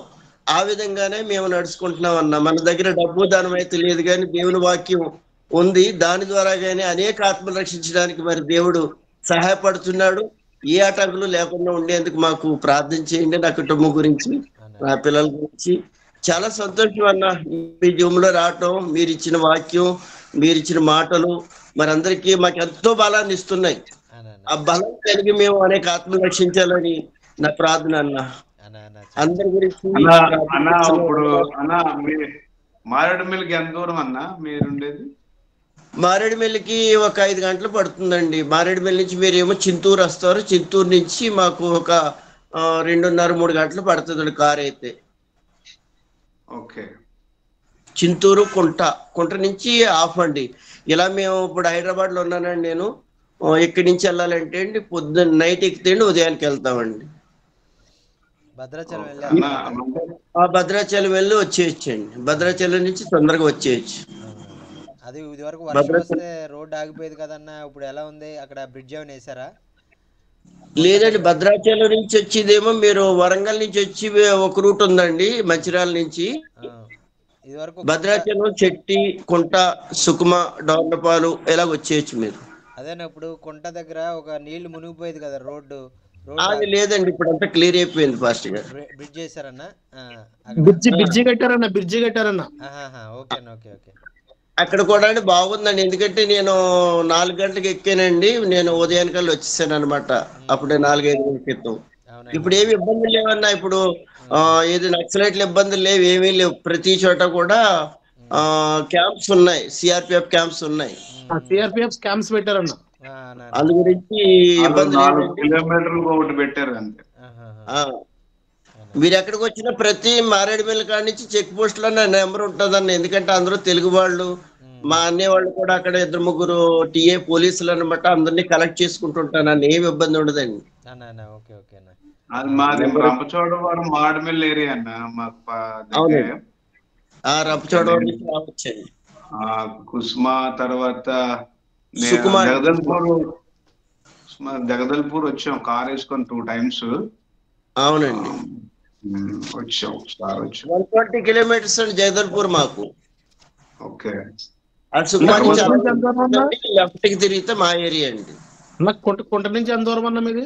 F: ఆ విధంగానే మేము నడుచుకుంటున్నామన్నా. మన దగ్గర డబ్బు దానం అయితే లేదు, కానీ దేవుని వాక్యం ఉంది. దాని ద్వారా కానీ అనేక ఆత్మలు రక్షించడానికి మరి దేవుడు సహాయపడుతున్నాడు. ఏ ఆటంకులు లేకుండా ఉండేందుకు మాకు ప్రార్థన చేయండి. నా కుటుంబం గురించి, నా పిల్లల గురించి. చాలా సంతోషం అన్న మీ జూమ్లో రావటం, మీరు ఇచ్చిన వాక్యం, మీరు ఇచ్చిన మాటలు మరి అందరికీ మాకు ఎంతో బలాన్ని ఇస్తున్నాయి. ఆ బలం కలిగి మేము అనేక ఆత్మలు రక్షించాలని నా ప్రార్థన అన్న. అందరి గురించి
C: ఇప్పుడు మారేడుమిల్లికి ఎంత దూరం అన్న మీరుండేది?
F: మారేడుమిల్లికి ఒక 5 గంటలు పడుతుందండి. మారేడుమిల్లి నుంచి మీరేమో చింతూరు వస్తారు, చింతూరు నుంచి మాకు ఒక 2.5-3 గంటలు పడుతుంది కార్ అయితే.
C: ఓకే.
F: చింతూరు కుంట నుంచి ఆఫ్ అండి. ఇలా మేము ఇప్పుడు హైదరాబాద్ లో ఉన్నానండి నేను. ఇక్కడి నుంచి వెళ్ళాలంటే అండి పొద్దున్న నైట్ ఎక్కితే ఉదయానికి వెళ్తామండి. భద్రాచలం వెళ్ళి వచ్చేయచ్చండి. భద్రాచలం నుంచి తొందరగా వచ్చేయచ్చు.
A: అది ఇది వరకు వర్షం వస్తే రోడ్ ఆగిపోయేది కదన్నా, ఇప్పుడు ఎలా ఉంది అక్కడ? బ్రిడ్జ్ ఏమైనా వేసారా?
F: లేదండి, భద్రాచలం నుంచి వచ్చేదేమో మీరు వరంగల్ నుంచి వచ్చి ఒక రూట్ ఉందండి మంచిర్యాల నుంచి. భద్రాచలం, చెట్టి, కుంట, సుకుమ, డోర్నపాలు ఇలా వచ్చేయచ్చు మీరు.
A: అదేనా ఇప్పుడు కుంట దగ్గర ఒక నీళ్లు మునిగిపోయేది కదా రోడ్డు?
F: అది లేదండి, ఇప్పుడు అంతా క్లియర్ అయిపోయింది ఫాస్ట్ గా.
A: బ్రిడ్జ్ చేశారన్నా?
B: బ్రిడ్జి కట్టారన్నా.
A: Okay okay okay.
F: అక్కడ కూడా బాగుందండి, ఎందుకంటే నేను 4 గంటలకు ఎక్కానండి. నేను ఉదయానికల్లా వచ్చేసాను అనమాట, అప్పుడే 4-5 గంటల క్రితం. ఇప్పుడు ఏమి ఇబ్బందులు లేవన్నా. ఇప్పుడు ఏది నక్సలైట్ల ఇబ్బందులు లేవు, ఏమీ లేవు. ప్రతి చోట కూడా క్యాంప్స్ ఉన్నాయి, సిఆర్పిఎఫ్ క్యాంప్స్ ఉన్నాయి.
B: సిఆర్పిఎఫ్ క్యాంప్స్ పెట్టారన్నా.
F: అందు గురించి ఇబ్బంది
C: కిలోమీటర్లు పెట్టారు అంతే.
F: మీరు ఎక్కడికి వచ్చినా ప్రతి మారేడుమిల్లి కాడి నుంచి చెక్ పోస్ట్ లో నా నెంబర్ ఉంటుందన్న. ఎందుకంటే అందరూ తెలుగు వాళ్ళు, మా అన్నయ్య వాళ్ళు కూడా అక్కడ 2-3 టీఏ పోలీసులు అనమాట. అందరినీ కలెక్ట్ చేసుకుంటుంటాను అన్న, ఏమి ఇబ్బంది ఉండదండి.
C: అది మాది రంపచోడవరం మారేడుమిల్లి ఏరియా అన్న. మాకు
F: రంపచోడవరం నుంచి రావచ్చండి.
C: కుస్మా తర్వాత జగదల్పూర్ వచ్చాం, కార్ వేసుకొని 2 times.
F: అవునండి,
C: వచ్చాం.
F: 120 కిలోమీటర్స్ అండి జగదల్పూర్ మాకు.
C: ఓకే.
F: లెఫ్ట్ కి తిరిగితే మా ఏరియా అండి.
B: కుంట నుంచి ఎంత దూరం అన్న మీది?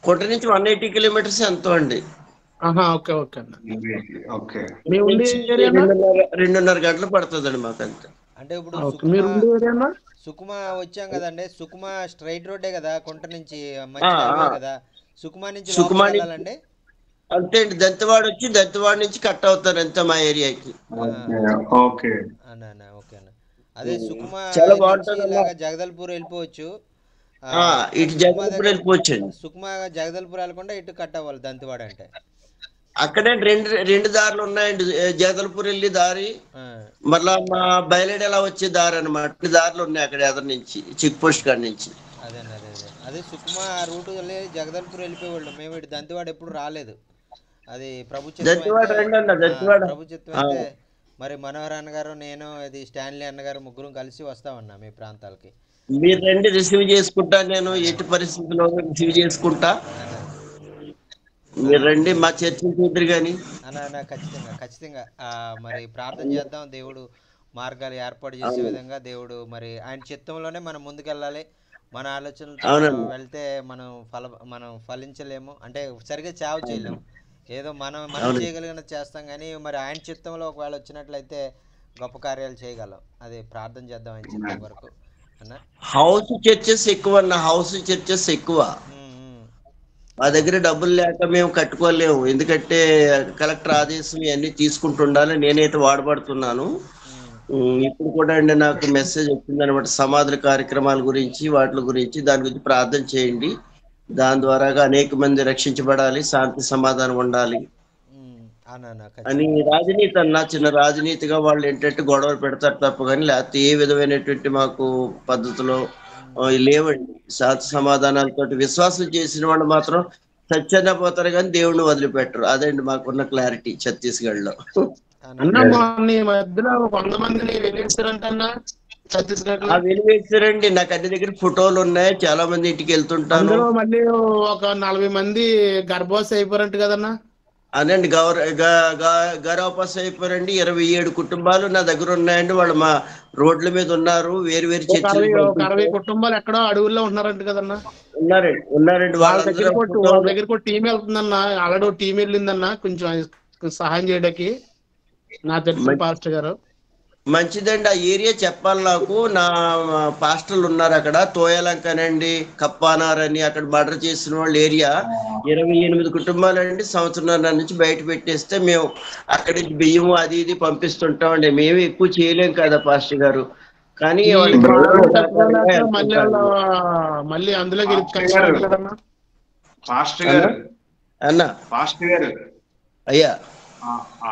F: కుంట నుంచి 180 కిలోమీటర్స్ ఎంతో అండి. 2.5 గంటలు పడుతుందండి మాకు అంతే.
A: అంటే ఇప్పుడు సుకుమా వచ్చాం కదండి, సుకుమా స్ట్రైట్ రోడ్డే కదా కుంట నుంచి కదా? సుకుమా నుంచి వెళ్ళాలండి
F: అంతే అండి. దంతవాడ వచ్చి దంతవాడ నుంచి కట్ అవుతారు అంతే మా ఏరియాకి.
C: ఓకే
A: అదే సుకుమా జగదల్పూర్ వెళ్ళిపోవచ్చు,
F: ఇటు జగదల్పూర్ వెళ్ళిపోవచ్చు.
A: సుకుమా జగదల్పూర్ వెళ్ళకుండా ఇటు కట్ అవ్వాలి దంతవాడ అంటే.
F: అక్కడే రెండు దారులు ఉన్నాయండి, జగదల్పూర్ వెళ్ళి దారి, మళ్ళా మా బయలుదేరి ఎలా వచ్చే దారి అనమాట. 2 దారులు ఉన్నాయి అక్కడ ఎదురు నుంచి, చెక్ పోస్ట్ కాడి నుంచి.
A: అదే సుకుమా రూట్ వెళ్ళి జగదల్పూర్ వెళ్ళిపోయేవాళ్ళు. మేము ఇటు దంతవాడ ఎప్పుడు రాలేదు. అది ప్రభుత్వం అయితే మరి మనోహర్ అన్నగారు, నేను, అది స్టాన్లీ అన్నగారు ముగ్గురం కలిసి వస్తామన్నా మీ ప్రాంతాలకి.
F: మీరు రండి, రిసీవ్ చేసుకుంటా. నేను ఎట్టి పరిస్థితుల్లో రిసీవ్ చేసుకుంటా. మీరు రండి, మా చర్చిని చూద్దరు కానీ.
A: ఖచ్చితంగా మరి ప్రార్థన చేద్దాం. దేవుడు మార్గాలు ఏర్పాటు చేసే విధంగా దేవుడు మరి ఆయన చిత్తంలోనే మనం ముందుకెళ్ళాలి. మన ఆలోచనలతో
F: అవునండి.
A: వెళ్తే మనం ఫలించలేము, అంటే సరిగ్గా సేవ చేయలేము. ఏదో మనం
F: అవునండి.
A: చేయగలిగినది చేస్తాం, కానీ మరి ఆయన చిత్తంలో ఒకవేళ వచ్చినట్లయితే గొప్ప కార్యాలు చేయగలం. అది ప్రార్థన చేద్దాం ఆయన చిత్తం వరకు అన్న.
F: హౌస్ చర్చెస్ ఎక్కువ అన్న, హౌస్ చర్చెస్ ఎక్కువ. మా దగ్గర డబ్బులు లేక మేము కట్టుకోలేము, ఎందుకంటే కలెక్టర్ ఆదేశం ఇవన్నీ తీసుకుంటుండాలి. నేనైతే వాడబడుతున్నాను. ఇప్పుడు కూడా అండి నాకు మెసేజ్ వచ్చింది అనమాట, సమాధుల కార్యక్రమాల గురించి, వాటి గురించి, దాని గురించి ప్రార్థన చేయండి, దాని ద్వారా అనేక మంది రక్షించబడాలి, శాంతి సమాధానం ఉండాలి అని. రాజనీతి అన్న, చిన్న రాజనీతిగా వాళ్ళు ఏంటంటే గొడవలు పెడతారు తప్ప, కానీ లేకపోతే ఏ విధమైనటువంటి మాకు పద్ధతిలో లేవండి. శాంతి సమాధానాలతో విశ్వాసం చేసిన వాళ్ళు మాత్రం సత్యాన్ని పోతారు కానీ దేవుణ్ణి వదిలిపెట్టరు. అదండి మాకున్న క్లారిటీ ఛత్తీస్గఢ్ లో.
B: అన్న మొన్న ఈ మధ్యలో 100 మందిని వెలివేస్తారంటన్నా ఛత్తీస్గఢ్ లో.
F: వెలివేస్తారండి, నాకు అన్ని దగ్గర ఫోటోలు ఉన్నాయి, చాలా మంది ఇంటికి వెళ్తుంటాను.
B: అందులో మళ్ళీ ఒక 40 మంది గర్భవతి అయిపోయారంట కదన్నా.
F: అదండి, గౌరవపాస్ అయిపోయారండి. 27 కుటుంబాలు నా దగ్గర ఉన్నాయండి. వాళ్ళు మా రోడ్ల మీద ఉన్నారు, వేరు వేరు చర్చలు.
B: 60 కుటుంబాలు ఎక్కడో అడవుల్లో ఉన్నారంట కదన్నా.
F: ఉన్నారండి.
B: వాళ్ళ దగ్గర కూడా టీం వెళ్తుందన్న, ఆల్రెడీ టీం వెళ్ళిందన్న కొంచెం సహాయం చేయడానికి, నా తెలిసిన పాస్టర్ గారు.
F: మంచిదండి, ఆ ఏరియా చెప్పాలి నాకు. నా పాస్టర్లు ఉన్నారు అక్కడ, తోయలంకనండి, కప్పానార్ అని, అక్కడ మర్డర్ చేసిన వాళ్ళ ఏరియా 28 కుటుంబాలండి. సంవత్సరంన్నర నుంచి బయట పెట్టేస్తే మేము అక్కడి నుంచి బియ్యం అది ఇది పంపిస్తుంటామండి. మేము ఎక్కువ చేయలేం కదా పాస్టర్ గారు, కానీ
B: మళ్ళీ అందులో
C: పాస్టర్ గారు
F: అన్న
C: పాస్టర్ గారు
F: అయ్యా,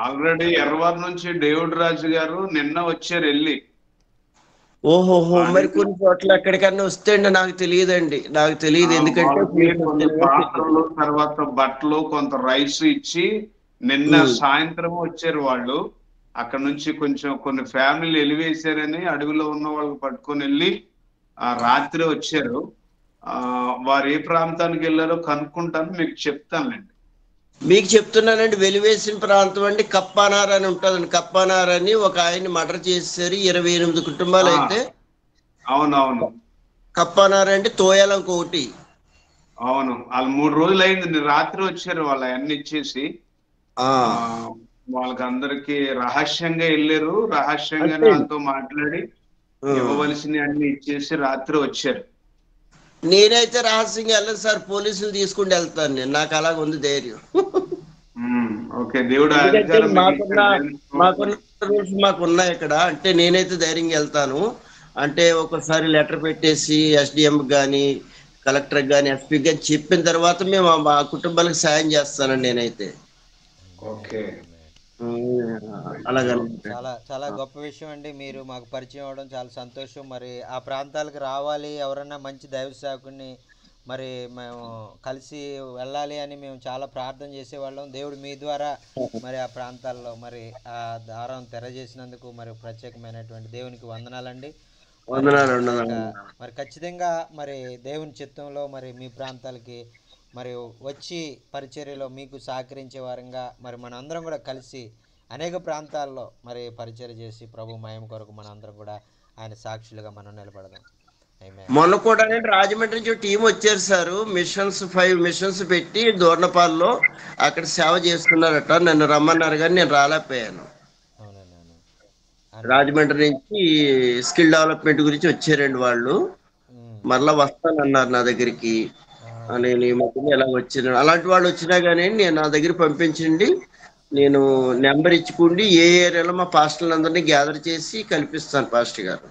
C: ఆల్రెడీ ఎర్రవారి నుంచి డేవిడ్ రాజు గారు నిన్న వచ్చారు వెళ్ళి.
F: ఓహోహో, మరి కొన్ని చోట్ల ఎక్కడికన్నా వస్తే అండి నాకు తెలియదండి, నాకు తెలియదు. ఎందుకంటే
C: పాత్రలు, తర్వాత బట్టలు, కొంత రైస్ ఇచ్చి నిన్న సాయంత్రం వచ్చారు వాళ్ళు. అక్కడ నుంచి కొన్ని ఫ్యామిలీలు వెలివేశారని అడవిలో ఉన్న వాళ్ళకి పట్టుకొని వెళ్ళి రాత్రి వచ్చారు. వారు ఏ ప్రాంతానికి వెళ్ళారో కనుక్కుంటాను, మీకు చెప్తానులేండి.
F: మీకు చెప్తున్నానండి, వెలివేసిన ప్రాంతం అండి కప్పానార్ అని ఉంటుందండి. కప్పానార్ అని ఒక ఆయన్ని మర్డర్ చేసేసారు, 28 కుటుంబాలు అయితే.
C: అవునవును,
F: కప్పానార్ అంటే తోయాలంక ఒకటి.
C: అవును, వాళ్ళు 3 రోజులు అయింది, రాత్రి వచ్చారు. వాళ్ళు అన్ని ఇచ్చేసి వాళ్ళకి అందరికి రహస్యంగా వెళ్ళారు. రహస్యంగా వాళ్ళతో మాట్లాడి ఇవ్వవలసిన అన్ని ఇచ్చేసి రాత్రి వచ్చారు.
F: నేనైతే రహస్యంగా వెళ్ళను సార్, పోలీసులు తీసుకుని వెళ్తాను నేను, నాకు అలాగ ఉంది ధైర్యం. మాకున్న రూల్స్ మాకున్నాయి ఇక్కడ, అంటే నేనైతే ధైర్యంగా వెళ్తాను. అంటే ఒకసారి లెటర్ పెట్టేసి ఎస్డిఎం కానీ, కలెక్టర్ కానీ, ఎస్పీ కానీ చెప్పిన తర్వాత మేము మా కుటుంబాలకు సాయం చేస్తానండి నేనైతే.
A: చాలా గొప్ప విషయం అండి, మీరు మాకు పరిచయం అవ్వడం చాలా సంతోషం. మరి ఆ ప్రాంతాలకు రావాలి, ఎవరన్నా మంచి దైవ సేవకుని మరి మేము కలిసి వెళ్ళాలి అని మేము చాలా ప్రార్థన చేసేవాళ్ళం. దేవుడు మీ ద్వారా మరి ఆ ప్రాంతాల్లో మరి ఆ దారం తెరచేసినందుకు మరి ప్రత్యేకమైనటువంటి దేవునికి వందనాలండి. మరి ఖచ్చితంగా మరి దేవుని చిత్తంలో మరి మీ ప్రాంతాలకి మరి వచ్చి పరిచర్యలో మీకు సహకరించే వారంగా మరి మన అందరం కూడా కలిసి అనేక ప్రాంతాల్లో మరి పరిచర్య చేసి ప్రభు మహిమ కొరకు మన అందరం కూడా ఆయన సాక్షులుగా మనం నిలబడదాం.
F: మొన్న కూడా రాజమండ్రి నుంచి టీం వచ్చారు సార్, 5 మిషన్స్ పెట్టి దూర్నపాల్లో అక్కడ సేవ చేస్తున్నారట. నన్ను రమ్మన్నారు కానీ నేను రాలేకపోయాను. రాజమండ్రి నుంచి స్కిల్ డెవలప్మెంట్ గురించి వచ్చారండి వాళ్ళు, మరలా వస్తానన్నారు నా దగ్గరికి. నేను ఈ మధ్యన ఎలా వచ్చిన అలాంటి వాళ్ళు వచ్చినా కానీ నేను నా దగ్గర పంపించండి, నేను నెంబర్ ఇచ్చుకోండి, ఏ ఏరియాలో మా పాస్టర్లు అందరినీ గ్యాదర్ చేసి కల్పిస్తాను పాస్టర్ గారు.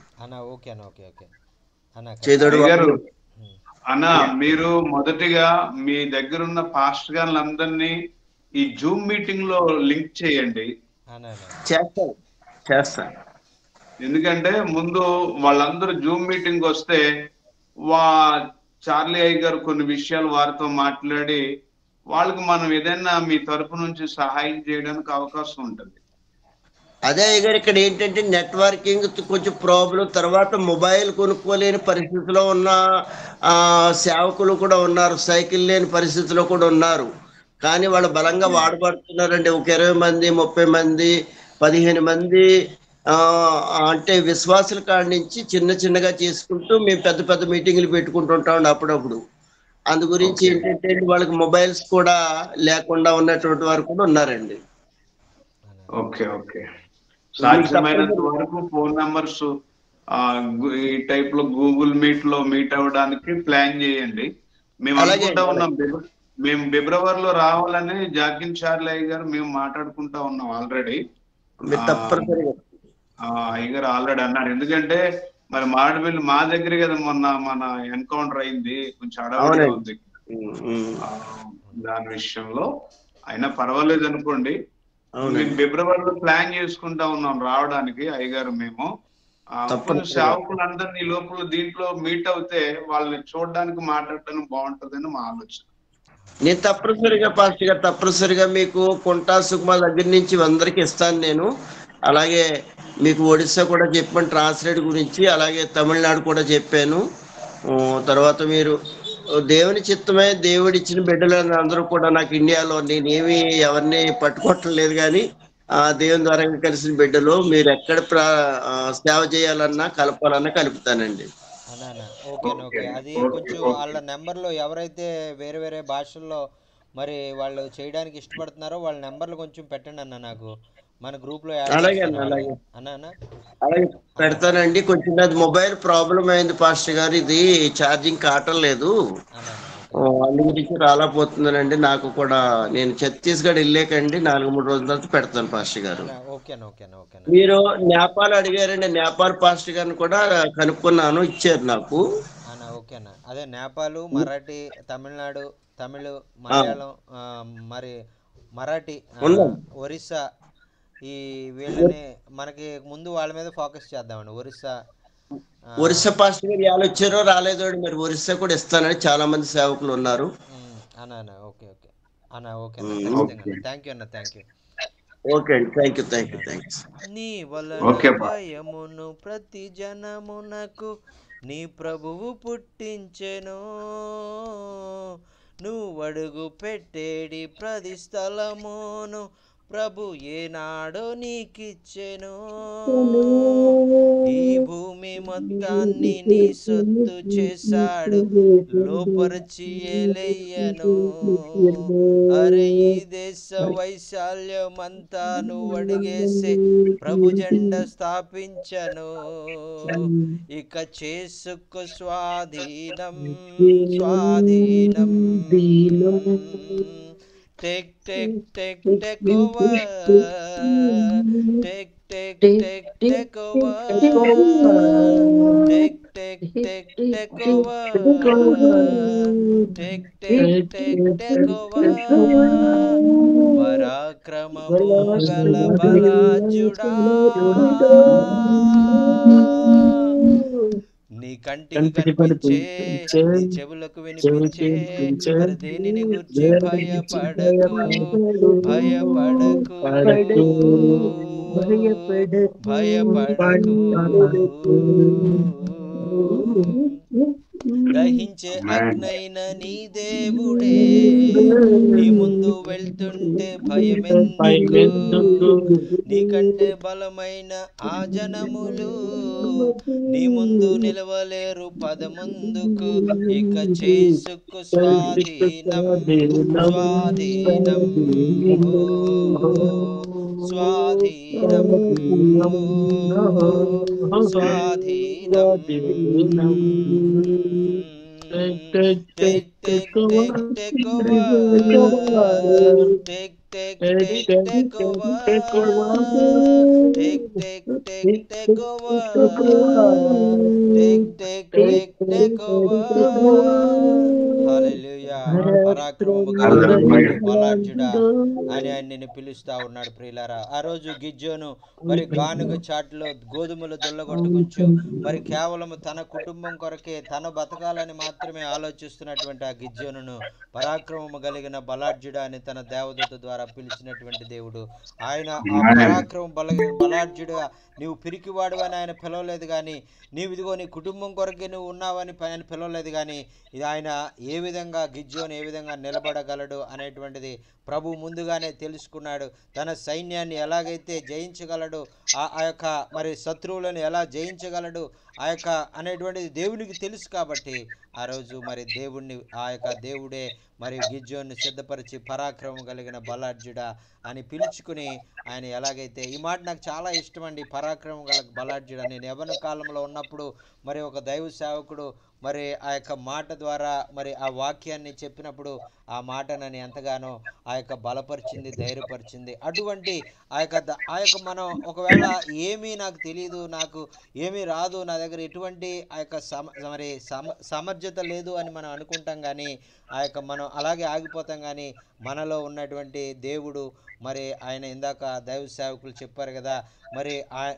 C: అన్న మీరు మొదటిగా మీ దగ్గర ఉన్న పాస్టర్ గారులందరినీ ఈ జూమ్ మీటింగ్ లో లింక్ చేయండి.
F: చేస్తాను.
C: ఎందుకంటే ముందు వాళ్ళందరూ జూమ్ మీటింగ్ వస్తే చార్లీ అయ్య గారు కొన్ని విషయాలు వారితో మాట్లాడి వాళ్ళకి మనం ఏదైనా మీ తరపు నుంచి సహాయం చేయడానికి అవకాశం ఉంటుంది.
F: అదే గారు ఇక్కడ ఏంటంటే నెట్వర్కింగ్ కొంచెం ప్రాబ్లం, తర్వాత మొబైల్ కొనుక్కోలేని పరిస్థితిలో ఉన్న సేవకులు కూడా ఉన్నారు, సైకిల్ లేని పరిస్థితిలో కూడా ఉన్నారు. కానీ వాళ్ళు బలంగా వాడబడుతున్నారండి. ఒక 20 మంది, 30 మంది, 15 మంది ఆ, అంటే విశ్వాసుల కాడి నుంచి చిన్న చిన్నగా చేసుకుంటూ మేము పెద్ద పెద్ద మీటింగ్లు పెట్టుకుంటుంటాం అప్పుడప్పుడు. అందు గురించి
C: ఓకే
F: ఏంటంటే వాళ్ళకి మొబైల్స్ కూడా లేకుండా ఉన్నటువంటి వారు కూడా ఉన్నారండి.
C: ఓకే ఓకే
F: మీకు
C: సాధ్యమైనంత
F: తప్పనిసరి
C: వరకు ఫోన్ నంబర్స్ ఈ టైప్ లో గూగుల్ మీట్ లో మీట్ అవ్వడానికి ప్లాన్ చేయండి. మేము
F: అలాగే
C: అనుకుంటా
F: అండి, అలాగే.
C: ఉన్నాం మేము ఫిబ్రవరిలో రావాలని జాకిన్ చార్లయ్య గారు మేము మాట్లాడుకుంటా ఉన్నాం ఆల్రెడీ.
F: మీరు తప్పనిసరిగా
C: అయ్యగారు ఆల్రెడీ అన్నారు. ఎందుకంటే మరి మారేడుమిల్లి మా దగ్గరే కదా మన ఎన్కౌంటర్ అయింది, కొంచెం అడవిడిగా
F: అవునండి.
C: ఉంది.
F: ఉమ్.
C: ఆ, దాని విషయంలో అయినా పర్వాలేదు అనుకోండి. మేము
F: అవునండి,
C: ఫిబ్రవరిలో ప్లాన్ చేసుకుంటా ఉన్నాం రావడానికి అయ్యగారు మేము. కొంచెం
F: తప్పనిసరిగా.
C: సేవకులందరినీ ఈ లోపల దీంట్లో మీట్ అవుతే వాళ్ళని చూడడానికి మాట్లాడడానికి బాగుంటుందని మా ఆలోచన.
F: నేను తప్పనిసరిగా పాస్టర్ గారు తప్పనిసరిగా మీకు కొంటా సుకుమార్ దగ్గర నుంచి అందరికి ఇస్తాను నేను. అలాగే మీకు ఒడిస్సా కూడా చెప్పాను ట్రాన్స్లేట్ గురించి, అలాగే తమిళనాడు కూడా చెప్పాను. తర్వాత మీరు దేవుని చిత్తమే దేవుడిచ్చిన బిడ్డలని అందరూ కూడా నాకు ఇండియాలో నేనేమి ఎవరిని పట్టుకోవటం లేదు, కానీ దేవుని ద్వారా కలిసిన బిడ్డలు మీరు ఎక్కడ సేవ చేయాలన్నా కలపాలన్నా కలుపుతానండి.
A: అన్నా ఓకేనా
C: ఓకే
A: ఓకే. అది
C: ఓకే
A: కొంచెం
C: ఓకే
A: వాళ్ళ నెంబర్లు ఎవరైతే వేరే వేరే భాషల్లో మరి వాళ్ళు చేయడానికి ఇష్టపడుతున్నారో వాళ్ళ నెంబర్లు కొంచెం పెట్టండి అన్న నాకు. మన గ్రూప్లో యాడ్
F: అలాగే
A: చేస్తాను
F: అన్న,
A: వాళ్ళని.
F: అలాగే
A: అన్నా అన్న
F: అలాగే
A: అన్నా
F: పెడతానండి. కొంచెం అది మొబైల్ ప్రాబ్లం అయింది పాస్టర్ గారు, ఇది ఛార్జింగ్ కావటం లేదు.
A: అన్నా అన్న ఓకే అన్న.
F: అందు గురించి రాలేకపోతున్నానండి. నాకు కూడా నేను ఛత్తీస్గఢ్ వెళ్ళాకండి 4-3 రోజుల తర్వాత పెడతాను పాస్టర్ గారు.
A: అన్న ఓకే అన్న ఓకే అన్న ఓకే అన్న.
F: మీరు నేపాల్ అడిగారండి, నేపాల్ పాస్టర్ గారిని కూడా కనుక్కున్నాను, ఇచ్చారు నాకు.
A: అన్న ఓకే అన్న. అదే నేపాలు, మరాఠీ, తమిళనాడు, తమిళ్, మలయాళం, మరి మరాఠీ,
F: ఉందండి.
A: ఒరిస్సా, ఈ వీళ్ళని మనకి ముందు వాళ్ళ మీద ఫోకస్ చేద్దామండి. ఒరిస్సా.
F: ఒరిస్సా పాస్టర్ గారు ఎలా వచ్చారో రాలేదో అండి. మరి ఒరిస్సా కూడా ఇస్తానని చాలా మంది సేవకులు ఉన్నారు.
A: అన్న అన్న ఓకే ఓకే అన్న ఓకే అన్న.
F: ఉమ్,
A: ఖచ్చితంగా
C: ఓకే
A: అన్న. థ్యాంక్ యూ అన్న. థ్యాంక్ యూ
F: ఓకే అండి, థ్యాంక్ యూ
A: అన్న.
F: థ్యాంక్స్.
A: నీ వలన
C: ఓకే బా
A: భయమును ప్రతి జనమునకు నీ ప్రభువు పుట్టించెను. నువ్వడుగు పెట్టేడి ప్రతి స్థలమును ప్రభు ఏనాడో నీకిచ్చెను. ఈ భూమి మొత్తాన్ని నీ సొత్తు చేశాడు, లోపరిచి ఏలయ్యను. అరే ఈ దేశ వైశాల్యమంతా నువ్వు అడిగేసే ప్రభు జెండ స్థాపించను. ఇక చేసుకో స్వాధీనం స్వాధీనం. Take, take, take, take over. Take, take, take, take over. Take, take, take, take over. Take, take, take, take over. పరాక్రమము గల బలాజుడా, నీ కంటికి కనిపించే, నీ చెవులకు వినిపించే, మరి దేనిని గురించి భయపడకు భయపడకు భయపడకు. దహించే అగ్నైన నీ దేవుడే నీ ముందు వెళ్తుంటే భయమెందుకు. నీకంటే బలమైన ఆ జనములు నీ ముందు నిలవలేరు పదముందుకు. ఇక చేసుకు స్వాధీనం స్వాధీనం స్వాధీనం స్వాధీనం. Take, take, take, take over. Take, take, take, take over. Take, take, take, take over. Take, take, take, take over. హల్లెలూయా. పరాక్రమము కలిగినటువంటి బలాఢ్యుడా అని ఆయన నిన్ను పిలుస్తా ఉన్నాడు ప్రియులారా. ఆ రోజు గిద్యోను మరి గానుగ చాటులో గోధుమలు దొల్లగొట్టుకుంటూ మరి కేవలం తన కుటుంబం కొరకే తన బతకాలని మాత్రమే ఆలోచిస్తున్నటువంటి ఆ గిద్యోనును పరాక్రమము కలిగిన బలాఢ్యుడా అని తన దేవదూత ద్వారా ద్వారా పిలిచినటువంటి దేవుడు. ఆయన ఆ పరాక్రమం బలాఢ్యుడుగా నీవు పిరికివాడు అని ఆయన పిలవలేదు, కానీ నీవు ఇదిగో నీ కుటుంబం కొరకే నువ్వు ఉన్నావని ఆయన పిలవలేదు, కానీ ఇది ఆయన ఏ విధంగా గిద్యోను ఏ విధంగా నిలబడగలడు అనేటువంటిది ప్రభు ముందుగానే తెలుసుకున్నాడు. తన సైన్యాన్ని ఎలాగైతే జయించగలడు, ఆ యొక్క మరి శత్రువులను ఎలా జయించగలడు ఆ యొక్క అనేటువంటిది దేవునికి తెలుసు. కాబట్టి ఆ రోజు మరి ఆ యొక్క దేవుడే మరి గిద్యోన్ని సిద్ధపరిచి పరాక్రమం కలిగిన బలాఢ్యుడా అని పిలుచుకుని ఆయన ఎలాగైతే, ఈ మాట నాకు చాలా ఇష్టం అండి, పరాక్రమం గల బలాఢ్యుడా. నేను యవ్వన కాలంలో ఉన్నప్పుడు మరి ఒక దైవ సేవకుడు మరి ఆ యొక్క మాట ద్వారా మరి ఆ వాక్యాన్ని చెప్పినప్పుడు ఆ మాట నన్ను ఎంతగానో ఆ యొక్క బలపరిచింది, ధైర్యపరిచింది. అటువంటి ఆ యొక్క మనం ఒకవేళ ఏమీ నాకు తెలియదు, నాకు ఏమీ రాదు, నా దగ్గర ఎటువంటి ఆ యొక్క సమర్థత లేదు అని మనం అనుకుంటాం, కానీ ఆ యొక్క మనం అలాగే ఆగిపోతాం. కానీ మనలో ఉన్నటువంటి దేవుడు మరి ఆయన ఇందాక దైవ సేవకులు చెప్పారు కదా, మరి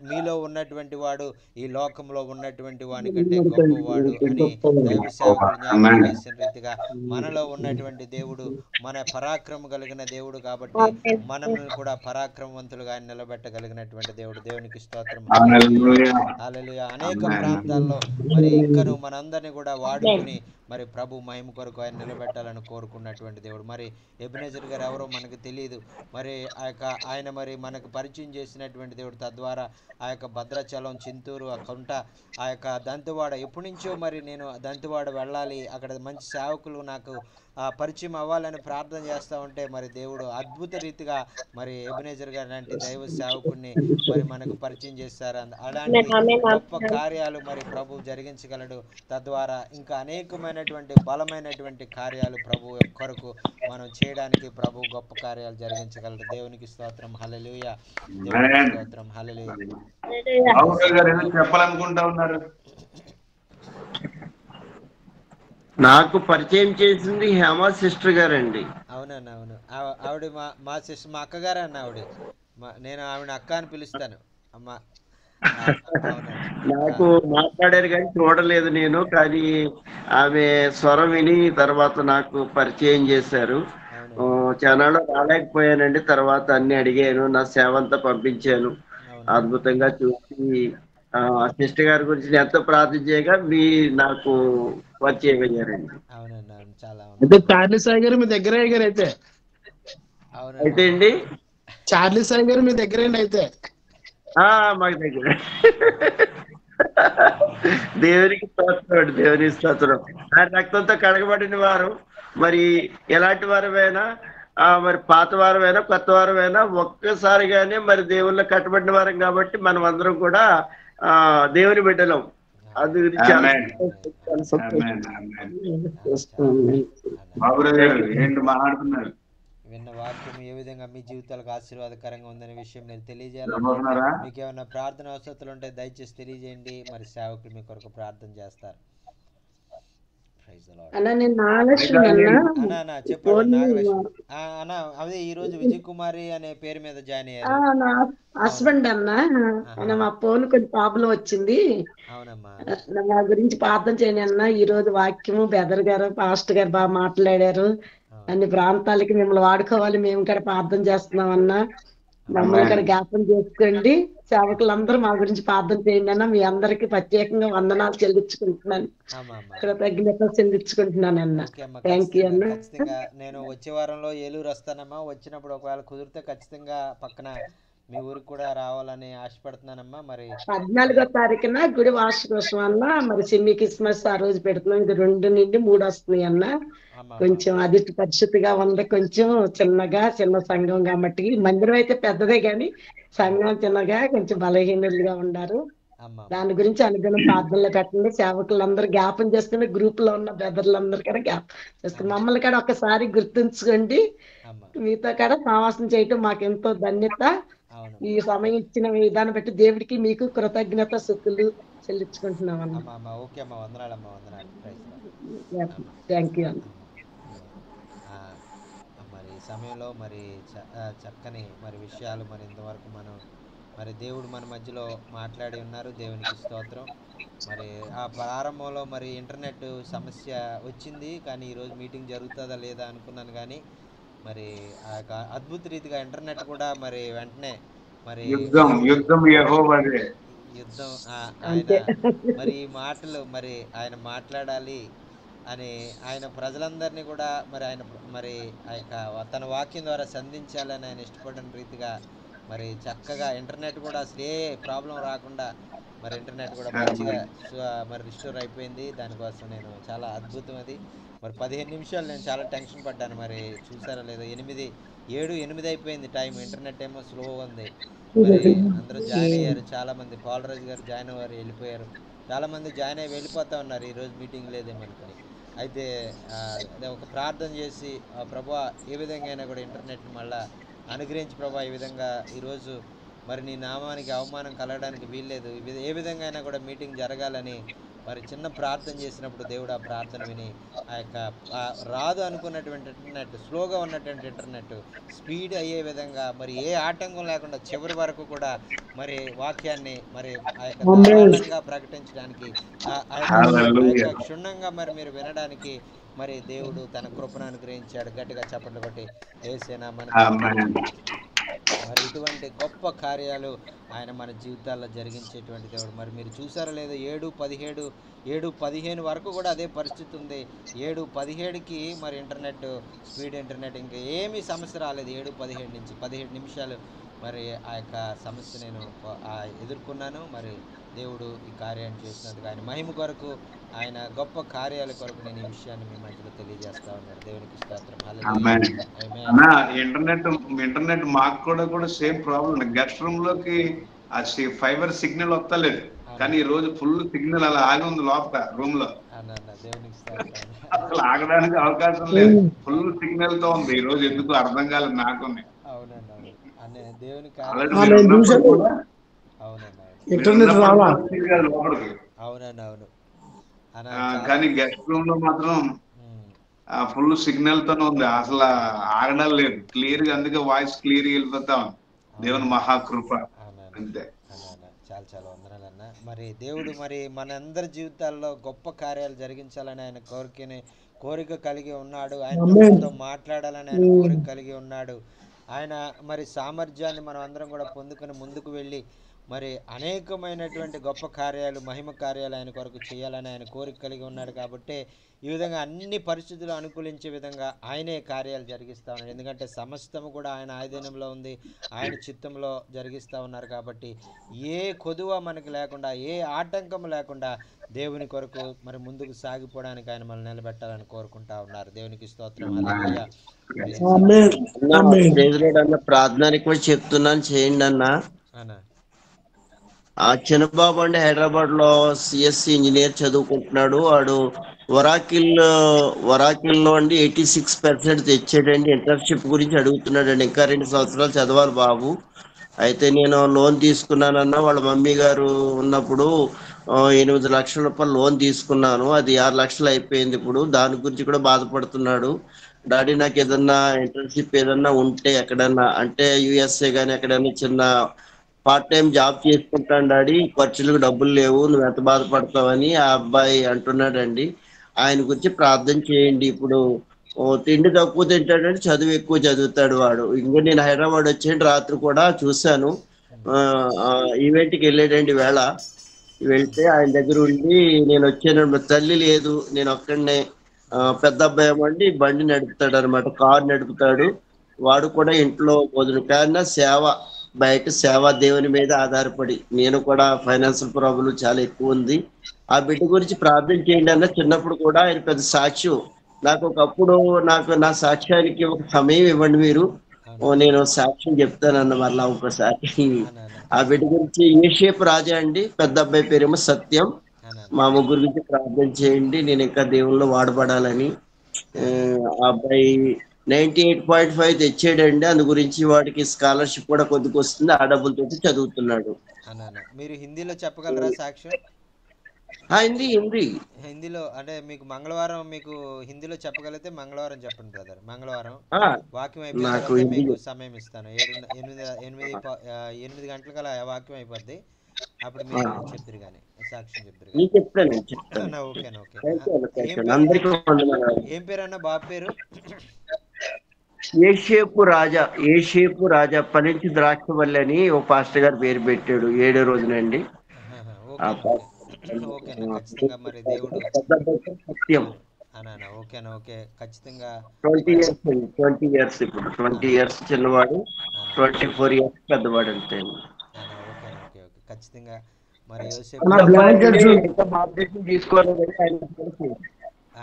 A: మీలో ఉన్నటువంటి వాడు ఈ లోకంలో ఉన్నటువంటి వాని కంటే గొప్పవాడు అని దైవ సేవకులు జ్ఞాపకం చేసిన రీతిగా మనలో ఉన్నటువంటి దేవుడు మన పరాక్రమం కలిగిన దేవుడు. కాబట్టి మనల్ని కూడా పరాక్రమవంతులుగా నిలబెట్టగలిగినటువంటి దేవుడు. దేవునికి స్తోత్రం. హల్లెలూయా. అనేక ప్రాంతాల్లో మరి ఇంకను మనందరినీ కూడా వాడుకుని మరి ప్రభు మహిమ కొరకు ఆయన నిలబెట్టాలని కోరుకున్నటువంటి దేవుడు. మరి ఎబెనెజర్ గారు ఎవరో మనకు తెలియదు, మరి ఆయన మరి మనకు పరిచయం చేసినటువంటి దేవుడు. తద్వారా ఆ యొక్క భద్రాచలం, చింతూరు, ఆ కొంట, ఆ యొక్క దంతెవాడ, ఎప్పటి నుంచో మరి నేను దంతెవాడ వెళ్ళాలి, అక్కడ మంచి సేవకులు నాకు పరిచయం అవ్వాలని ప్రార్థన చేస్తూ ఉంటే మరి దేవుడు అద్భుత రీతిగా మరి ఎబెనెజర్ గారు లాంటి దైవ సేవకుడిని మరి మనకు పరిచయం చేస్తారు. అలాంటి గొప్ప కార్యాలు మరి ప్రభు జరిగించగలడు. తద్వారా ఇంకా అనేకమైనటువంటి బలమైనటువంటి కార్యాలు ప్రభు కొరకు మనం చేయడానికి ప్రభు గొప్ప కార్యాలు జరిగించగలడు. దేవునికి స్తోత్రం. హల్లెలూయా. దేవునికి స్తోత్రం. హల్లెలూయా.
C: చెప్పాలనుకుంటా ఉన్నారు.
F: నాకు పరిచయం చేసింది హేమ సిస్టర్ గారండి.
A: అవునండి, అవును. ఆవిడ మా సిస్టర్, మా అక్కగారు అన్న ఆవిడ. నేను ఆవిడ అక్క అని పిలుస్తాను. అమ్మ
F: నాకు మాట్లాడారు కానీ చూడలేదు నేను, కానీ ఆమె స్వరం విని తర్వాత నాకు పరిచయం చేశారు. చానాళ్ళు రాలేకపోయానండి, తర్వాత అన్ని అడిగాను, నా సేవ అంతా పంపించాను. అద్భుతంగా చూసి సిస్టర్ గారి గురించి ఎంతో ప్రార్థన చేయగా నాకు పరిచయం అయ్యారండి.
B: అయితే చార్లీ సాయి గారు మీ దగ్గర అయ్యారు. అయితే
F: అండి
B: చార్లీ సాయి గారు మీ దగ్గర అయితే
F: మాకు దగ్గర. దేవునికి స్తోత్రం, దేవుని స్తోత్రం. రక్తంతో కడగబడిన వారు మరి ఎలాంటి వారమైనా, మరి పాత వారమైనా కొత్త వారమైనా ఒక్కసారిగానే మరి దేవుళ్ళో కట్టబడిన వారం కాబట్టి మనం అందరం కూడా దేవుని బిడ్డలం. అది
A: విన్న వాక్యం ఏ విధంగా మీ జీవితాలకు ఆశీర్వాదకరంగా ఉందనే విషయం మీరు తెలియజేయాలి. మీకు ఏమైనా ప్రార్థన అవసరాలు ఉంటే దయచేసి తెలియజేయండి. మరి సేవకులు మీ కొరకు ప్రార్థన చేస్తారు. చెప్పండి. అదే ఈ రోజు విజయ్ కుమారి అనే పేరు మీద జాయిన్ అయ్యారు.
D: నా హస్బెండ్ అన్న మా ఫోన్ కొంచెం ప్రాబ్లం వచ్చింది.
A: అవునమ్మా,
D: నా గురించి ప్రార్థన చేయని అన్న. ఈ రోజు వాక్యము బెదర్ గారు, పాస్టర్ గారు బాగా మాట్లాడారు. అన్ని ప్రాంతాలకి మిమ్మల్ని వాడుకోవాలి, మేము ఇక్కడ ప్రార్థన చేస్తున్నాం అన్న. మమ్మల్ని ఇక్కడ జ్ఞాపకం చేసుకోండి. సేవకులందరూ మా గురించి ప్రార్థన చేయండి అన్న. మీ అందరికి ప్రత్యేకంగా వందనాలు చెల్లించుకుంటున్నాను, కృతజ్ఞత చెల్లించుకుంటున్నాను అన్న. థ్యాంక్ యూ అన్న.
A: నేను వచ్చే వారంలో ఏలూరు వస్తానమ్మా. వచ్చినప్పుడు ఒకవేళ కుదిరితే ఖచ్చితంగా పక్కన మీ ఊరికి కూడా రావాలని ఆశపడుతున్నానమ్మా. మరి
D: 14వ తారీఖున గుడి వార్షికోత్సవం అన్న. మరి సిమ్మి క్రిస్మస్ ఆ రోజు పెడుతున్నాం. ఇది 2 నుండి 3 వస్తున్నాయి అన్న. కొంచెం అది పరిస్థితిగా ఉంది, కొంచెం చిన్న సంఘం కాబట్టి. మందిరం అయితే పెద్దదే కానీ సంఘం చిన్నగా, కొంచెం బలహీనులుగా ఉన్నారు. దాని గురించి అనుగుణ ప్రార్థనలో పెట్టండి. సేవకులందరూ జ్ఞాపం చేసుకుని, గ్రూప్ లో ఉన్న బ్రదర్లందరూ కూడా జ్ఞాపం చేసుకుని మమ్మల్ని కూడా ఒకసారి గుర్తుంచుకోండి. మీతో కూడా సహవాసం చేయటం మాకెంతో ధన్యత. ఈ సమయం ఇచ్చిన విధానం బట్టి దేవుడికి మీకు కృతజ్ఞత స్తుతులు చెల్లించుకుంటున్నాం అన్న. థ్యాంక్ యూ అన్న.
A: మరి ఈ సమయంలో మరి చక్కని మరి విషయాలు మరి ఇంతవరకు మనం మరి దేవుడు మన మధ్యలో మాట్లాడి ఉన్నారు. దేవునికి స్తోత్రం. మరి ఆ ప్రారంభంలో మరి ఇంటర్నెట్ సమస్య వచ్చింది, కానీ ఈరోజు మీటింగ్ జరుగుతుందా లేదా అనుకున్నాను, కానీ మరి ఆ యొక్క అద్భుత రీతిగా ఇంటర్నెట్ కూడా మరి వెంటనే మరి
C: యుద్ధం యెహోవాదే.
A: యుద్ధం ఆయన
D: అంతే.
A: మరి ఈ మాటలు మరి ఆయన మాట్లాడాలి అని ఆయన ప్రజలందరినీ కూడా మరి ఆయన మరి ఆ యొక్క తన వాక్యం ద్వారా సంధించాలని ఆయన ఇష్టపడిన రీతిగా మరి చక్కగా ఇంటర్నెట్ కూడా అసలు ఏ ప్రాబ్లం రాకుండా మరి ఇంటర్నెట్ కూడా మంచిగా మరి రిస్టోర్ అయిపోయింది. దానికోసం నేను చాలా అద్భుతం అది. మరి 15 నిమిషాలు నేను చాలా టెన్షన్ పడ్డాను. మరి చూసారా లేదో 7 అయిపోయింది టైం. ఇంటర్నెట్ ఏమో స్లోగా ఉంది. మరి అందరూ జాయిన్ అయ్యారు. చాలామంది పాలరాజు గారు జాయిన్ అయ్యారు, వెళ్ళిపోయారు. చాలామంది జాయిన్ అయ్యి వెళ్ళిపోతూ ఉన్నారు, ఈరోజు మీటింగ్ లేదేమనుకుని. అయితే అదే ఒక ప్రార్థన చేసి ప్రభా ఏ విధంగా అయినా కూడా ఇంటర్నెట్ మళ్ళా అనుగ్రహించి ప్రభా ఈ విధంగా ఈరోజు మరి నీ నామానికి అవమానం కలగడానికి వీల్లేదు, ఏ విధంగా అయినా కూడా మీటింగ్ జరగాలని మరి చిన్న ప్రార్థన చేసినప్పుడు దేవుడు ఆ ప్రార్థన విని ఆ యొక్క రాదు అనుకున్నటువంటి ఇంటర్నెట్, స్లోగా ఉన్నటువంటి ఇంటర్నెట్ స్పీడ్ అయ్యే విధంగా మరి ఏ ఆటంకం లేకుండా చివరి వరకు కూడా మరి వాక్యాన్ని మరి ఆ యొక్క ధారాళంగా ప్రకటించడానికి ఆ యొక్క క్షుణ్ణంగా మరి మీరు వినడానికి మరి దేవుడు తన కృపను అనుగ్రహించాడు. గట్టిగా చప్పట్లు కొట్టి యేసేనా మరి ఇటువంటి గొప్ప కార్యాలు ఆయన మన జీవితాల్లో జరిగించేటువంటి దేవుడు. మరి మీరు చూసారో లేదో 7:15 వరకు కూడా అదే పరిస్థితి ఉంది. 7:17కి మరి ఇంటర్నెట్ స్పీడ్ ఇంటర్నెట్ ఇంకా ఏమీ సమస్య రాలేదు. 7:17 నుంచి 17 నిమిషాలు మరి ఆ యొక్క సమస్య నేను ఎదుర్కొన్నాను. మరి దేవుడు ఈ కార్యాన్ని చేసినందుకు ఆయన మహిమ కొరకు, ఆయన గొప్ప కార్యాల కొరకు నేను ఈ విషయాన్ని మీ మధ్యలో తెలియజేస్తా ఉన్నాను. దేవునికి స్తోత్రం.
C: ఇంటర్నెట్ మాకు కూడా సేమ్ ప్రాబ్లం. గెస్ట్ రూమ్ లోకి ఆ ఫైబర్ సిగ్నల్ వస్తలేదు, కానీ ఈ రోజు ఫుల్ సిగ్నల్ అలా ఆగి ఉంది లోపల రూమ్ లో. అసలు ఆగడానికి అవకాశం లేదు, ఫుల్ సిగ్నల్ తో ఉంది ఈ రోజు. ఎందుకు అర్థం కాలేదు నాకు. కానీ గెస్ట్ రూమ్ లో మాత్రం ఫుల్ సిగ్నల్ తోనే ఉంది, అసలు ఆగడం లేదు క్లియర్ గా. అందుకే వాయిస్ క్లియర్ గా వెళ్ళిపోతా ఉంది. దేవుని మహాకృప అంతే.
A: చాలా వందనాలన్న. మరి దేవుడు మరి మనందరి జీవితాల్లో గొప్ప కార్యాలు జరిగించాలని ఆయన కోరిక కలిగి ఉన్నాడు. ఆయనతో మాట్లాడాలని ఆయన కోరిక కలిగి ఉన్నాడు. ఆయన మరి సామర్థ్యాన్ని మనం అందరం కూడా పొందుకొని ముందుకు వెళ్ళి మరి అనేకమైనటువంటి గొప్ప కార్యాలు, మహిమ కార్యాలు ఆయన కొరకు చేయాలని ఆయన కోరిక కలిగి ఉన్నాడు. కాబట్టి ఈ విధంగా అన్ని పరిస్థితులు అనుకూలించే విధంగా ఆయనే కార్యాలు జరిగిస్తూ ఉన్నారు. ఎందుకంటే సమస్తము కూడా ఆయన ఆధీనంలో ఉంది, ఆయన చిత్తంలో జరిగిస్తూ ఉన్నారు. కాబట్టి ఏ కొదువ మనకి లేకుండా, ఏ ఆటంకం లేకుండా దేవుని కొరకు మరి ముందుకు సాగిపోవడానికి ఆయన మనల్ని నిలబెట్టాలని కోరుకుంటా ఉన్నారు. దేవునికి స్తోత్రం. హల్లెలూయా.
F: ప్రార్థన రిక్వెస్ట్ చెప్తున్నాను, చేయండి అన్న. ఆ చిన్నబాబు అండి హైదరాబాద్ లో సిఎస్సి ఇంజనీర్ చదువుకుంటున్నాడు. వాడు వరాకిల్లో అండి 86% తెచ్చాడండి. ఇంటర్న్షిప్ గురించి అడుగుతున్నాడండి. ఇంకా 2 సంవత్సరాలు చదవాలి బాబు. అయితే నేను లోన్ తీసుకున్నానన్నా, వాళ్ళ మమ్మీ గారు ఉన్నప్పుడు 8 లక్షల రూపాయలు లోన్ తీసుకున్నాను, అది 6 లక్షలు అయిపోయింది. ఇప్పుడు దాని గురించి కూడా బాధపడుతున్నాడు. డాడీ నాకు ఏదన్నా ఇంటర్న్షిప్ ఏదన్నా ఉంటే ఎక్కడన్నా, అంటే యుఎస్ఏ కానీ ఎక్కడైనా చిన్న పార్ట్ టైం జాబ్ చేసుకుంటాను డాడీ, ఖర్చులకు డబ్బులు లేవు, నువ్వు ఎంత బాధపడతావని ఆ అబ్బాయి అంటున్నాడండి. ఆయన గురించి ప్రార్థన చేయండి. ఇప్పుడు తిండి తక్కువ తింటాడంటే చదువు ఎక్కువ చదువుతాడు వాడు. ఇంకో నేను హైదరాబాద్ వచ్చేయండి, రాత్రి కూడా చూశాను, ఈవెంట్కి వెళ్ళాడండి వేళ. వెళ్తే ఆయన దగ్గర ఉండి నేను వచ్చాను, తల్లి లేదు, నేను ఒక్కడనే. పెద్ద అబ్బాయి ఏమండి బండి నడుపుతాడు అనమాట, కారు నడుపుతాడు. వాడు కూడా ఇంట్లో భోజనం కానీ బయట సేవ దేవుని మీద ఆధారపడి, నేను కూడా ఫైనాన్షియల్ ప్రాబ్లం చాలా ఎక్కువ ఉంది. ఆ బిడ్డ గురించి ప్రార్థన చేయండి అన్న. చిన్నప్పుడు కూడా ఆయన పెద్ద సాక్ష్యం. నాకు ఒకప్పుడు నా సాక్ష్యానికి ఒక సమయం ఇవ్వండి మీరు, నేను సాక్ష్యం చెప్తానన్న మళ్ళా ఒకసారి. ఆ బిడ్డ గురించి ఏషేపు రాజా అండి, పెద్ద అబ్బాయి పేరేమో సత్యం. మా ముగ్గురు గురించి ప్రార్థన చేయండి, నేను ఇంకా దేవుళ్ళు వాడబడాలని. ఆ అబ్బాయి 98.5 తెచ్చాడండి. అందు గురించి వాడికి స్కాలర్షిప్ కూడా కొద్దిగా వస్తుంది, ఆ డబ్బులతో చదువుతున్నాడు.
A: మీరు హిందీలో చెప్పగలరా సాక్ష్యం? హిందీలో అంటే మీకు మంగళవారం మీకు హిందీలో చెప్పగలిగితే మంగళవారం చెప్పండి బ్రదర్. మంగళవారం వాక్యం అయిపోయింది, మీకు సమయం ఇస్తాను. 8 గంటలకల్లా వాక్యం అయిపోద్ది, అప్పుడు మీరు చెప్తారు కానీ సాక్ష్యం చెప్తారు. ఓకేనా? ఓకే. ఏం పేరు అన్న బాబు పేరు?
F: ఏషేపు రాజా పనించి ద్రాక్షవల్లి అని ఓ పాస్టర్ గారు పేరు పెట్టాడు 7వ రోజునండి.
A: ఓకేనా ఖచ్చితంగా మరి దేవుడు
F: సత్యం
A: అనా ఓకేనా ఓకే ఖచ్చితంగా
F: 20 years ఇప్పుడు 20 years చిన్నవాడు, 24 years పెద్దవాడు అంతే.
A: ఓకేనా ఓకే ఓకే ఖచ్చితంగా మరి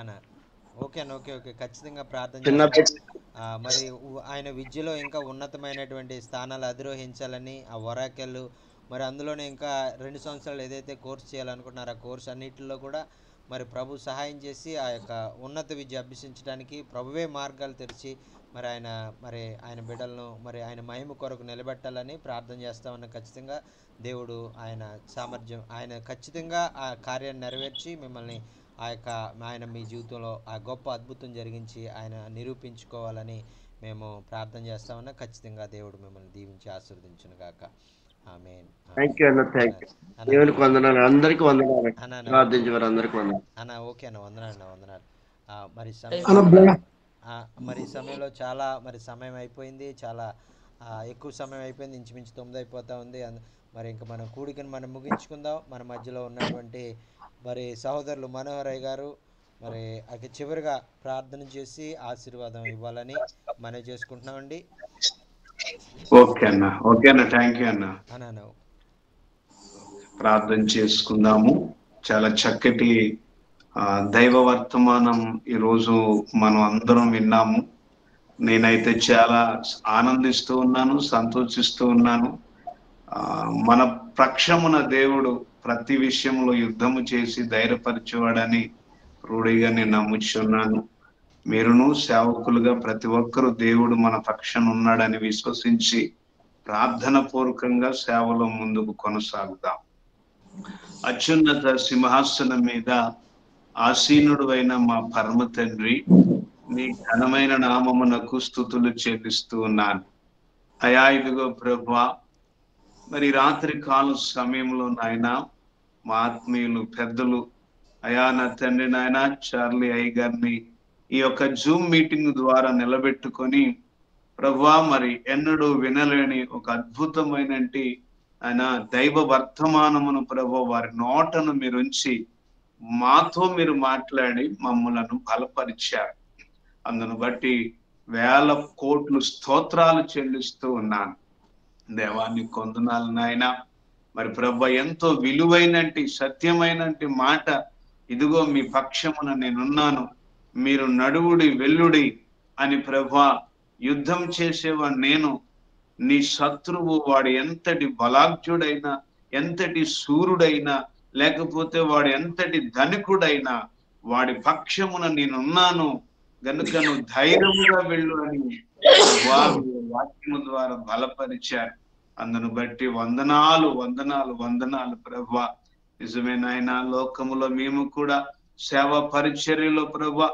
A: అనా ఓకేనా ఓకే ఓకే ఖచ్చితంగా ప్రార్థన చేస్తాం. మరి ఆయన విద్యలో ఇంకా ఉన్నతమైనటువంటి స్థానాలు అధిరోహించాలని ఆ ఒరాకెళ్ళు మరి అందులోనే ఇంకా 2 సంవత్సరాలు ఏదైతే కోర్స్ చేయాలనుకుంటున్నారో ఆ కోర్స్ అన్నిటిలో కూడా మరి ప్రభు సహాయం చేసి ఆ యొక్క ఉన్నత విద్య అభ్యసించడానికి ప్రభువే మార్గాలు తెరిచి మరి ఆయన బిడ్డలను మరి ఆయన మహిమ కొరకు నిలబెట్టాలని ప్రార్థన చేస్తామన్న ఖచ్చితంగా దేవుడు ఆయన సామర్థ్యం ఆయన ఖచ్చితంగా ఆ కార్యాన్ని నెరవేర్చి మిమ్మల్ని ఆయన మీ జీవితంలో ఆ గొప్ప అద్భుతం జరిగించి ఆయన నిరూపించుకోవాలని మేము ప్రార్థన చేస్తామన్నా ఖచ్చితంగా దేవుడు మిమ్మల్ని దీవించి ఆశీర్వదించును గాక. ఆమేన్.
F: దేవునికి వందనాలు, అందరికీ వందనాలు, ప్రార్థించేవారు అందరికీ వందనాలు
A: అన్న. ఓకే అన్న, వందనాలు వందనాలు. మరి సమయంలో చాలా మరి సమయం అయిపోయింది, చాలా ఎక్కువ సమయం అయిపోయింది, ఇంచుమించు 9 అయిపోతా ఉంది. మరి ఇంకా మనం కూడికను మనం ముగించుకుందాం. మన మధ్యలో ఉన్నటువంటి మరి సహోదరులు మనోహరయ్య గారు మరి అది చివరిగా ప్రార్థన చేసి ఆశీర్వాదం ఇవ్వాలని మనం చేసుకుంటున్నామండి.
C: ఓకే అన్న, ఓకే అన్న, థ్యాంక్ యూ అన్న. ప్రార్థన చేసుకుందాము. చాలా చక్కటి దైవ వర్తమానం ఈరోజు మనం అందరం విన్నాము. నేనైతే చాలా ఆనందిస్తూ ఉన్నాను, సంతోషిస్తూ ఉన్నాను. మన పక్షమున దేవుడు ప్రతి విషయంలో యుద్ధము చేసి ధైర్యపరిచేవాడని రూఢిగా నేను నమ్ముచున్నాను. మీరును సేవకులుగా ప్రతి ఒక్కరూ దేవుడు మన పక్షాన ఉన్నాడని విశ్వసించి ప్రార్థన పూర్వకంగా సేవలో ముందుకు కొనసాగుతాం. అత్యున్నత సింహాసనం మీద ఆసీనుడు అయిన మా పరమ తండ్రి, నీ ఘనమైన నామమునకు స్తుతులు చెల్లిస్తూ ఉన్నాను. అయా ఇదిగో ప్రభువా, మరి రాత్రి కాల సమయంలో నాయన మా ఆత్మీయులు పెద్దలు అయా నా తండ్రి నాయన చార్లీ అయ్య గారిని ఈ యొక్క జూమ్ మీటింగ్ ద్వారా నిలబెట్టుకొని ప్రభువా మరి ఎన్నడూ వినలేని ఒక అద్భుతమైన ఆయన దైవ వర్తమానమును ప్రభు వారి నోటను మీరు ఉంచి మాతో మీరు మాట్లాడి మమ్మలను బలపరిచారు. అందును బట్టి 1000 కోట్ల స్తోత్రాలు చెల్లిస్తూ ఉన్నాను. దేవాన్ని కొందనాలు నాయన. మరి ప్రభు ఎంతో విలువైనటి సత్యమైనటి మాట, ఇదిగో మీ పక్షమున నేనున్నాను, మీరు నడువుడి వెల్లుడి అని ప్రభా, యుద్ధం చేసేవాడు నేను, నీ శత్రువు వాడు ఎంతటి బలాఢ్యుడైనా, ఎంతటి సూర్యుడైనా, లేకపోతే వాడు ఎంతటి ధనికుడైనా వాడి పక్షమున నేనున్నాను గనుక నువ్వు ధైర్యంగా వెళ్ళు అని వాక్యము ద్వారా బలపరిచారు. అందును బట్టి వందనాలు వందనాలు వందనాలు ప్రభా. నిజమే నాయన, లోకములో మేము కూడా సేవ పరిచర్యలో ప్రభా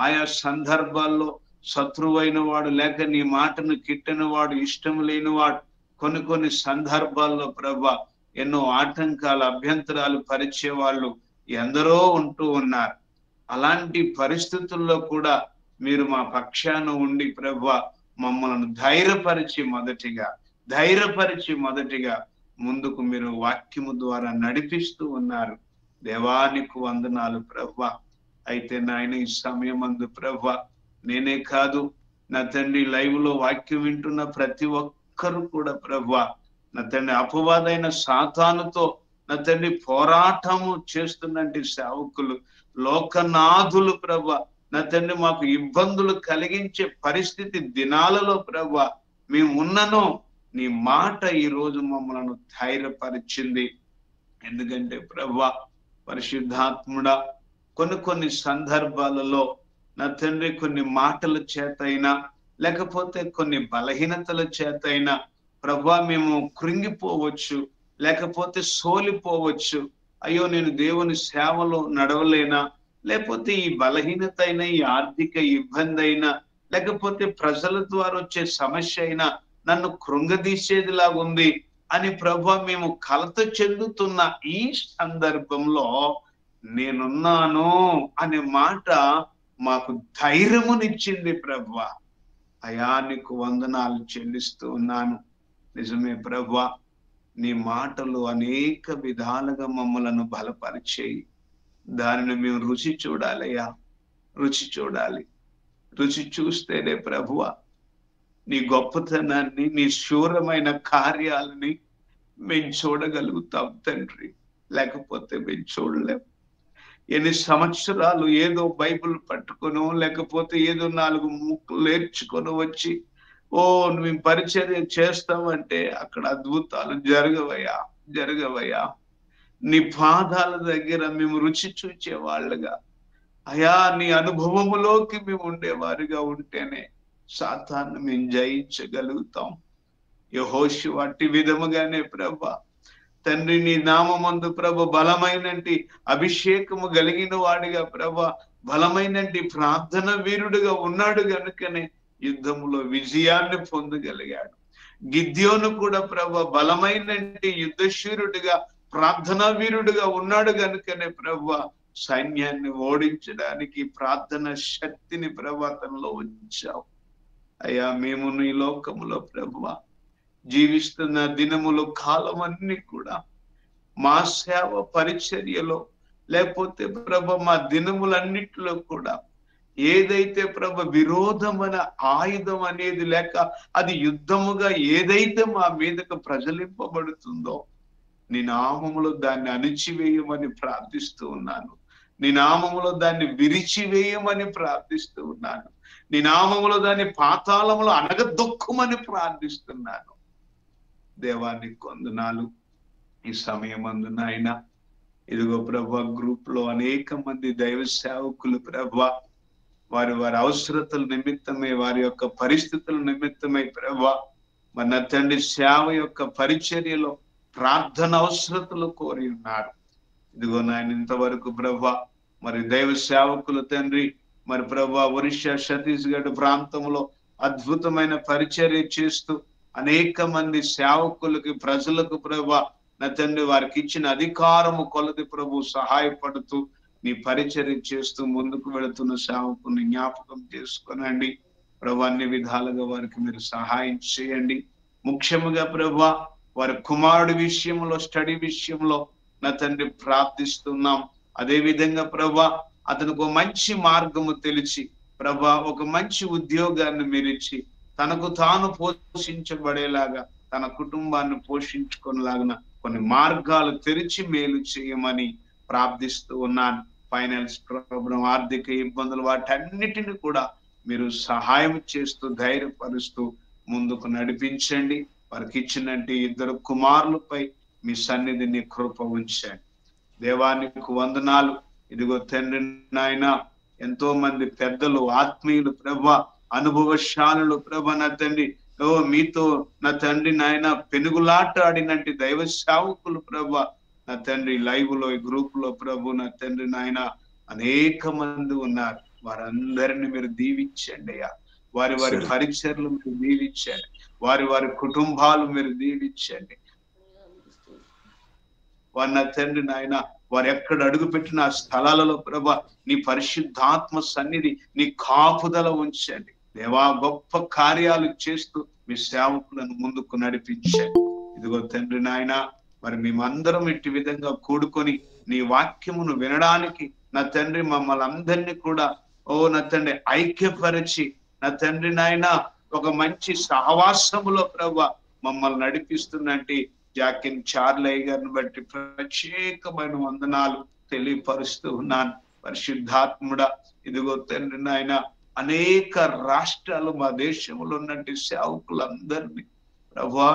C: ఆయా సందర్భాల్లో శత్రువైన వాడు లేక నీ మాటను కిట్టని వాడు, ఇష్టం లేని వాడు కొన్ని సందర్భాల్లో ప్రభా ఎన్నో ఆటంకాలు అభ్యంతరాలు పరిచే వాళ్ళు ఎందరో ఉంటూ ఉన్నారు. అలాంటి పరిస్థితుల్లో కూడా మీరు మా పక్షాన ఉండి ప్రభా మమ్మల్ని ధైర్యపరిచి మొదటిగా ముందుకు మీరు వాక్యము ద్వారా నడిపిస్తూ ఉన్నారు. దేవానికి వందనాలు ప్రభా. అయితే నాయన ఈ సమయం అందు ప్రభా నేనే కాదు నా తండ్రి లైవ్ లో వాక్యం వింటున్న ప్రతి ఒక్కరు కూడా ప్రభా నా తండ్రి అపవాదైన సాతానుతో నా తండ్రి పోరాటము చేస్తున్నట్టు సేవకులు, లోకనాథులు ప్రభా నా తండ్రి మాకు ఇబ్బందులు కలిగించే పరిస్థితి దినాలలో ప్రభా మేము ఉన్ననో నీ మాట ఈ రోజు మమ్మల్ని ధైర్యపరిచింది. ఎందుకంటే ప్రభా పరిశుద్ధాత్ముడా కొన్ని సందర్భాలలో నా తండ్రి కొన్ని మాటల చేతైనా లేకపోతే కొన్ని బలహీనతల చేతైనా ప్రభా మేము కృంగిపోవచ్చు, లేకపోతే సోలిపోవచ్చు. అయ్యో నేను దేవుని సేవలో నడవలేనా, లేకపోతే ఈ బలహీనత అయినా, ఈ ఆర్థిక ఇబ్బంది అయినా, లేకపోతే ప్రజల ద్వారా వచ్చే సమస్య అయినా నన్ను కృంగదీసేదిలాగుంది అని ప్రభా మేము కలత చెందుతున్న ఈ సందర్భంలో నేనున్నాను అనే మాట మాకు ధైర్యమునిచ్చింది ప్రభా. అయా నీకు వందనాలు చెల్లిస్తూ ఉన్నాను. నిజమే ప్రభువా, నీ మాటలు అనేక విధాలుగా మమ్మలను బలపరిచేయి. దానిని మేము రుచి చూడాలయ్యా, రుచి చూడాలి. రుచి చూస్తేనే ప్రభువా నీ గొప్పతనాన్ని, నీ శూరమైన కార్యాలని మేము చూడగలుగుతాం తండ్రి. లేకపోతే మేము చూడలేం. ఎన్ని సంవత్సరాలు ఏదో బైబిల్ పట్టుకొనో లేకపోతే ఏదో 4 ముక్కలు నేర్చుకొని వచ్చి మేము పరిచర్య చేస్తామంటే అక్కడ అద్భుతాలు జరగవయ్యా. నీ పాదాల దగ్గర మేము రుచి చూచే వాళ్ళుగా, అయా నీ అనుభవములోకి మేము ఉండేవారిగా ఉంటేనే సాతాన్ని మేము జయించగలుగుతాం. యెహోషువ అట్టి విధముగానే ప్రభా తండ్రి నీ నామమందు ప్రభ బలమైనటి అభిషేకము కలిగిన వాడిగా ప్రభ బలమైనటి ప్రార్థన వీరుడుగా ఉన్నాడు గనుకనే యుద్ధములో విజయాన్ని పొందగలిగాడు. గిద్యోను కూడా ప్రభ బలమైనటి యుద్ధశూరుడిగా ప్రార్థనా వీరుడుగా ఉన్నాడు గనుకనే ప్రభ సైన్యాన్ని ఓడించడానికి ప్రార్థన శక్తిని ప్రభాతంలో ఉంచావు. అయ్యా మేము నీ లోకములో ప్రభువా జీవిస్తున్న దినములు కాలం అన్ని కూడా మా సేవ పరిచర్యలో లేకపోతే ప్రభ మా దినములన్నిటిలో కూడా ఏదైతే ప్రభ విరోధమైన ఆయుధం అనేది లేక అది యుద్ధముగా ఏదైతే మా మీదకు ప్రజలింపబడుతుందో నీ నామములో దాన్ని అణిచివేయమని ప్రార్థిస్తూ ఉన్నాను. నీ నామములో దాన్ని విరిచివేయమని ప్రార్థిస్తూ ఉన్నాను. నీ నామములో దాన్ని పాతాళములో అనగదొక్కుమని ప్రార్థిస్తున్నాను. దేవానికి వందనాలు. ఈ సమయమందు నాయన ఇదిగో ప్రభా గ్రూప్ లో అనేక మంది దైవ సేవకులు ప్రభా వారి అవసరతల నిమిత్తమై వారి యొక్క పరిస్థితుల నిమిత్తమై ప్రభా మన తండ్రి సేవ యొక్క పరిచర్యలో ప్రార్థన అవసరతలు కోరి ఉన్నారు. ఇదిగో నాయన ఇంతవరకు ప్రభా మరి దైవ సేవకులు తండ్రి మరి ప్రభా ఒరిస్సా ఛత్తీస్గఢ్ ప్రాంతంలో అద్భుతమైన పరిచర్య చేస్తూ అనేక మంది సేవకులకి ప్రజలకు ప్రభా నా తండ్రి వారికి ఇచ్చిన అధికారము కొలది ప్రభు సహాయపడుతూ నీ పరిచర్య చేస్తూ ముందుకు వెళుతున్న సేవకుని జ్ఞాపకం చేసుకోనండి ప్రభు. అన్ని విధాలుగా వారికి మీరు సహాయం చేయండి. ముఖ్యముగా ప్రభా వారి కుమారుడి విషయంలో స్టడీ విషయంలో నా తండ్రి ప్రార్థిస్తున్నాం. అదే విధంగా ప్రభా అతనికి ఒక మంచి మార్గము తెలిసి ప్రభా ఒక మంచి ఉద్యోగాన్ని మీరిచ్చి తనకు తాను పోషించబడేలాగా తన కుటుంబాన్ని పోషించుకునేలాగా కొన్ని మార్గాలు తెరిచి మేలు చేయమని ప్రార్థిస్తూ ఉన్నాను. ఫైనాన్స్ ప్రాబ్లం, ఆర్థిక ఇబ్బందులు వాటన్నిటిని కూడా మీరు సహాయం చేస్తూ ధైర్యపరుస్తూ ముందుకు నడిపించండి. వారికి ఇచ్చినట్టు 2 కుమారులపై మీ సన్నిధిని కృప ఉంచండి. దేవానికి వందనాలు. ఇదిగో తండ్రి నాయన ఎంతో మంది పెద్దలు ఆత్మీయులు ప్రభా అనుభవశాలులు ప్రభా నా తండ్రి మీతో నా తండ్రి నాయన పెనుగులాట ఆడినట్టు దైవ సేవకులు ప్రభా నా తండ్రి లైవ్ లో ఈ గ్రూప్ లో ప్రభు నా తండ్రి నాయన అనేక మంది ఉన్నారు. వారందరిని మీరు దీవించండి అయ్యా. వారి పరిచర్లు మీరు దీవించండి. వారి కుటుంబాలు మీరు దీవించండి. వారి నా తండ్రి నాయన వారు ఎక్కడ అడుగు పెట్టిన ఆ స్థలాలలో ప్రభా నీ పరిశుద్ధాత్మ సన్నిధి నీ కాపుదల ఉంచండి దేవా. గొప్ప కార్యాలు చేస్తూ మీ సేవకులను ముందుకు నడిపించండి. ఇదిగో తండ్రి నాయన మరి మేమందరం ఇట్టి విధంగా కూడుకొని నీ వాక్యమును వినడానికి నా తండ్రి మమ్మల్ని అందరినీ కూడా నా తండ్రి ఐక్యపరిచి నా తండ్రి నాయన ఒక మంచి సహవాసములో ప్రభా మమ్మల్ని నడిపిస్తున్నట్టు జాకిన్ చార్లయ్య గారిని బట్టి ప్రత్యేకమైన వందనాలు తెలియపరుస్తూ ఉన్నాను. పరిశుద్ధాత్ముడా ఇదిగో తండ్రి నాయన అనేక రాష్ట్రాలు మా దేశంలో ఉన్నట్టు సేవకులందరినీ ప్రభా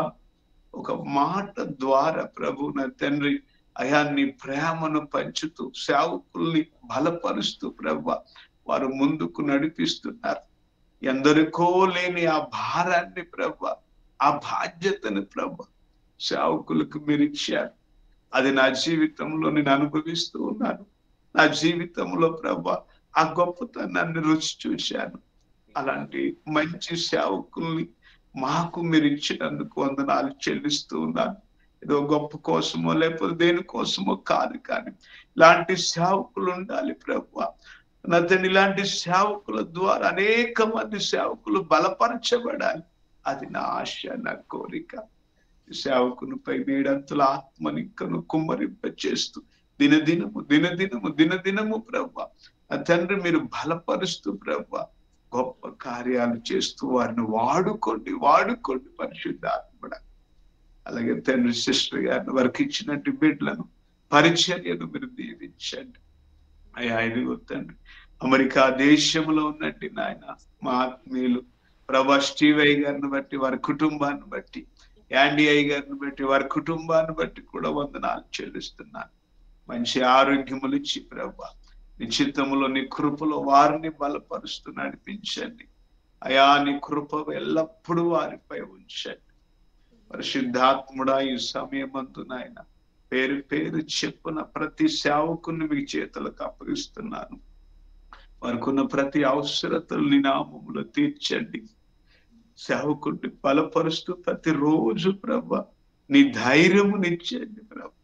C: ఒక మాట ద్వారా ప్రభు నా తండ్రి అయా నీ ప్రేమను పంచుతూ సేవకుల్ని బలపరుస్తూ ప్రభా వారు ముందుకు నడిపిస్తున్నారు. ఎందరికో లేని ఆ భారాన్ని ప్రభా ఆ బాధ్యతని ప్రభా సేవకులకు మీరు ఇచ్చారు. అది నా జీవితంలో నేను అనుభవిస్తూ ఉన్నాను. నా జీవితంలో ప్రభా ఆ గొప్పతనాన్ని రుచి చూశాను. అలాంటి మంచి సేవకుల్ని మాకు మీరు ఇచ్చినందుకు వందనాలు చెల్లిస్తూ ఉన్నాను. ఏదో గొప్ప కోసమో లేకపోతే దేనికోసమో కాదు, కానీ ఇలాంటి సేవకులు ఉండాలి ప్రభా. నా తండ్రి ఇలాంటి సేవకుల ద్వారా అనేక మంది సేవకులు బలపరచబడాలి. అది నా ఆశ, నా కోరిక. సేవకునిపై వేడంతుల ఆత్మనిక్కను కుమ్మరింప చేస్తూ దినదినము ప్రభా నా తండ్రి మీరు బలపరుస్తూ ప్రభా గొప్ప కార్యాలు చేస్తూ వారిని వాడుకోండి పరిశుద్ధాత్ముడ. అలాగే తండ్రి సిస్టర్ గారిని వారికి ఇచ్చినట్టు బిడ్డలను పరిచర్యను మీరు దీవించండి అయ్యా. ఇదిగో తండ్రి అమెరికా దేశంలో ఉన్నట్టు నాయన మా ఆత్మీయులు ప్రభా స్టీవ్ అయ్య గారిని బట్టి, వారి కుటుంబాన్ని బట్టి, యాండీ అయ్య గారిని బట్టి, వారి కుటుంబాన్ని బట్టి కూడా వందనాలు చెల్లిస్తున్నాను. మంచి ఆరోగ్యములు ఇచ్చి ప్రభా నీ చిత్తములో నీ కృపలో వారిని బలపరుస్తూ నడిపించండి అయా. నీ కృప ఎల్లప్పుడూ వారిపై ఉంచండి పరిశుద్ధాత్ముడా. ఈ సమయమందు నాయన పేరు పేరు చెప్పున ప్రతి సేవకుని మీ చేతులకు అప్పగిస్తున్నాను. వారికున్న ప్రతి అవసరతలు నీ నామములో తీర్చండి. సేవకుడిని బలపరుస్తూ ప్రతిరోజు ప్రభా నీ ధైర్యమునిచ్చండి ప్రభా.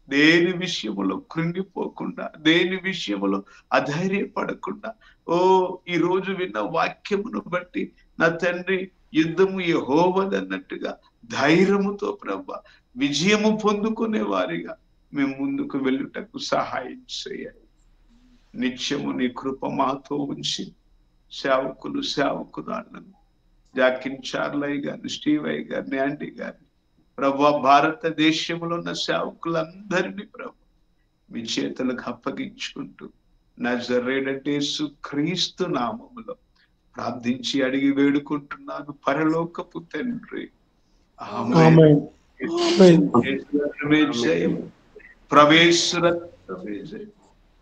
C: దేని విషయములో కృంగిపోకుండా, దేని విషయములో అధైర్యపడకుండా, ఈ రోజు విన్న వాక్యమును బట్టి నా తండ్రి యుద్ధము యెహోవాదన్నట్టుగా ధైర్యముతో ప్రభా విజయము పొందుకునే వారిగా మేము ముందుకు వెళ్ళుటకు సహాయం చేయాలి. నిత్యము నీ కృప మాతో ఉంచి సేవకురాళ్లను జాకిన్ చార్లయ్య గారిని, స్టీవ్ అయ్య గారిని, యాండీ గారిని ప్రభా భారతదేశంలో ఉన్న సేవకులందరినీ ప్రభు మీ చేతులకు అప్పగించుకుంటూ నజరేయుడైన యేసు క్రీస్తు నామములో ప్రార్థించి అడిగి వేడుకుంటున్నాను పరలోకపు తండ్రి. ఆమేన్.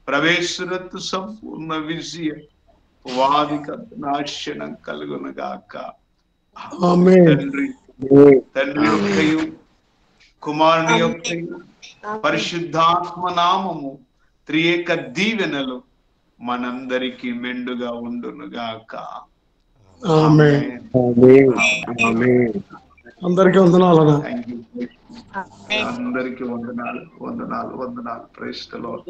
C: ప్రవేశరత్తు సంపూర్ణ విజయం వాదిక నాశనం కలుగునగాక. తండ్రి యొక్కయు కుమారుని యొక్కయు పరిశుద్ధాత్మ నామము త్రియేక దీవెనలు మనందరికీ మెండుగా ఉండునుగాక.
E: అందరికీ వందనాలు.
C: అందరికీ వందనాలు. Praise the Lord.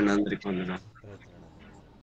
F: అందరికీ వందనాలు.